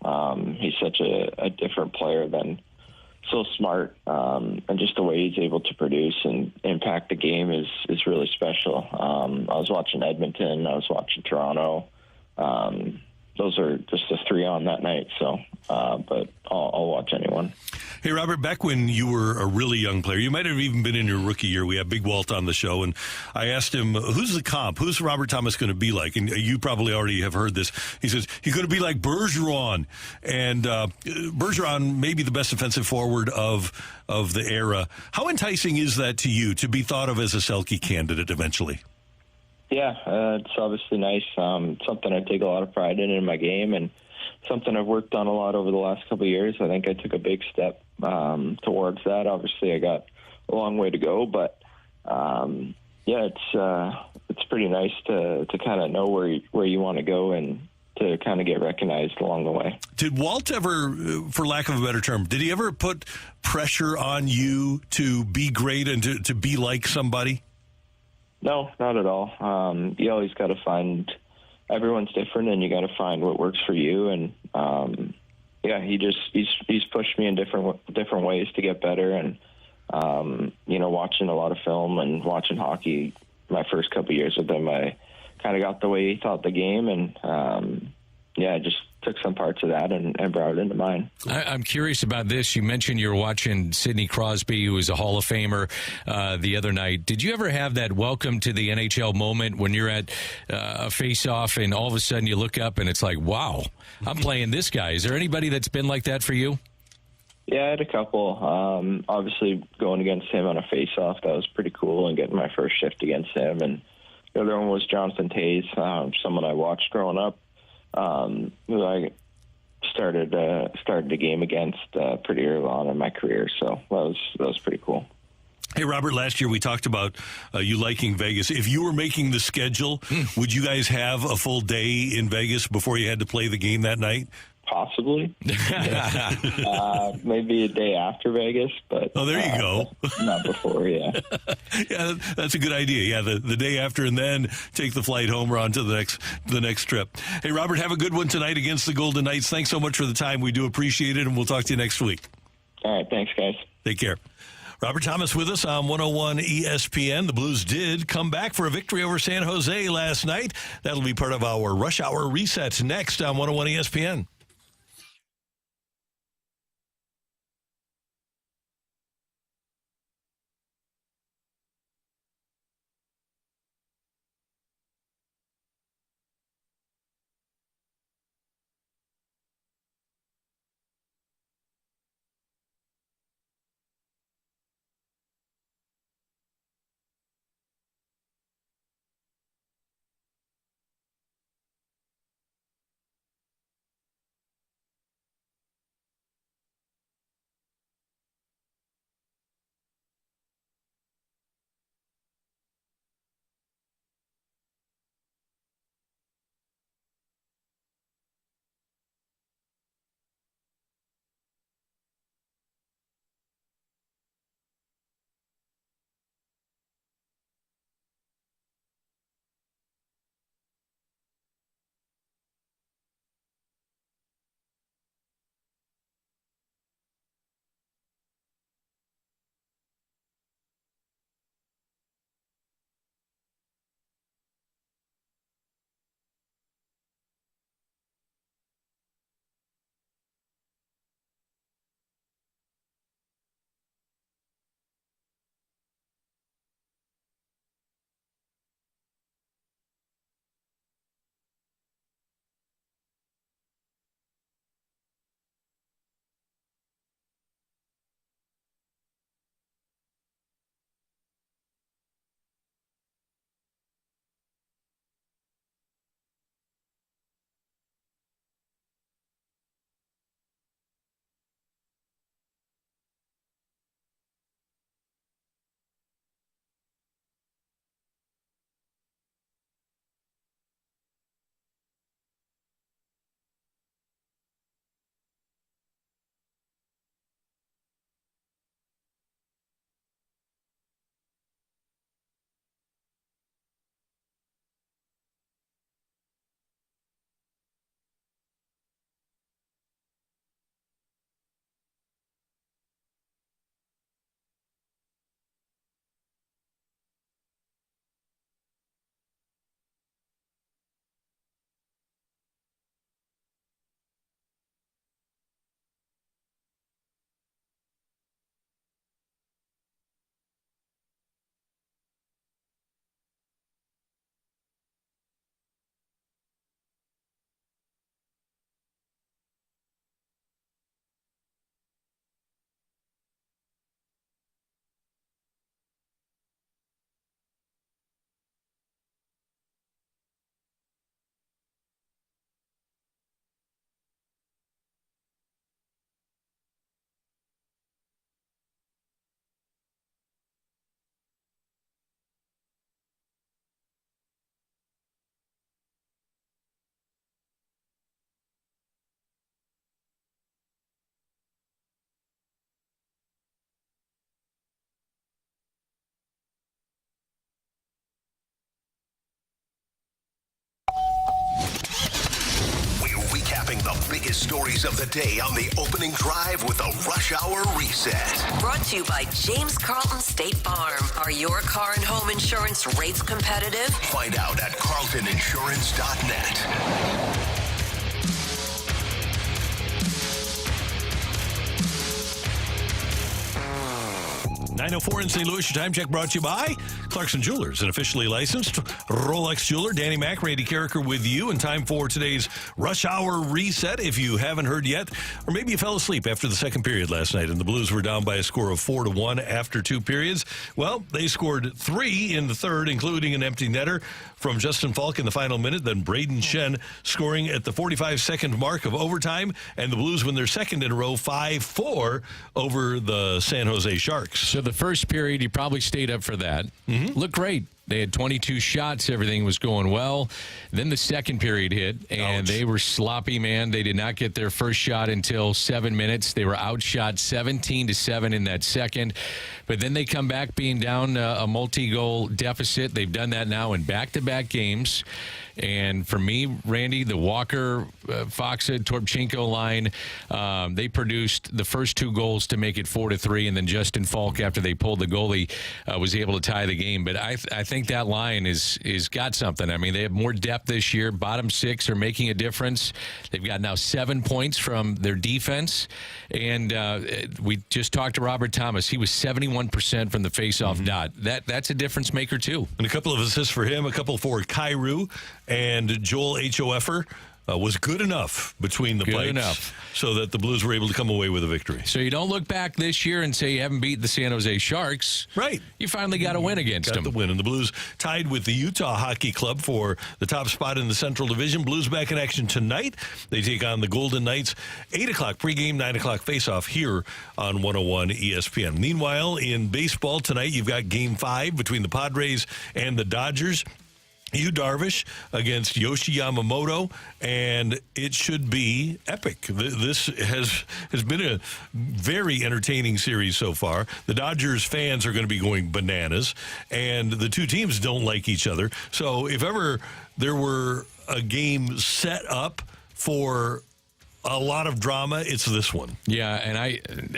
[SPEAKER 11] He's such a different player, so smart, and just the way he's able to produce and impact the game is really special. I was watching Edmonton. I was watching Toronto. Those are just the 3 on that night. So, but I'll watch anyone.
[SPEAKER 2] Hey, Robert, back when you were a really young player, you might have even been in your rookie year. We had Big Walt on the show, and I asked him, who's the comp? Who's Robert Thomas going to be like? And you probably already have heard this. He says, he's going to be like Bergeron. And Bergeron may be the best defensive forward of the era. How enticing is that to you, to be thought of as a Selke candidate eventually?
[SPEAKER 11] Yeah, it's obviously nice. Something I take a lot of pride in my game, and something I've worked on a lot over the last couple of years. I think I took a big step towards that. Obviously, I got a long way to go, but it's pretty nice to kind of know where you want to go and to kind of get recognized along the way.
[SPEAKER 2] Did Walt ever, for lack of a better term, did he ever put pressure on you to be great and to be like somebody?
[SPEAKER 11] No, not at all. You always got to find, everyone's different, and you got to find what works for you. And he's pushed me in different ways to get better. And watching a lot of film and watching hockey, my first couple of years with him, I kind of got the way he thought the game, and I just took some parts of that and brought it into mine.
[SPEAKER 3] I'm curious about this. You mentioned you were watching Sidney Crosby, who was a Hall of Famer, the other night. Did you ever have that welcome to the NHL moment when you're at a face-off and all of a sudden you look up and it's like, wow, I'm playing this guy? Is there anybody that's been like that for you?
[SPEAKER 11] Yeah, I had a couple. Obviously, going against him on a face-off, that was pretty cool, and getting my first shift against him. And the other one was Jonathan Toews, someone I watched growing up, who I started the game against pretty early on in my career. So that was pretty cool.
[SPEAKER 2] Hey, Robert, last year we talked about you liking Vegas. If you were making the schedule, would you guys have a full day in Vegas before you had to play the game that night?
[SPEAKER 11] Possibly. Maybe a day after Vegas, but
[SPEAKER 2] there you go.
[SPEAKER 11] Not before, yeah.
[SPEAKER 2] Yeah, that's a good idea. Yeah, the day after, and then take the flight home or on to the next trip. Hey, Robert, have a good one tonight against the Golden Knights. Thanks so much for the time. We do appreciate it, and we'll talk to you next week.
[SPEAKER 11] All right, thanks, guys.
[SPEAKER 2] Take care. Robert Thomas with us on 101 ESPN. The Blues did come back for a victory over San Jose last night. That'll be part of our Rush Hour Reset next on 101 ESPN.
[SPEAKER 8] recapping the biggest stories of the day on the opening drive with a Rush Hour Reset.
[SPEAKER 10] Brought to you by James Carlton State Farm. Are your car and home insurance rates competitive?
[SPEAKER 8] Find out at carltoninsurance.net.
[SPEAKER 2] 9:04 in St. Louis. Your time check brought to you by Clarkson Jewelers, an officially licensed Rolex jeweler. Danny Mac, Randy Carricker with you. And time for today's Rush Hour Reset. If you haven't heard yet, or maybe you fell asleep after the second period last night and the Blues were down by a score of 4-1 after two periods. Well, they scored 3 in the third, including an empty netter from Justin Falk in the final minute. Then Braden Shen scoring at the 45-second mark of overtime. And the Blues win their second in a row, 5-4 over the San Jose Sharks.
[SPEAKER 3] So the first period, you probably stayed up for that. Looked great. They had 22 shots. Everything was going well. Then the second period hit, and they were sloppy, man. They did not get their first shot until 7 minutes. They were outshot 17-7 in that second. But then they come back being down a multi-goal deficit. They've done that now in back-to-back games. And for me, Randy, the Walker, Foxa, Toropchenko line, they produced the first 2 goals to make it 4-3, and then Justin Falk, after they pulled the goalie, was able to tie the game. But I think that line is got something. I mean, they have more depth this year. Bottom 6 are making a difference. They've got now 7 points from their defense. And we just talked to Robert Thomas. He was 71% from the faceoff dot. That's a difference maker, too.
[SPEAKER 2] And a couple of assists for him, a couple for Kyrou. And Joel Hofer was good enough between the pipes so that the Blues were able to come away with a victory.
[SPEAKER 3] So you don't look back this year and say you haven't beat the San Jose Sharks.
[SPEAKER 2] Right.
[SPEAKER 3] You finally got a win against them.
[SPEAKER 2] Got the win. And the Blues tied with the Utah Hockey Club for the top spot in the Central Division. Blues back in action tonight. They take on the Golden Knights. 8 o'clock pregame, 9 o'clock faceoff here on 101 ESPN. Meanwhile, in baseball tonight, you've got Game 5 between the Padres and the Dodgers. Yu Darvish against Yoshi Yamamoto, and it should be epic. This has been a very entertaining series so far. The Dodgers fans are going to be going bananas, and the two teams don't like each other. So if ever there were a game set up for a lot of drama, it's this one.
[SPEAKER 3] Yeah, and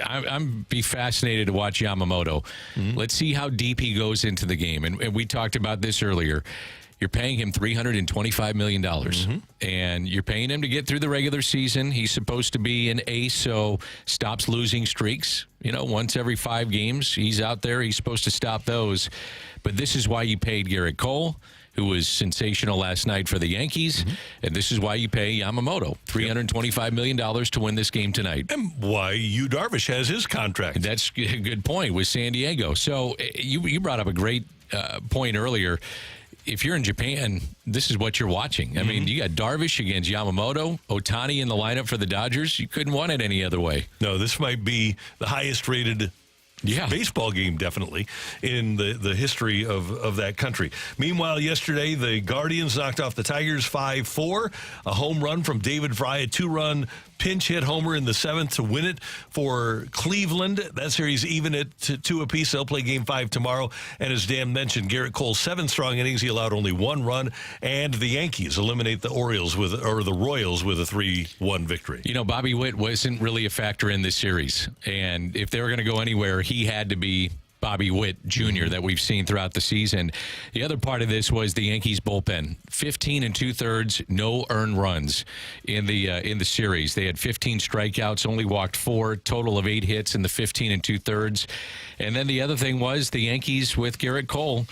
[SPEAKER 3] I'm be fascinated to watch Yamamoto. Let's see how deep he goes into the game. And we talked about this earlier. You're paying him $325 million, and you're paying him to get through the regular season. He's supposed to be an ace, so stops losing streaks. You know, once every 5 games, he's out there. He's supposed to stop those. But this is why you paid Garrett Cole, who was sensational last night for the Yankees, and this is why you pay Yamamoto $325 million to win this game tonight.
[SPEAKER 2] And why Yu Darvish has his contract.
[SPEAKER 3] That's a good point with San Diego. So you brought up a great point earlier. If you're in Japan, this is what you're watching. I mean, you got Darvish against Yamamoto, Ohtani in the lineup for the Dodgers. You couldn't want it any other way.
[SPEAKER 2] No, this might be the highest rated baseball game, definitely, in the history of that country. Meanwhile, yesterday, the Guardians knocked off the Tigers 5-4. A home run from David Fry, a 2-run pinch hit homer in the 7th to win it for Cleveland. That series even at 2 apiece. They'll play Game 5 tomorrow. And as Dan mentioned, Garrett Cole, 7 strong innings. He allowed only 1 run. And the Yankees eliminate the Royals with a 3-1 victory.
[SPEAKER 3] You know, Bobby Witt wasn't really a factor in this series. And if they were going to go anywhere, he had to be Bobby Witt Jr. that we've seen throughout the season. The other part of this was the Yankees bullpen. 15 2/3, no earned runs in the series. They had 15 strikeouts, only walked 4, total of 8 hits in the 15 2/3. And then the other thing was the Yankees with Garrett Cole.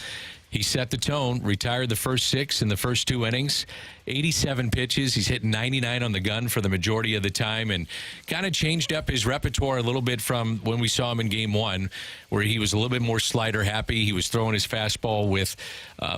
[SPEAKER 3] He set the tone, retired the first 6 in the first 2 innings, 87 pitches. He's hit 99 on the gun for the majority of the time and kind of changed up his repertoire a little bit from when we saw him in Game 1, where he was a little bit more slider happy. He was throwing his fastball with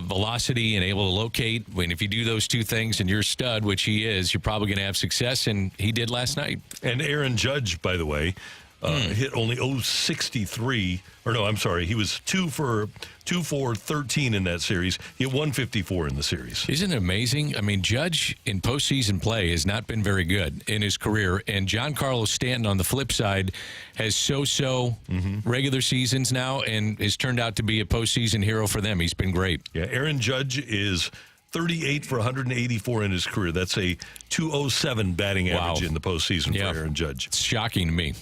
[SPEAKER 3] velocity and able to locate. When if you do those 2 things and you're a stud, which he is, you're probably going to have success, and he did last night.
[SPEAKER 2] And Aaron Judge, by the way, hit only 063, or no, I'm sorry, he was 2 for 13 in that series. He hit 154 in the series.
[SPEAKER 3] Isn't it amazing? I mean, Judge in postseason play has not been very good in his career, and Giancarlo Stanton on the flip side has so-so regular seasons now and has turned out to be a postseason hero for them. He's been great.
[SPEAKER 2] Yeah, Aaron Judge is 38 for 184 in his career. That's a 207 batting average in the postseason for Aaron Judge.
[SPEAKER 3] It's shocking to me.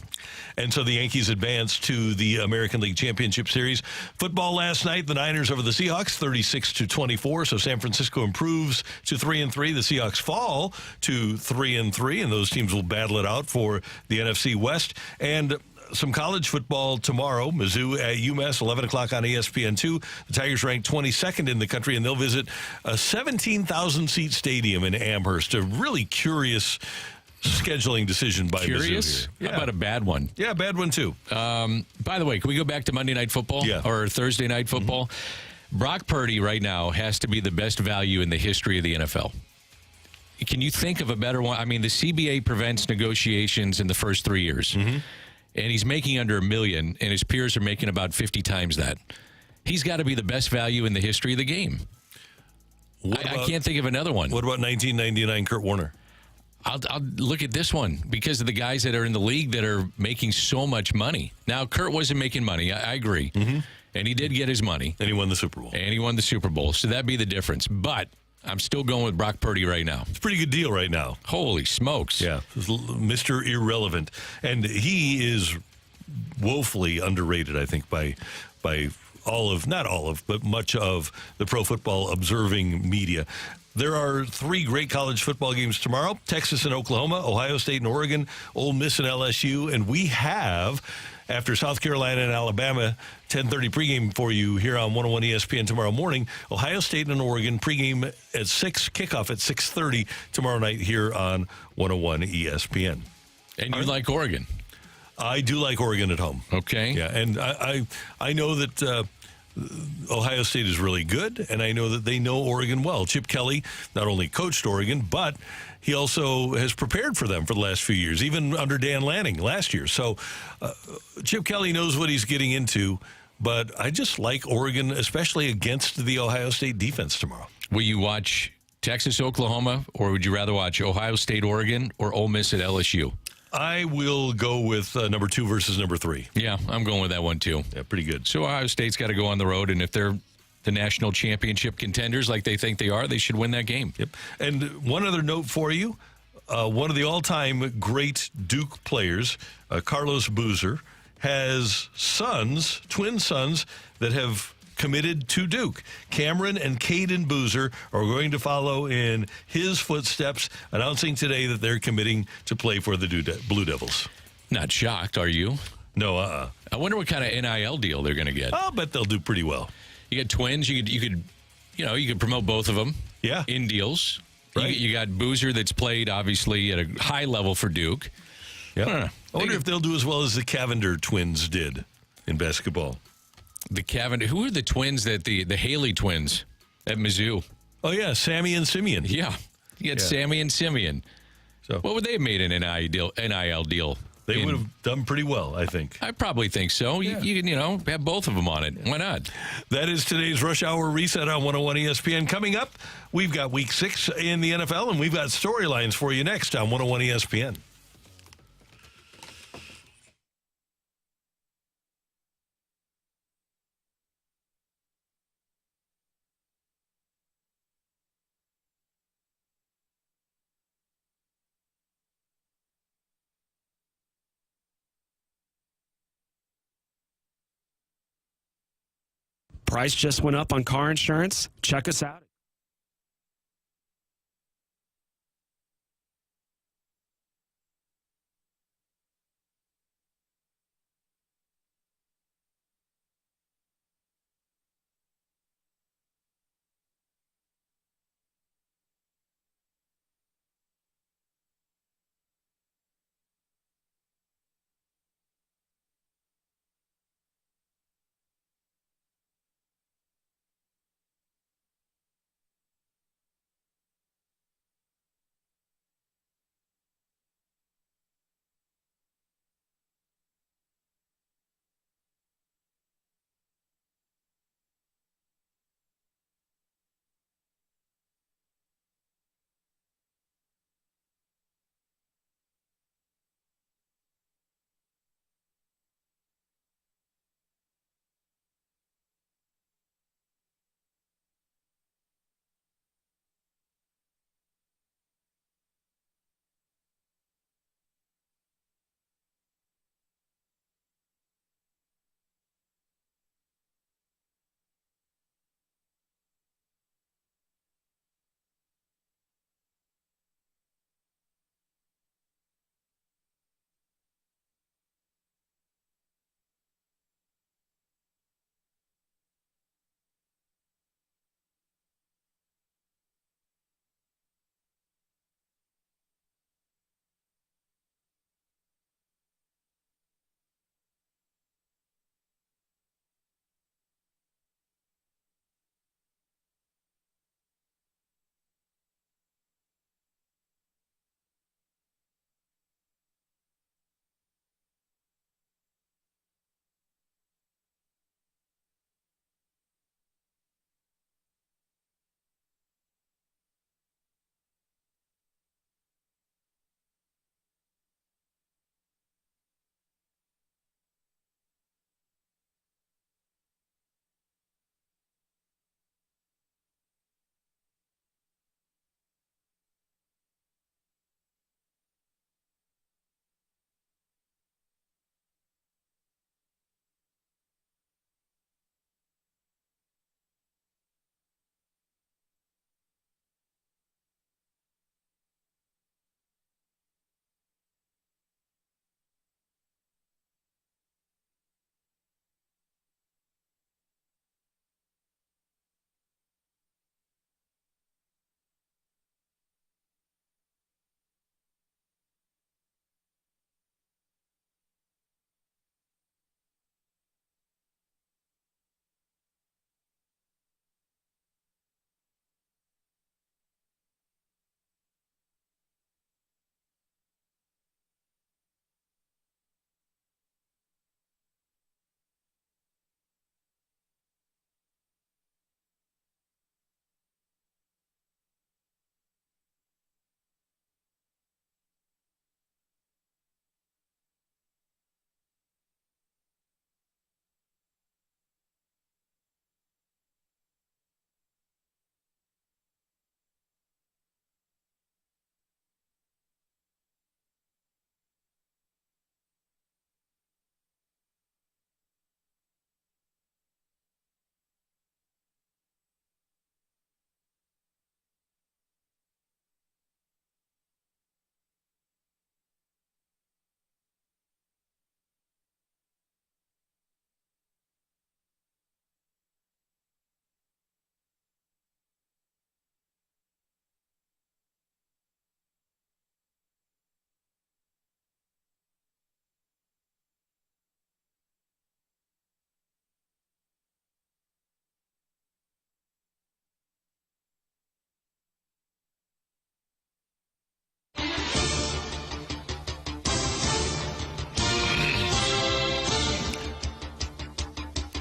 [SPEAKER 2] And so the Yankees advance to the American League Championship Series. Football last night, the Niners over the Seahawks, 36-24. So San Francisco improves to 3-3. The Seahawks fall to 3-3, and those teams will battle it out for the NFC West. And some college football tomorrow. Mizzou at UMass, 11 o'clock on ESPN2. The Tigers ranked 22nd in the country, and they'll visit a 17,000-seat stadium in Amherst. A really curious scheduling decision by
[SPEAKER 3] Curious?
[SPEAKER 2] Mizzou here.
[SPEAKER 3] How about a bad one?
[SPEAKER 2] Yeah, bad one too.
[SPEAKER 3] By the way, can we go back to Monday Night Football or Thursday Night Football? Mm-hmm. Brock Purdy right now has to be the best value in the history of the NFL. Can you think of a better one? I mean, the CBA prevents negotiations in the first 3 years. Mm-hmm. And he's making under $1 million, and his peers are making about 50 times that. He's got to be the best value in the history of the game. I can't think of another one.
[SPEAKER 2] What about 1999 Kurt Warner?
[SPEAKER 3] I'll look at this one because of the guys that are in the league that are making so much money. Now, Kurt wasn't making money. I agree. Mm-hmm. And he did get his money.
[SPEAKER 2] And he won the Super Bowl.
[SPEAKER 3] So that'd be the difference. But I'm still going with Brock Purdy right now.
[SPEAKER 2] It's a pretty good deal right now.
[SPEAKER 3] Holy smokes.
[SPEAKER 2] Yeah, Mr. Irrelevant. And he is woefully underrated, I think, by but much of the pro football observing media. There are 3 great college football games tomorrow: Texas and Oklahoma, Ohio State and Oregon, Ole Miss and LSU. And we have, after South Carolina and Alabama, 10:30 pregame for you here on 101 ESPN tomorrow morning. Ohio State and Oregon pregame at 6, kickoff at 6:30 tomorrow night here on 101 ESPN.
[SPEAKER 3] And you like Oregon?
[SPEAKER 2] I do like Oregon at home.
[SPEAKER 3] Okay.
[SPEAKER 2] Yeah, and I know that Ohio State is really good, and I know that they know Oregon well. Chip Kelly not only coached Oregon, but he also has prepared for them for the last few years, even under Dan Lanning last year. So Chip Kelly knows what he's getting into, but I just like Oregon, especially against the Ohio State defense tomorrow.
[SPEAKER 3] Will you watch Texas, Oklahoma, or would you rather watch Ohio State, Oregon, or Ole Miss at LSU?
[SPEAKER 2] I will go with number 2 versus number 3.
[SPEAKER 3] Yeah, I'm going with that one, too.
[SPEAKER 2] Yeah, pretty good.
[SPEAKER 3] So Ohio State's got to go on the road, and if they're the national championship contenders like they think they are, they should win that game.
[SPEAKER 2] Yep. And one other note for you, one of the all-time great Duke players, Carlos Boozer, has sons, twin sons, that have committed to Duke. Cameron and Caden Boozer are going to follow in his footsteps, announcing today that they're committing to play for the Blue Devils.
[SPEAKER 3] Not shocked, are you?
[SPEAKER 2] No,
[SPEAKER 3] I wonder what kind of NIL deal they're going to get.
[SPEAKER 2] I'll bet they'll do pretty well.
[SPEAKER 3] You got twins. You could promote both of them.
[SPEAKER 2] Yeah,
[SPEAKER 3] in deals.
[SPEAKER 2] Right.
[SPEAKER 3] You got Boozer that's played obviously at a high level for Duke.
[SPEAKER 2] Yeah. I wonder if they'll do as well as the Cavender twins did in basketball.
[SPEAKER 3] The Cavender. Who are the twins that the Haley twins at Mizzou?
[SPEAKER 2] Oh yeah, Sammy and Simeon.
[SPEAKER 3] Yeah, you got Sammy and Simeon. So what would they have made an NIL deal?
[SPEAKER 2] They would have done pretty well, I think.
[SPEAKER 3] I probably think so.
[SPEAKER 2] Yeah.
[SPEAKER 3] You can, have both of them on it. Why not?
[SPEAKER 2] That is today's Rush Hour Reset on 101 ESPN. Coming up, we've got Week 6 in the NFL, and we've got storylines for you next on 101 ESPN.
[SPEAKER 12] Price just went up on car insurance. Check us out.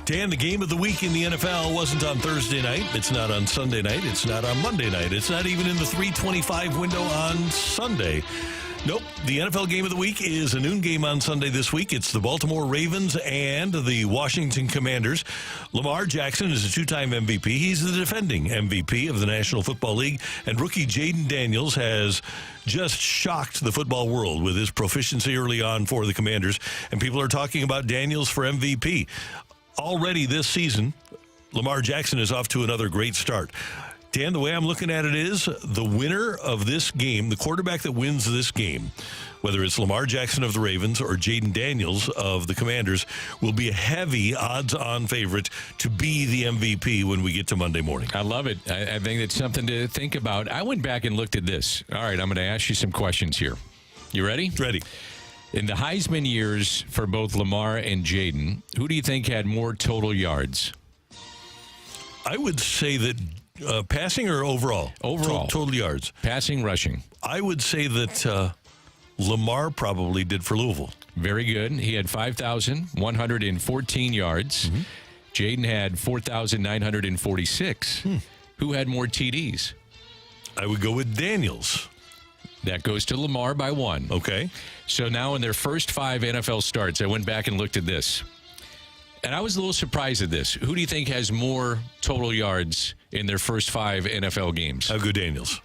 [SPEAKER 2] Dan, the game of the week in the NFL wasn't on Thursday night. It's not on Sunday night. It's not on Monday night. It's not even in the 3:25 window on Sunday. Nope. The NFL game of the week is a noon game on Sunday this week. It's the Baltimore Ravens and the Washington Commanders. Lamar Jackson is a two-time MVP. He's the defending MVP of the National Football League. And rookie Jaden Daniels has just shocked the football world with his proficiency early on for the Commanders. And people are talking about Daniels for MVP. Already this season, Lamar Jackson is off to another great start. Dan, the way I'm looking at it is the winner of this game, the quarterback that wins this game, whether it's Lamar Jackson of the Ravens or Jaden Daniels of the Commanders, will be a heavy odds-on favorite to be the MVP when we get to Monday morning.
[SPEAKER 3] I love it. I think it's something to think about. I went back and looked at this. All right, I'm going to ask you some questions here. You ready?
[SPEAKER 2] Ready.
[SPEAKER 3] In the Heisman years for both Lamar and Jaden, who do you think had more total yards?
[SPEAKER 2] I would say that passing or overall?
[SPEAKER 3] Overall.
[SPEAKER 2] Total yards.
[SPEAKER 3] Passing, rushing.
[SPEAKER 2] I would say that Lamar probably did for Louisville.
[SPEAKER 3] Very good. He had 5,114 yards. Mm-hmm. Jaden had 4,946. Who had more TDs?
[SPEAKER 2] I would go with Daniels.
[SPEAKER 3] That goes to Lamar by 1.
[SPEAKER 2] Okay.
[SPEAKER 3] So now in their first 5 NFL starts, I went back and looked at this. And I was a little surprised at this. Who do you think has more total yards in their first 5 NFL games?
[SPEAKER 2] I'll go Daniels.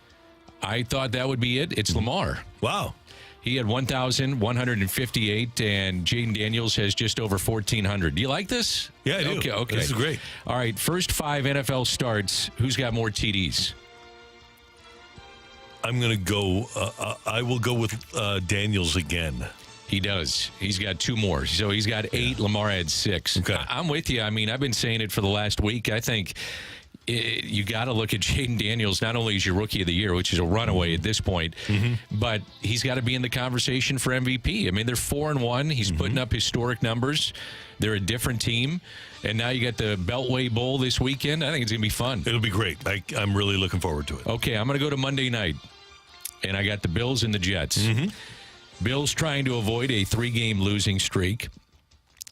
[SPEAKER 3] I thought that would be it. It's Lamar.
[SPEAKER 2] Wow.
[SPEAKER 3] He had 1,158, and Jaden Daniels has just over 1,400. Do you like this?
[SPEAKER 2] Yeah, I do.
[SPEAKER 3] Okay.
[SPEAKER 2] This is great.
[SPEAKER 3] All right, first 5 NFL starts, who's got more TDs?
[SPEAKER 2] I'm going to go, I will go with Daniels again.
[SPEAKER 3] He does. He's got 2 more. So he's got 8. Yeah. Lamar had 6.
[SPEAKER 2] Okay.
[SPEAKER 3] I'm with you. I mean, I've been saying it for the last week. I think you got to look at Jaden Daniels. Not only is your rookie of the year, which is a runaway at this point, but he's got to be in the conversation for MVP. I mean, they're 4-1. He's putting up historic numbers. They're a different team. And now you got the Beltway Bowl this weekend. I think it's going to be fun.
[SPEAKER 2] It'll be great. I'm really looking forward to it.
[SPEAKER 3] Okay, I'm going to go to Monday night. And I got the Bills and the Jets. Bills trying to avoid a 3-game losing streak.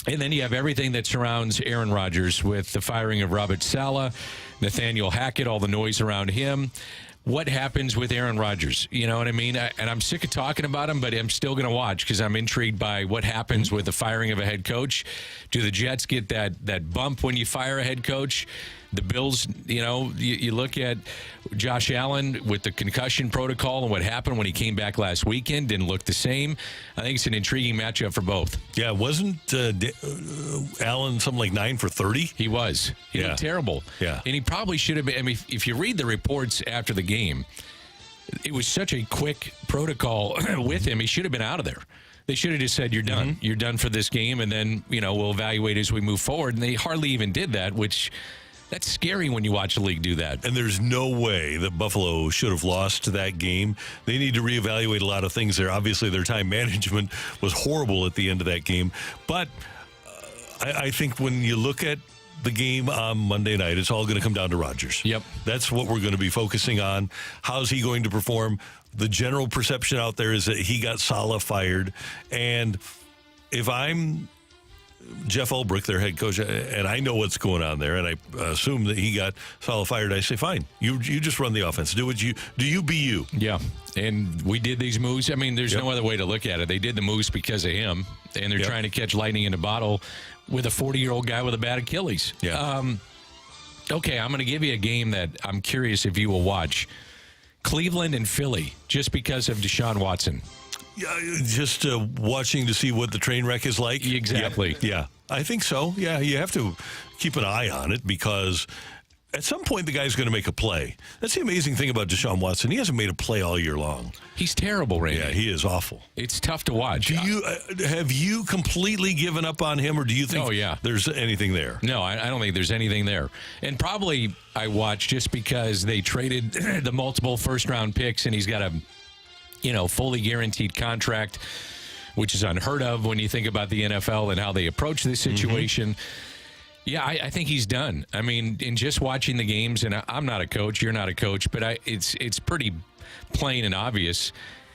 [SPEAKER 3] And then you have everything that surrounds Aaron Rodgers with the firing of Robert Saleh, Nathaniel Hackett, all the noise around him. What happens with Aaron Rodgers? You know what I mean? And I'm sick of talking about him, but I'm still going to watch because I'm intrigued by what happens with the firing of a head coach. Do the Jets get that bump when you fire a head coach? The Bills, you look at Josh Allen with the concussion protocol and what happened when he came back last weekend, didn't look the same. I think it's an intriguing matchup for both.
[SPEAKER 2] Yeah, wasn't Allen something like 9 for 30?
[SPEAKER 3] He was. He looked terrible.
[SPEAKER 2] Yeah.
[SPEAKER 3] And he probably should have been. I mean, if you read the reports after the game, it was such a quick protocol with him. He should have been out of there. They should have just said, you're done. You're done for this game, and then, we'll evaluate as we move forward. And they hardly even did that, which... That's scary when you watch the league do that.
[SPEAKER 2] And there's no way that Buffalo should have lost that game. They need to reevaluate a lot of things there. Obviously, their time management was horrible at the end of that game. But I think when you look at the game on Monday night, it's all going to come down to Rodgers.
[SPEAKER 3] Yep.
[SPEAKER 2] That's what we're going to be focusing on. How's he going to perform? The general perception out there is that he got Saleh fired. And if I'm Jeff Ulbrich, their head coach, and I know what's going on there, and I assume that he got Saleh fired. I say, fine, you just run the offense. Do you be you.
[SPEAKER 3] Yeah, and we did these moves. I mean, there's no other way to look at it. They did the moves because of him, and they're trying to catch lightning in a bottle with a 40-year-old guy with a bad Achilles.
[SPEAKER 2] Yeah.
[SPEAKER 3] Okay, I'm going to give you a game that I'm curious if you will watch. Cleveland and Philly, just because of Deshaun Watson.
[SPEAKER 2] Just watching to see what the train wreck is like.
[SPEAKER 3] Exactly.
[SPEAKER 2] Yeah, I think so. Yeah, you have to keep an eye on it because at some point the guy's going to make a play. That's the amazing thing about Deshaun Watson. He hasn't made a play all year long.
[SPEAKER 3] He's terrible, Randy.
[SPEAKER 2] Yeah, he is awful.
[SPEAKER 3] It's tough to watch.
[SPEAKER 2] Have you completely given up on him, or do you think there's anything there?
[SPEAKER 3] No, I don't think there's anything there. And probably I watched just because they traded the multiple first-round picks, and he's got a fully guaranteed contract, which is unheard of when you think about the NFL and how they approach this situation. Yeah, I think he's done. I mean, in just watching the games, and I'm not a coach, you're not a coach, but it's pretty plain and obvious.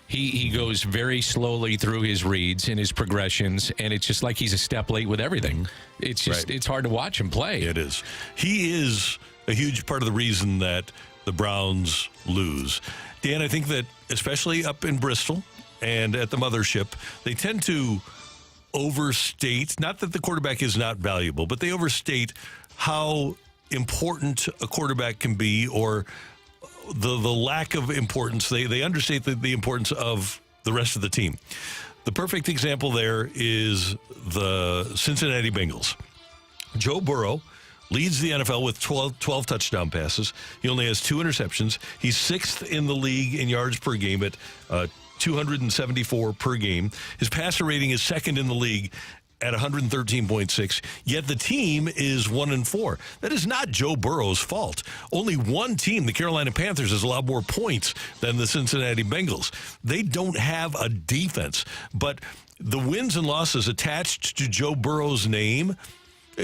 [SPEAKER 3] he goes very slowly through his reads and his progressions, and it's just like he's a step late with everything. It's just it's hard to watch him play.
[SPEAKER 2] It is. He is a huge part of the reason that the Browns lose. Dan, I think that especially up in Bristol and at the mothership, they tend to overstate, not that the quarterback is not valuable, but they overstate how important a quarterback can be, or the lack of importance. They understate the importance of the rest of the team. The perfect example there is the Cincinnati Bengals. Joe Burrow leads the NFL with 12 touchdown passes. He only has 2 interceptions. He's 6th in the league in yards per game at 274 per game. His passer rating is 2nd in the league at 113.6, yet the team is 1-4. That is not Joe Burrow's fault. Only one team, the Carolina Panthers, has allowed more points than the Cincinnati Bengals. They don't have a defense, but the wins and losses attached to Joe Burrow's name,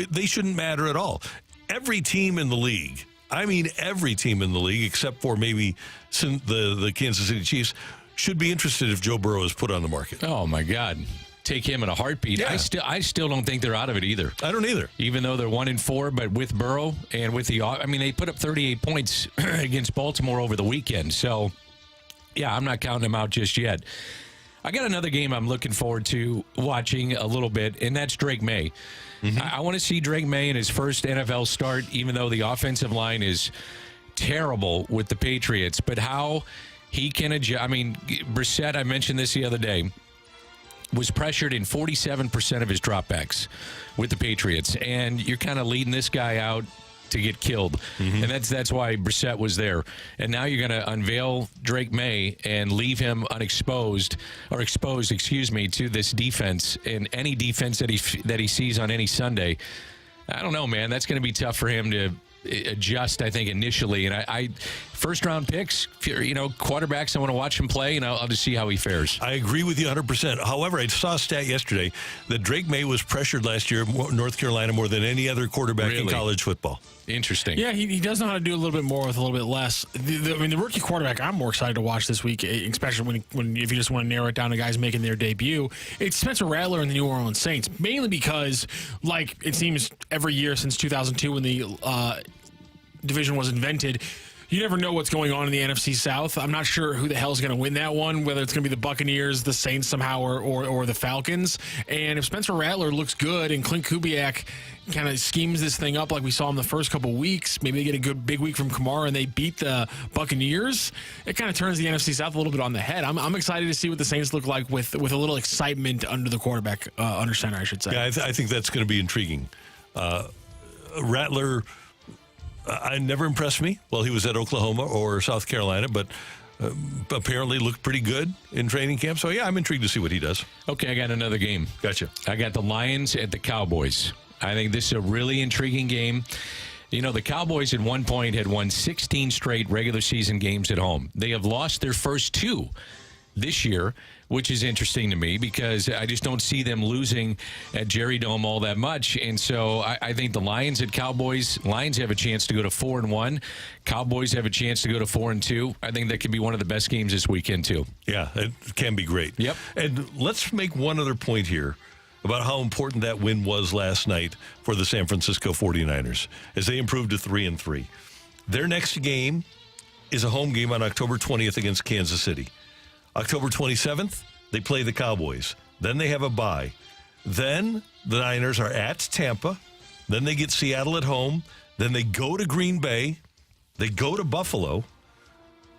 [SPEAKER 2] they shouldn't matter at all. Every team in the league, I mean every team in the league, except for maybe the Kansas City Chiefs, should be interested if Joe Burrow is put on the market.
[SPEAKER 3] Oh, my God. Take him in a heartbeat.
[SPEAKER 2] Yeah.
[SPEAKER 3] I still don't think they're out of it either.
[SPEAKER 2] I don't either.
[SPEAKER 3] Even though they're 1-4, but with Burrow and with they put up 38 points against Baltimore over the weekend. So, yeah, I'm not counting them out just yet. I got another game I'm looking forward to watching a little bit, and that's Drake May. Mm-hmm. I want to see Drake May in his first NFL start, even though the offensive line is terrible with the Patriots. But how he can adjust. I mean, Brissett, I mentioned this the other day, was pressured in 47% of his dropbacks with the Patriots. And you're kind of leading this guy out to get killed. Mm-hmm. And that's why Brissett was there. And now you're going to unveil Drake May and leave him exposed to this defense and any defense that he sees on any Sunday. I don't know, man. That's going to be tough for him to adjust, I think, initially. And I first-round picks, quarterbacks, I want to watch him play, and I'll just see how he fares.
[SPEAKER 2] I agree with you 100%. However, I saw a stat yesterday that Drake May was pressured last year in North Carolina more than any other quarterback in college football.
[SPEAKER 3] Interesting.
[SPEAKER 6] Yeah, he does know how to do a little bit more with a little bit less. The rookie quarterback I'm more excited to watch this week, especially when if you just want to narrow it down to guys making their debut, it's Spencer Rattler and the New Orleans Saints, mainly because, like it seems every year since 2002 when the division was invented, you never know what's going on in the NFC South. I'm not sure who the hell is going to win that one, whether it's going to be the Buccaneers, the Saints somehow, or the Falcons. And if Spencer Rattler looks good and Clint Kubiak kind of schemes this thing up like we saw in the first couple weeks, maybe they get a good big week from Kamara and they beat the Buccaneers, it kind of turns the NFC South a little bit on the head. I'm excited to see what the Saints look like with a little excitement under the quarterback, under center, I should say.
[SPEAKER 2] Yeah, I think that's going to be intriguing. Rattler, I never impressed me while he was at Oklahoma or South Carolina, but apparently looked pretty good in training camp. So, yeah, I'm intrigued to see what he does.
[SPEAKER 3] Okay, I got another game.
[SPEAKER 2] Gotcha.
[SPEAKER 3] I got the Lions at the Cowboys. I think this is a really intriguing game. The Cowboys at one point had won 16 straight regular season games at home. They have lost their first 2 this year, which is interesting to me because I just don't see them losing at Jerry Dome all that much. And so I think the Lions at Cowboys, Lions have a chance to go to 4-1. Cowboys have a chance to go to 4-2. I think that could be one of the best games this weekend, too.
[SPEAKER 2] Yeah, it can be great.
[SPEAKER 3] Yep.
[SPEAKER 2] And let's make one other point here about how important that win was last night for the San Francisco 49ers as they improved to 3-3. Their next game is a home game on October 20th against Kansas City. October 27th, they play the Cowboys. Then they have a bye. Then the Niners are at Tampa. Then they get Seattle at home. Then they go to Green Bay. They go to Buffalo.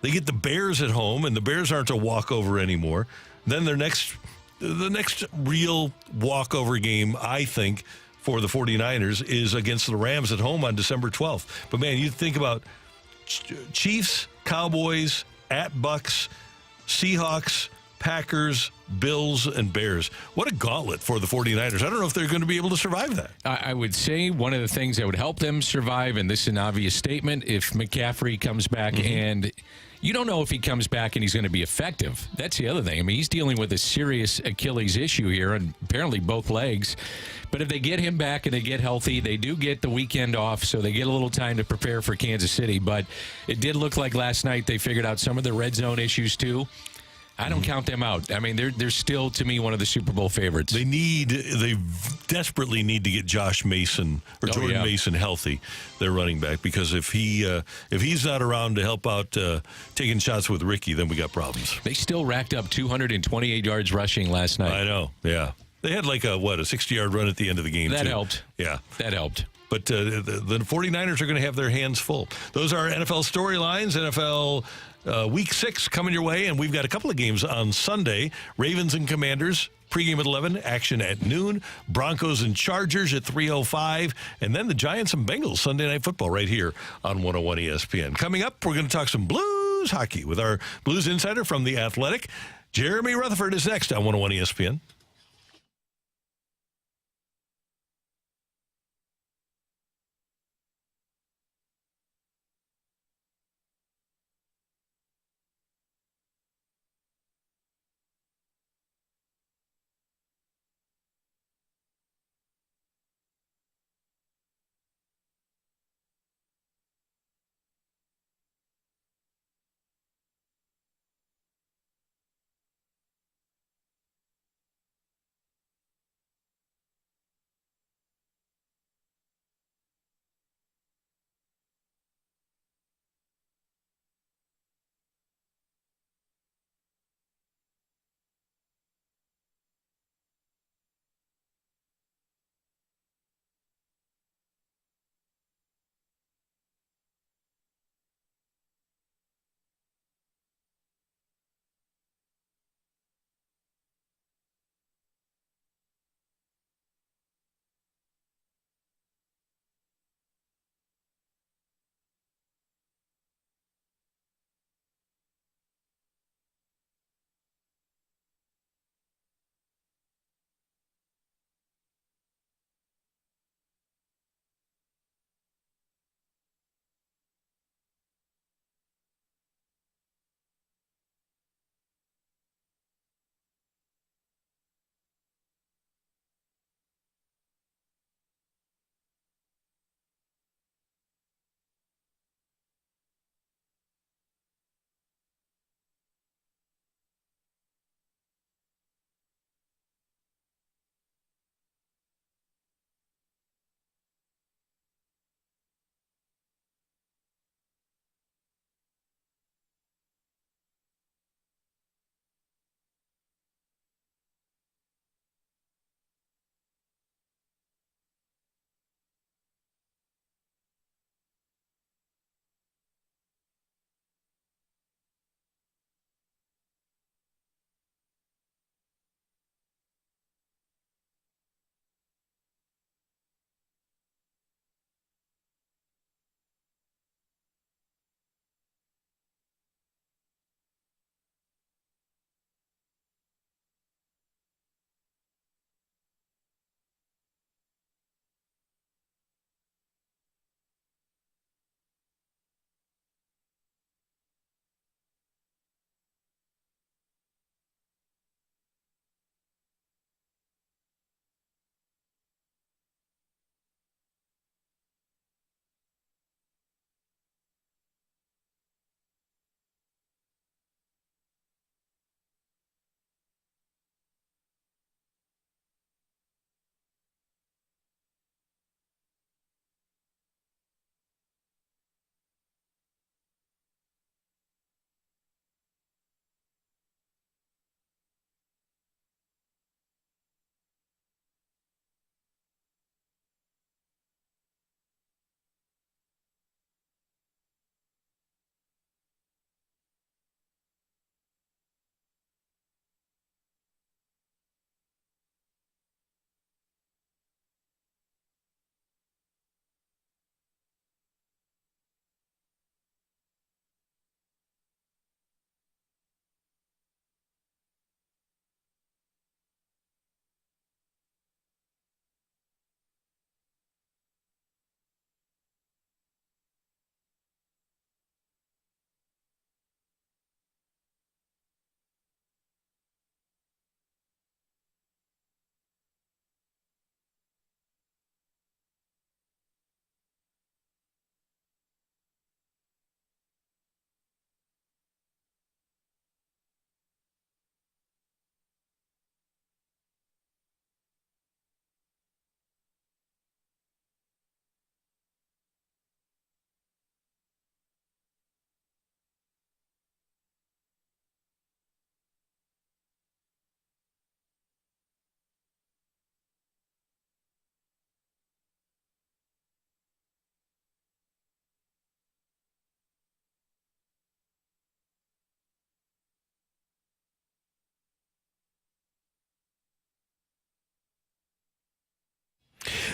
[SPEAKER 2] They get the Bears at home, and the Bears aren't a walkover anymore. Then the next real walkover game, I think, for the 49ers is against the Rams at home on December 12th. But, man, you think about Chiefs, Cowboys, at Bucks, Seahawks, Packers, Bills, and Bears. What a gauntlet for the 49ers. I don't know if they're going to be able to survive that.
[SPEAKER 3] I would say one of the things that would help them survive, and this is an obvious statement, if McCaffrey comes back and you don't know if he comes back and he's going to be effective. That's the other thing. I mean, he's dealing with a serious Achilles issue here, and apparently both legs. But if they get him back and they get healthy, they do get the weekend off, so they get a little time to prepare for Kansas City. But it did look like last night they figured out some of the red zone issues, too. I don't count them out. I mean, they're still, to me, one of the Super Bowl favorites.
[SPEAKER 2] They desperately need to get Josh Mason or Jordan Mason healthy, their running back, because if he's not around to help out taking shots with Ricky, then we got problems.
[SPEAKER 3] They still racked up 228 yards rushing last night.
[SPEAKER 2] I know, yeah. They had like a 60-yard run at the end of the game,
[SPEAKER 3] That
[SPEAKER 2] too.
[SPEAKER 3] helped.
[SPEAKER 2] Yeah.
[SPEAKER 3] That helped.
[SPEAKER 2] But the 49ers are going to have their hands full. Those are NFL storylines, NFL Week 6 coming your way, and we've got a couple of games on Sunday. Ravens and Commanders, pregame at 11, action at noon. Broncos and Chargers at 3:05, and then the Giants and Bengals, Sunday Night Football right here on 101 ESPN. Coming up, we're going to talk some Blues hockey with our Blues insider from The Athletic. Jeremy Rutherford is next on 101 ESPN.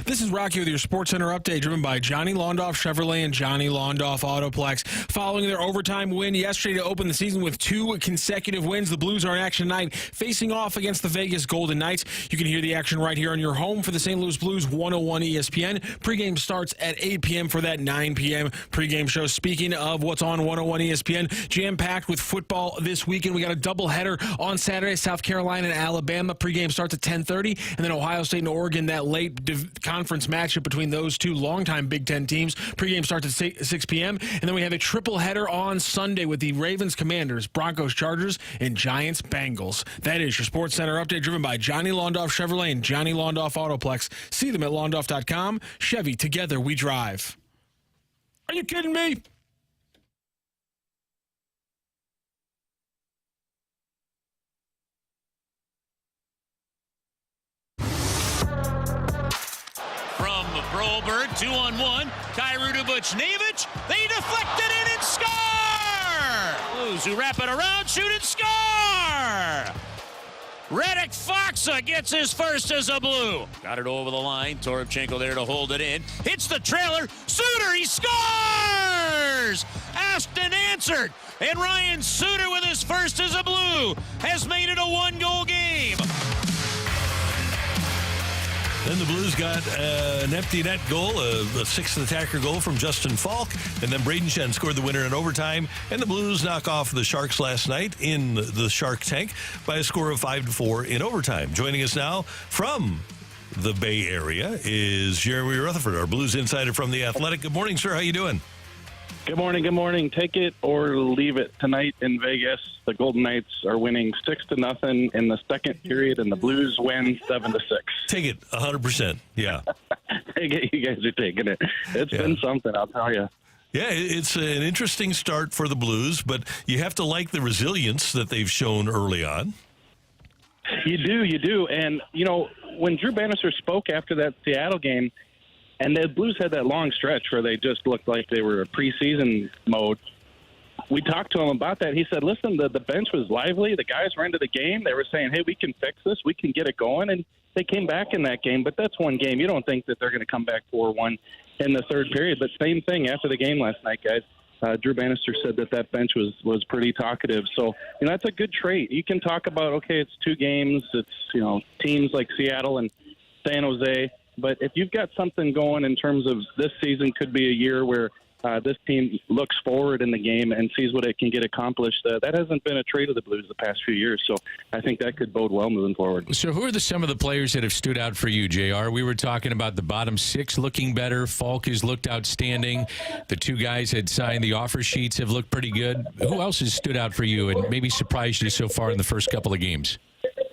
[SPEAKER 6] This is Rocky with your Sports Center update, driven by Johnny Londoff Chevrolet and Johnny Londoff Autoplex. Following their overtime win yesterday to open the season with 2 consecutive wins, the Blues are in action tonight, facing off against the Vegas Golden Knights. You can hear the action right here on your home for the St. Louis Blues, 101 ESPN. Pregame starts at 8 p.m. for that 9 p.m. pregame show. Speaking of what's on 101 ESPN, jam-packed with football this weekend. We got a doubleheader on Saturday, South Carolina and Alabama. Pregame starts at 10:30, and then Ohio State and Oregon, that late conference matchup between those two longtime Big Ten teams. Pregame starts at 6 p.m., and then we have a triple header on Sunday with the Ravens Commanders, Broncos Chargers, and Giants Bengals. That is your Sports Center update, driven by Johnny Londoff Chevrolet and Johnny Londoff Autoplex. See them at londoff.com. Chevy, together we drive. Are you kidding me?
[SPEAKER 5] Broberg, 2-on-1. Kyrou to Buchnevich. They deflect it in and score! Blues who wrap it around, shoot and score! Redick Foxa gets his first as a Blue. Got it over the line. Toropchenko there to hold it in. Hits the trailer. Suter, he scores! Asked and answered. And Ryan Suter with his first as a Blue has made it a 1-goal game.
[SPEAKER 2] Then the Blues got an empty net goal, a sixth attacker goal from Justin Falk, and then Braden Shen scored the winner in overtime. And the Blues knock off the Sharks last night in the Shark Tank by a score of 5-4 in overtime. Joining us now from the Bay Area is Jeremy Rutherford, our Blues insider from The Athletic. Good morning, sir. How you doing?
[SPEAKER 13] Good morning. Good morning. Take it or leave it. Tonight in Vegas, the Golden Knights are winning 6-0 in the second period, and the Blues win 7-6.
[SPEAKER 2] Take it 100%. Yeah.
[SPEAKER 13] Take it. You guys are taking it. It's been something, I'll tell you.
[SPEAKER 2] Yeah, it's an interesting start for the Blues, but you have to like the resilience that they've shown early on.
[SPEAKER 13] You do. And, you know, when Drew Bannister spoke after that Seattle game, and the Blues had that long stretch where they just looked like they were a preseason mode. We talked to him about that. He said, listen, the bench was lively. The guys were into the game. They were saying, hey, we can fix this. We can get it going. And they came back in that game. But that's one game. You don't think that they're going to come back 4-1 in the third period. But same thing after the game last night, guys. Drew Bannister said that bench was pretty talkative. So, you know, that's a good trait. You can talk about, okay, it's 2 games. It's, you know, teams like Seattle and San Jose. But if you've got something going in terms of this season could be a year where this team looks forward in the game and sees what it can get accomplished, that hasn't been a trait of the Blues the past few years. So I think that could bode well moving forward.
[SPEAKER 3] So who are some of the players that have stood out for you, JR? We were talking about the bottom 6 looking better. Falk has looked outstanding. The 2 guys had signed the offer sheets have looked pretty good. Who else has stood out for you and maybe surprised you so far in the first couple of games?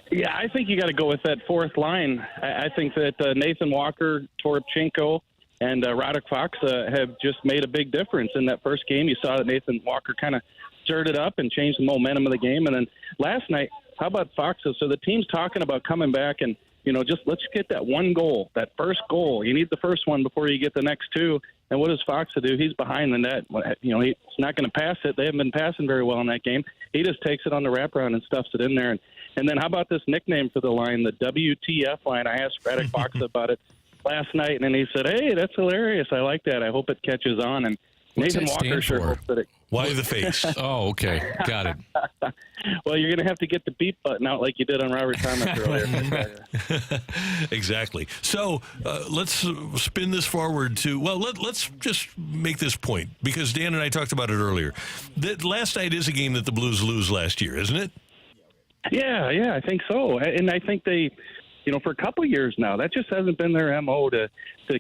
[SPEAKER 13] Yeah, I think you got to go with that fourth line. I think that Nathan Walker, Toropchenko, and Rodick Foxa have just made a big difference in that first game. You saw that Nathan Walker kind of stirred it up and changed the momentum of the game. And then last night, how about Foxa? So the team's talking about coming back and, you know, just let's get that one goal, that first goal. You need the first one before you get the next 2. And what does Foxa do? He's behind the net. You know, he's not going to pass it. They haven't been passing very well in that game. He just takes it on the wraparound and stuffs it in there. And then how about this nickname for the line, the WTF line? I asked Rodick Foxa about it last night, and he said, hey, that's hilarious. I like that. I hope it catches on. And
[SPEAKER 3] What's
[SPEAKER 13] Nathan
[SPEAKER 3] that
[SPEAKER 13] Walker sure hopes that it...
[SPEAKER 2] Why the face?
[SPEAKER 3] Oh, okay. Got it.
[SPEAKER 13] Well, you're going to have to get the beep button out like you did on Robert Thomas earlier.
[SPEAKER 2] Exactly. So let's spin this forward to, well, let's just make this point, because Dan and I talked about it earlier. That last night is a game that the Blues lose last year, isn't it?
[SPEAKER 13] Yeah, I think so. And I think they, you know, for a couple of years now, that just hasn't been their MO to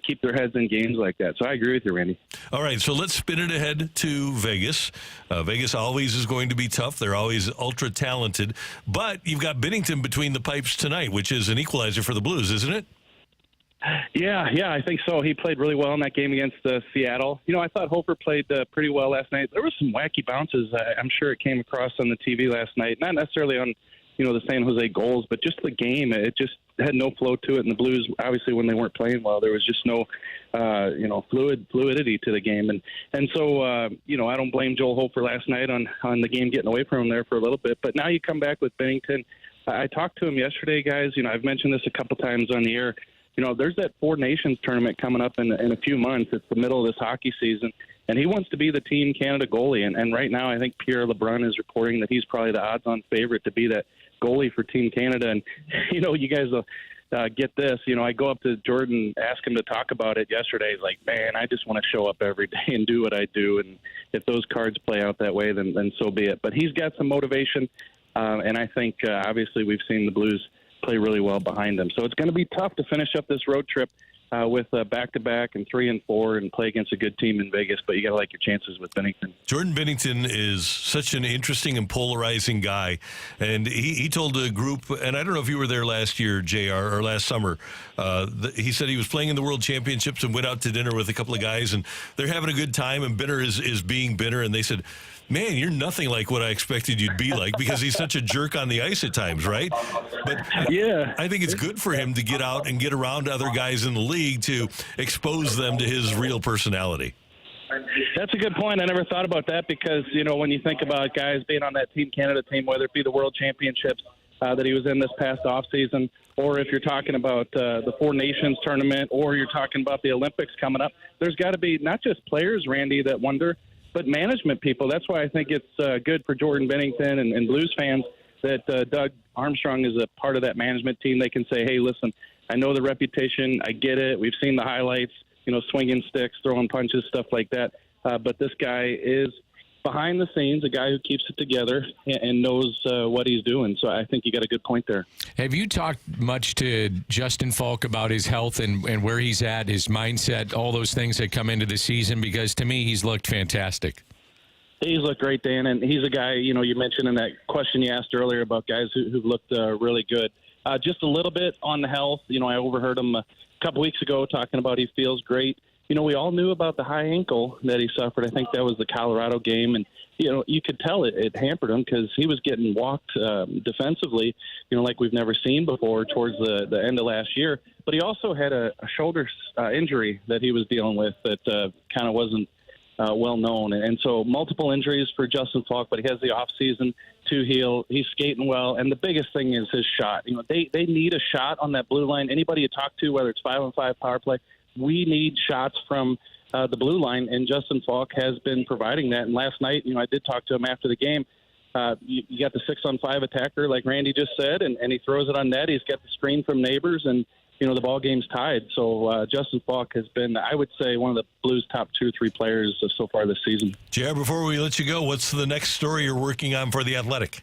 [SPEAKER 13] keep their heads in games like that. So I agree with you, Randy.
[SPEAKER 2] All right, so let's spin it ahead to Vegas. Vegas always is going to be tough. They're always ultra talented. But you've got Binnington between the pipes tonight, which is an equalizer for the Blues, isn't it?
[SPEAKER 13] Yeah, I think so. He played really well in that game against Seattle. You know, I thought Hofer played pretty well last night. There were some wacky bounces. I'm sure it came across on the TV last night. Not necessarily on, you know, the San Jose goals, but just the game. It just had no flow to it. And the Blues, obviously, when they weren't playing well, there was just no, fluidity to the game. And so, you know, I don't blame Joel Hofer last night on the game getting away from him there for a little bit. But now you come back with Binnington. I talked to him yesterday, guys. You know, I've mentioned this a couple times on the air. there's that Four Nations tournament coming up in a few months. It's the middle of this hockey season, and he wants to be the Team Canada goalie. And right now, I think Pierre LeBrun is reporting that he's probably the odds-on favorite to be that goalie for Team Canada. And, you guys will get this. I go up to Jordan, ask him to talk about it yesterday. He's like, man, I just want to show up every day and do what I do. And if those cards play out that way, then so be it. But he's got some motivation, and I think, obviously, we've seen the Blues play really well behind him. So it's going to be tough to finish up this road trip with back-to-back and 3 and 4 and play against a good team in Vegas, but you got to like your chances with Binnington.
[SPEAKER 2] Jordan Binnington is such an interesting and polarizing guy, and he told a group, and I don't know if you were there last year, JR, or last summer, he said he was playing in the World Championships and went out to dinner with a couple of guys, and they're having a good time, and Binner is being Binner, and they said, man, you're nothing like what I expected you'd be like, because he's such a jerk on the ice at times, right? But yeah, I think it's good for him to get out and get around other guys in the league to expose them to his real personality.
[SPEAKER 13] That's a good point. I never thought about that because, when you think about guys being on that Team Canada team, whether it be the World Championships that he was in this past offseason, or if you're talking about the Four Nations tournament, or you're talking about the Olympics coming up, there's got to be not just players, Randy, that wonder, but management people. That's why I think it's good for Jordan Binnington and Blues fans that Doug Armstrong is a part of that management team. They can say, hey, listen, I know the reputation. I get it. We've seen the highlights, swinging sticks, throwing punches, stuff like that. But this guy is behind the scenes, a guy who keeps it together and knows what he's doing. So I think you got a good point there.
[SPEAKER 3] Have you talked much to Justin Falk about his health and where he's at, his mindset, all those things that come into the season? Because to me, he's looked fantastic.
[SPEAKER 13] He's looked great, Dan, and he's a guy, you mentioned in that question you asked earlier about guys who've looked really good. Just a little bit on the health. I overheard him a couple weeks ago talking about he feels great. We all knew about the high ankle that he suffered. I think that was the Colorado game. And, you could tell it hampered him because he was getting walked defensively, like we've never seen before towards the end of last year. But he also had a shoulder injury that he was dealing with that kind of wasn't well known. And so multiple injuries for Justin Falk, but he has the off season to heal. He's skating well. And the biggest thing is his shot. They need a shot on that blue line. Anybody you talk to, whether it's 5-on-5 power play, we need shots from the blue line, and Justin Falk has been providing that. And last night, I did talk to him after the game. You got the 6-on-5 attacker, like Randy just said, and he throws it on net. He's got the screen from neighbors, and, the ball game's tied. So Justin Falk has been, I would say, one of the Blues' top 2 or 3 players so far this season.
[SPEAKER 2] JR, before we let you go, what's the next story you're working on for The Athletic?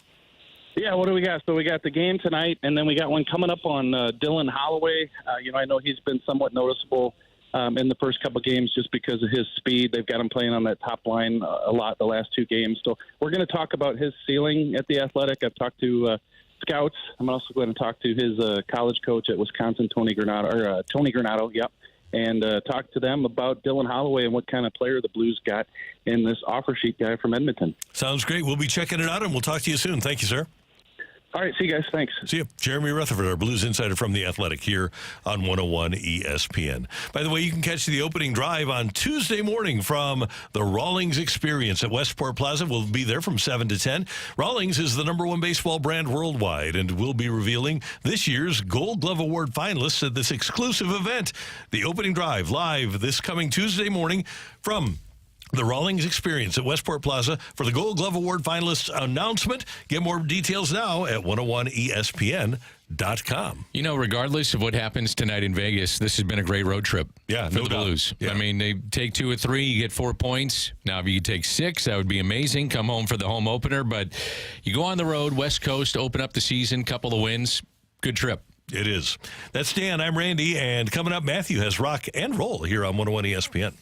[SPEAKER 13] Yeah, what do we got? So we got the game tonight, and then we got one coming up on Dylan Holloway. I know he's been somewhat noticeable in the first couple games just because of his speed. They've got him playing on that top line a lot the last 2 games. So we're going to talk about his ceiling at the Athletic. I've talked to scouts. I'm also going to talk to his college coach at Wisconsin, Tony Granato, yep, and talk to them about Dylan Holloway and what kind of player the Blues got in this offer sheet guy from Edmonton.
[SPEAKER 2] Sounds great. We'll be checking it out, and we'll talk to you soon. Thank you, sir.
[SPEAKER 13] All right, see you guys. Thanks.
[SPEAKER 2] See you. Jeremy Rutherford, our Blues insider from The Athletic here on 101 ESPN. By the way, you can catch the opening drive on Tuesday morning from the Rawlings Experience at Westport Plaza. We'll be there from 7 to 10. Rawlings is the #1 baseball brand worldwide, and we'll be revealing this year's Gold Glove Award finalists at this exclusive event. The opening drive live this coming Tuesday morning from the Rawlings Experience at Westport Plaza for the Gold Glove Award finalists announcement. Get more details now at 101ESPN.com.
[SPEAKER 3] Regardless of what happens tonight in Vegas, this has been a great road trip for the Blues. Yeah. I mean, they take 2 or 3, you get 4 points. Now, if you could take 6, that would be amazing. Come home for the home opener. But you go on the road, West Coast, open up the season, couple of wins. Good trip.
[SPEAKER 2] It is. That's Dan. I'm Randy. And coming up, Matthew has Rocc and Roll here on 101 ESPN.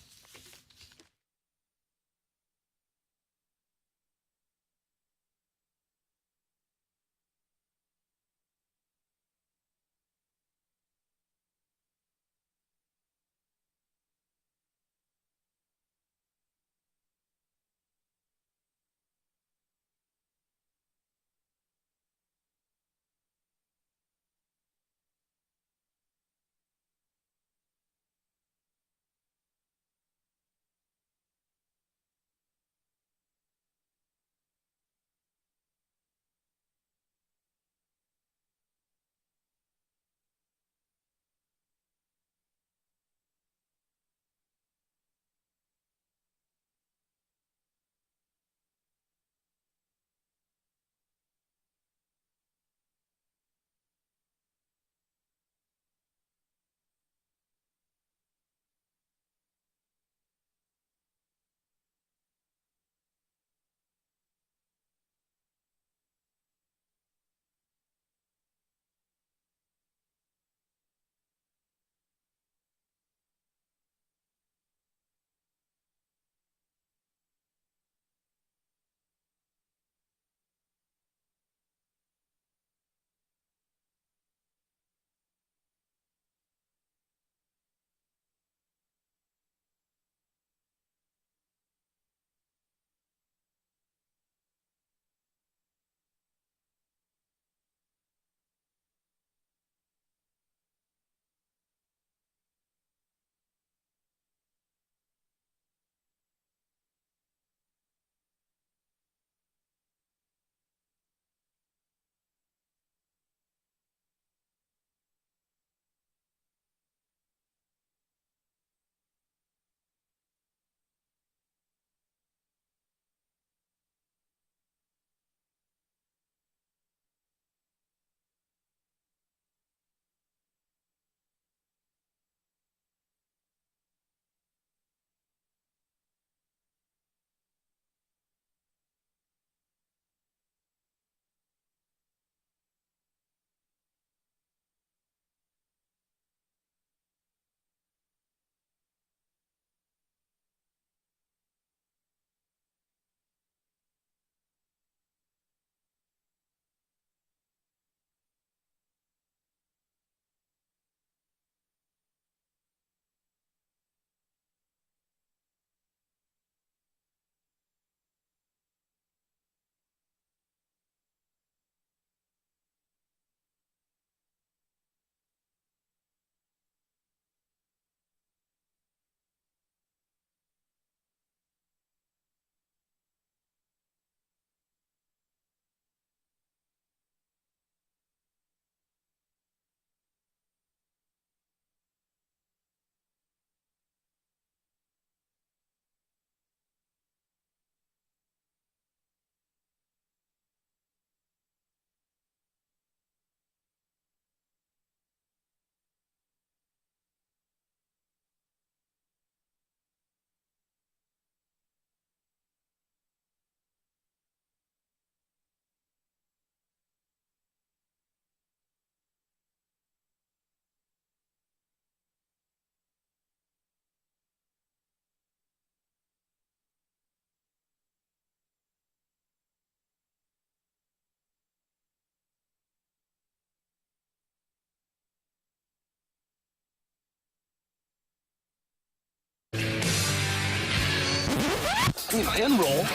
[SPEAKER 14] and roll.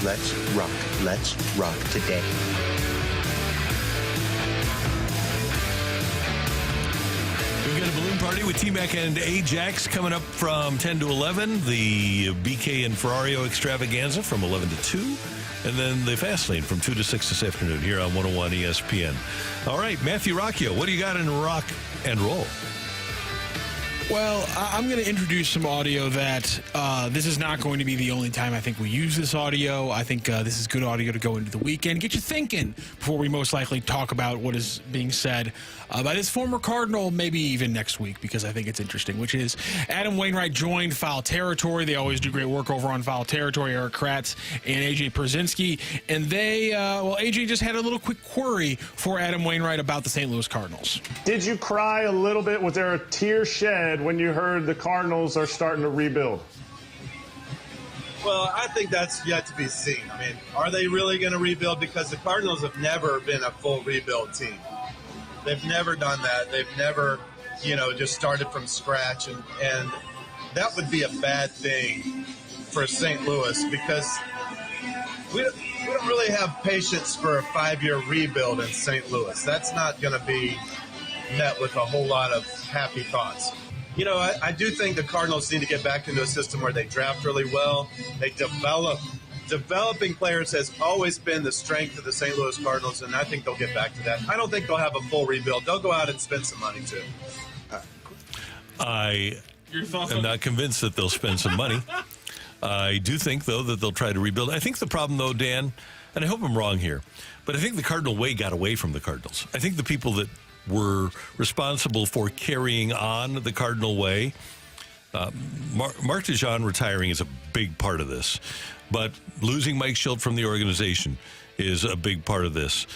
[SPEAKER 15] Let's rock. Let's rock today.
[SPEAKER 2] We've got a balloon party with T-Mac and Ajax coming up from 10 to 11. The BK and Ferrario extravaganza from 11 to 2. And then the Fast Lane from 2 to 6 this afternoon here on 101 ESPN. All right, Matthew Rocchio, what do you got in Rocc and Roll?
[SPEAKER 6] Well, I'm going to introduce some audio that this is not going to be the only time I think we use this audio. I think this is good audio to go into the weekend. Get you thinking before we most likely talk about what is being said by this former Cardinal, maybe even next week, because I think it's interesting, which is Adam Wainwright joined Foul Territory. They always do great work over on Foul Territory, Eric Kratz and AJ Przynski. And they, AJ just had a little quick query for Adam Wainwright about the St. Louis Cardinals.
[SPEAKER 16] Did you cry a little bit? Was there a tear shed when you heard the Cardinals are starting to rebuild?
[SPEAKER 17] Well, I think that's yet to be seen. I mean, are they really going to rebuild? Because the Cardinals have never been a full rebuild team. They've never done that. They've never, just started from scratch. And that would be a bad thing for St. Louis because we don't really have patience for a 5-year rebuild in St. Louis. That's not going to be met with a whole lot of happy thoughts. I do think the Cardinals need to get back into a system where they draft really well. They develop. Developing players has always been the strength of the St. Louis Cardinals, and I think they'll get back to that. I don't think they'll have a full rebuild. They'll go out and spend some money, too.
[SPEAKER 2] I am not convinced that they'll spend some money. I do think, though, that they'll try to rebuild. I think the problem, though, Dan, and I hope I'm wrong here, but I think the Cardinal way got away from the Cardinals. I think the people that were responsible for carrying on the Cardinal way. Mark DeJean retiring is a big part of this, but losing Mike Schilt from the organization is a big part of this.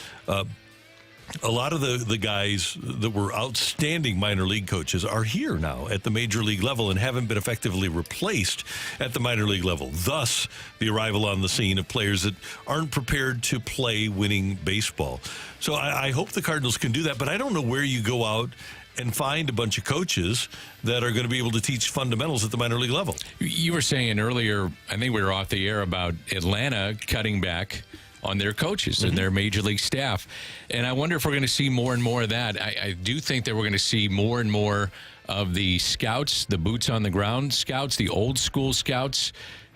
[SPEAKER 2] A lot of the guys that were outstanding minor league coaches are here now at the major league level and haven't been effectively replaced at the minor league level. Thus, the arrival on the scene of players that aren't prepared to play winning baseball. So I hope the Cardinals can do that, but I don't know where you go out and find a bunch of coaches that are going to be able to teach fundamentals at the minor league level.
[SPEAKER 3] You were saying earlier, I think we were off the air, about Atlanta cutting back on their coaches and their major league staff. And I wonder if we're going to see more and more of that. I do think that we're going to see more and more of the scouts, the boots on the ground scouts, the old school scouts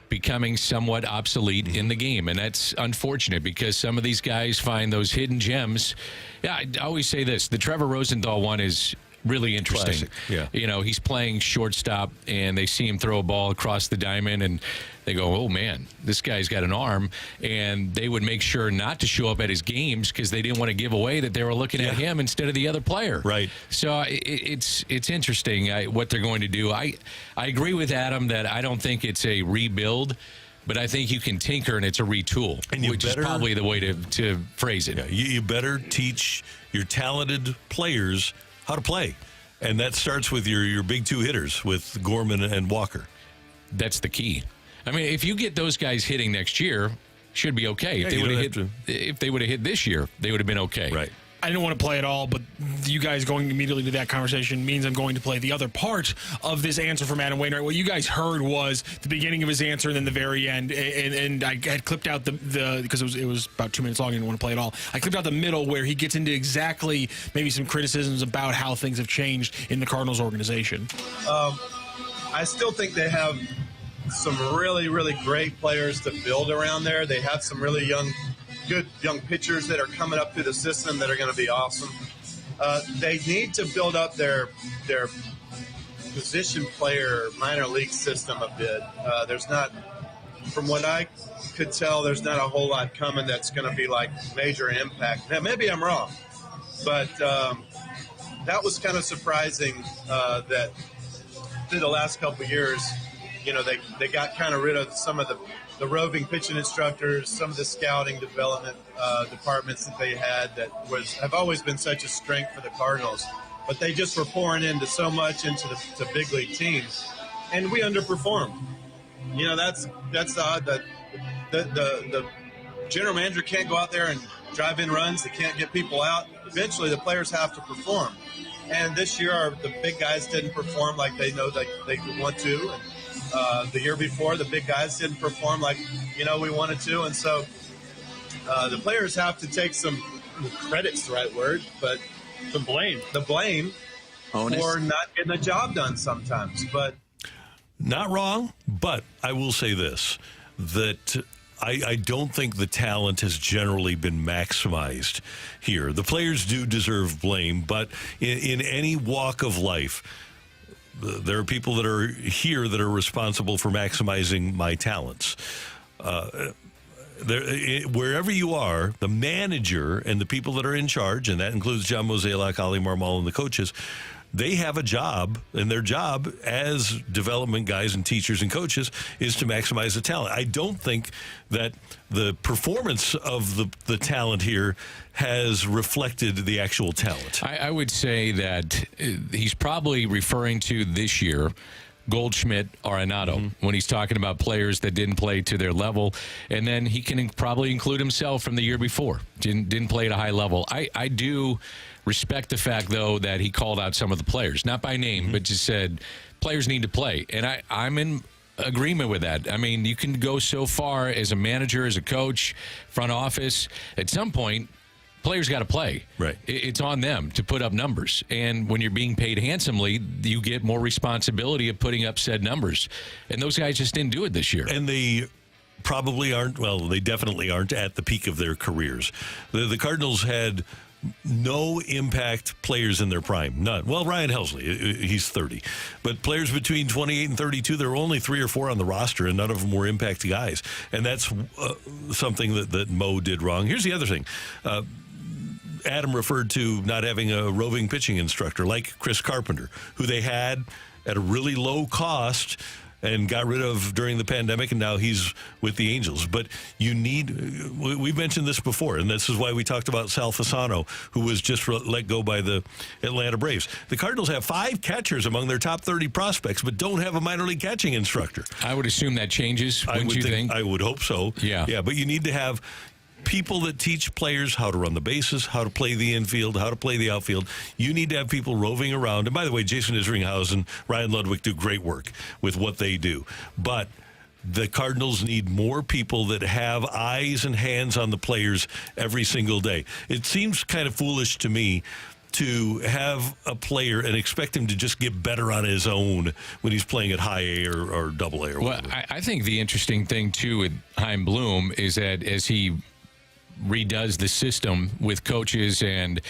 [SPEAKER 3] becoming somewhat obsolete in the game. And that's unfortunate because some of these guys find those hidden gems. Yeah, I always say this. The Trevor Rosenthal one is really interesting.
[SPEAKER 2] Classic. Yeah.
[SPEAKER 3] He's playing shortstop and they see him throw a ball across the diamond and they go, oh man, this guy's got an arm. And they would make sure not to show up at his games because they didn't want to give away that they were looking at him instead of the other player.
[SPEAKER 2] Right.
[SPEAKER 3] So it's interesting what they're going to do. I agree with Adam that I don't think it's a rebuild, but I think you can tinker and it's a retool, which is probably the way to phrase it.
[SPEAKER 2] Yeah, you better teach your talented players how to play. And that starts with your big two hitters with Gorman and Walker.
[SPEAKER 3] That's the key. I mean, if you get those guys hitting next year, should be okay. If they would have hit this year, they would have been okay.
[SPEAKER 2] Right.
[SPEAKER 6] I didn't want to play at all, but you guys going immediately to that conversation means I'm going to play the other part of this answer from Adam Wainwright. What you guys heard was the beginning of his answer and then the very end, and I had clipped out the because it was about 2 minutes long. I didn't want to play it all. I clipped out the middle where he gets into exactly maybe some criticisms about how things have changed in the Cardinals organization.
[SPEAKER 17] I still think they have some really, really great players to build around there. They have some really good young pitchers that are coming up through the system that are going to be awesome. They need to build up their position player minor league system a bit. There's not, from what I could tell, there's not a whole lot coming that's going to be like major impact. Now, maybe I'm wrong, but that was kind of surprising that through the last couple of years, they got kind of rid of some of the roving pitching instructors, some of the scouting development departments that they had that have always been such a strength for the Cardinals. But they just were pouring into so much into the big league teams, and we underperformed. That's odd that the general manager can't go out there drive-in runs. They can't get people out. Eventually, the players have to perform. And this year, the big guys didn't perform like they know that they want to. And the year before, the big guys didn't perform like, we wanted to. And so the players have to take some credit's the right word, but the blame for not getting the job done sometimes. But
[SPEAKER 2] not wrong, but I will say this, that I don't think the talent has generally been maximized here. The players do deserve blame, but in any walk of life, there are people that are here that are responsible for maximizing my talents. Wherever you are, the manager and the people that are in charge, and that includes John Mozeliak, Ali Marmal, and the coaches, they have a job, and their job as development guys and teachers and coaches is to maximize the talent. I don't think that the performance of the talent here has reflected the actual talent.
[SPEAKER 3] I would say that he's probably referring to this year, Goldschmidt, Arenado, when he's talking about players that didn't play to their level. And then he can probably include himself from the year before. Didn't play at a high level. I do respect the fact, though, that he called out some of the players. Not by name, but just said players need to play. And I'm in agreement with that. I mean, you can go so far as a manager, as a coach, front office. At some point, players got to play.
[SPEAKER 2] Right.
[SPEAKER 3] It's on them to put up numbers. And when you're being paid handsomely, you get more responsibility of putting up said numbers. And those guys just didn't do it this year.
[SPEAKER 2] And they probably aren't, well, they definitely aren't at the peak of their careers. The Cardinals had no impact players in their prime. None. Well, Ryan Helsley, he's 30. But players between 28 and 32, there were only 3 or 4 on the roster, and none of them were impact guys. And that's something that Mo did wrong. Here's the other thing. Adam referred to not having a roving pitching instructor like Chris Carpenter, who they had at a really low cost and got rid of during the pandemic, and now he's with the Angels. But you need, we've mentioned this before, and this is why we talked about Sal Fasano, who was just let go by the Atlanta Braves. The Cardinals have 5 catchers among their top 30 prospects, but don't have a minor league catching instructor.
[SPEAKER 3] I would assume that changes, wouldn't you think?
[SPEAKER 2] I would hope so. Yeah, but you need to have people that teach players how to run the bases, how to play the infield, how to play the outfield. You need to have people roving around. And by the way, Jason Isringhausen, Ryan Ludwig do great work with what they do. But the Cardinals need more people that have eyes and hands on the players every single day. It seems kind of foolish to me to have a player and expect him to just get better on his own when he's playing at high A or double A.
[SPEAKER 3] Well, I think the interesting thing, too, with Chaim Bloom is that as he redoes the system with coaches and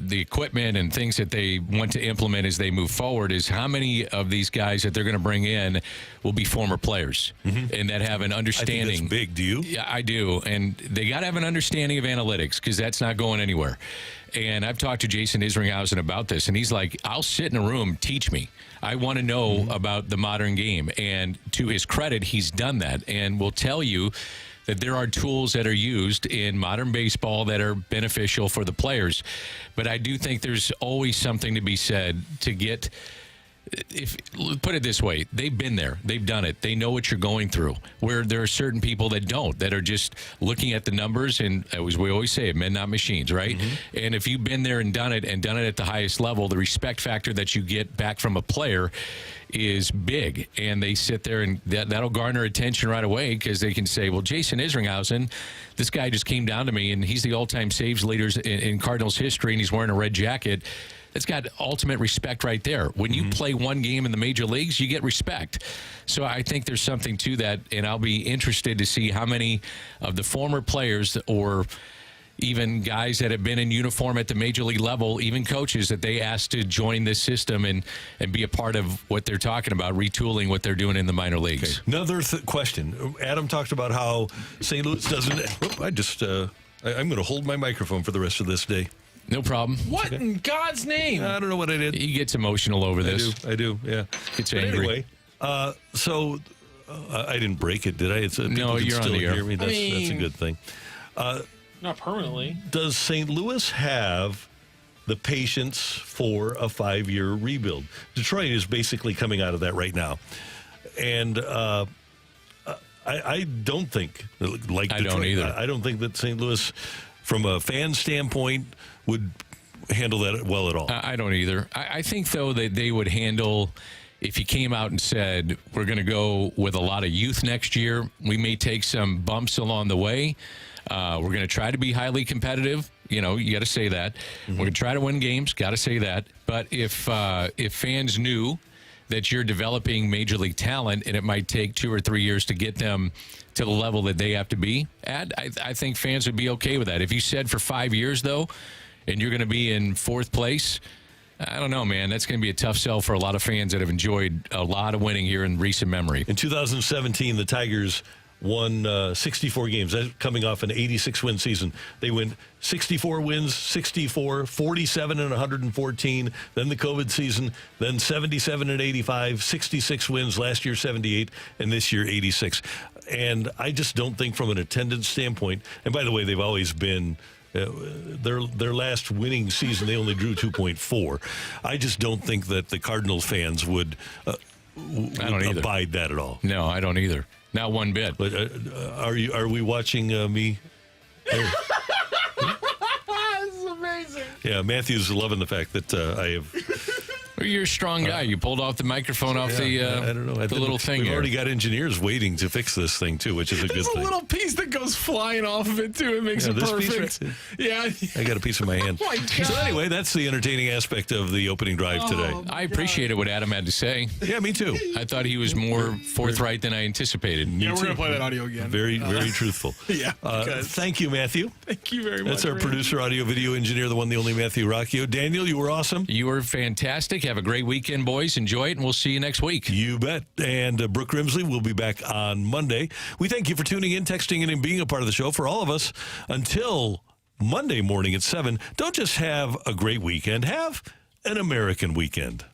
[SPEAKER 3] the equipment and things that they want to implement as they move forward, is how many of these guys that they're going to bring in will be former players and that have an understanding.
[SPEAKER 2] I think that's big. Do you?
[SPEAKER 3] Yeah, I do. And they got to have an understanding of analytics, because that's not going anywhere. And I've talked to Jason Isringhausen about this, and he's like, I'll sit in a room, teach me. I want to know about the modern game. And to his credit, he's done that and will tell you that there are tools that are used in modern baseball that are beneficial for the players. But I do think there's always something to be said to get, put it this way, they've been there, they've done it, they know what you're going through, where there are certain people that don't, that are just looking at the numbers, and as we always say, men not machines, right? And if you've been there and done it at the highest level, the respect factor that you get back from a player is big, and they sit there and that'll garner attention right away, because they can say, well, Jason Isringhausen, this guy just came down to me and he's the all-time saves leaders in Cardinals history, and he's wearing a red jacket. That's got ultimate respect right there. When you play one game in the major leagues, you get respect. So I think there's something to that, and I'll be interested to see how many of the former players, or even guys that have been in uniform at the major league level, even coaches, that they ask to join this system and be a part of what they're talking about, retooling what they're doing in the minor leagues.
[SPEAKER 2] Okay. Another question. Adam talked about how St. Louis doesn't... I'm going to hold my microphone for the rest of this day.
[SPEAKER 3] No problem.
[SPEAKER 6] What in God's name?
[SPEAKER 2] I don't know what I did.
[SPEAKER 3] He gets emotional over this.
[SPEAKER 2] I do, yeah.
[SPEAKER 3] Gets angry.
[SPEAKER 2] Anyway, so I didn't break it, did I?
[SPEAKER 3] No, you're
[SPEAKER 2] still
[SPEAKER 3] on the air.
[SPEAKER 2] Hear me. That's a good thing.
[SPEAKER 16] Not permanently.
[SPEAKER 2] Does St. Louis have the patience for a 5-year rebuild? Detroit is basically coming out of that right now. And I don't think, like Detroit,
[SPEAKER 3] don't either.
[SPEAKER 2] I don't think that St. Louis from a fan standpoint, would handle that well at all.
[SPEAKER 3] I don't either. I think, though, that they would handle, if you came out and said, we're going to go with a lot of youth next year, we may take some bumps along the way. We're going to try to be highly competitive. You know, you got to say that. We're going to try to win games. Got to say that. But if fans knew that you're developing major league talent and it might take 2 or 3 years to get them to the level that they have to be at, I think fans would be okay with that. If you said for 5 years, though, and you're going to be in 4th place, I don't know, man. That's going to be a tough sell for a lot of fans that have enjoyed a lot of winning here in recent memory.
[SPEAKER 2] In 2017, the Tigers won 64 games. That's coming off an 86-win season. They went 64 wins, 64, 47 and 114. Then the COVID season, then 77 and 85, 66 wins. Last year, 78, and this year, 86. And I just don't think from an attendance standpoint, and by the way, they've always been... their last winning season, they only drew 2.4. I just don't think that the Cardinals fans would abide that at all.
[SPEAKER 3] No, I don't either. Not one bit.
[SPEAKER 2] But are we watching me?
[SPEAKER 6] This is amazing.
[SPEAKER 2] Yeah, Matthew's loving the fact that I have.
[SPEAKER 3] Well, you're a strong guy. You pulled off the microphone off
[SPEAKER 2] I don't know.
[SPEAKER 3] the little thing.
[SPEAKER 2] We've
[SPEAKER 3] here.
[SPEAKER 2] already got engineers waiting to fix this thing too, which is a good
[SPEAKER 6] There's
[SPEAKER 2] thing.
[SPEAKER 6] a little piece that goes flying off of it too. It makes it
[SPEAKER 2] this
[SPEAKER 6] perfect.
[SPEAKER 2] piece
[SPEAKER 6] Yeah.
[SPEAKER 2] I got a piece in my hand.
[SPEAKER 6] Oh my God.
[SPEAKER 2] So anyway, that's the entertaining aspect of the opening drive today.
[SPEAKER 3] I appreciated what Adam had to say.
[SPEAKER 2] Yeah, me too.
[SPEAKER 3] I thought he was more forthright than I anticipated.
[SPEAKER 6] Yeah, we're gonna play that audio again.
[SPEAKER 2] Very truthful.
[SPEAKER 6] Yeah.
[SPEAKER 2] Thank you, Matthew.
[SPEAKER 6] Thank you very much.
[SPEAKER 2] That's our producer, audio, video engineer, the one, the only Matthew Rocchio. Daniel, you were awesome.
[SPEAKER 3] You were fantastic. Have a great weekend, boys. Enjoy it, and we'll see you next week.
[SPEAKER 2] You bet. And Brooke Grimsley will be back on Monday. We thank you for tuning in, texting in, and being a part of the show. For all of us, until Monday morning at 7, don't just have a great weekend. Have an American weekend.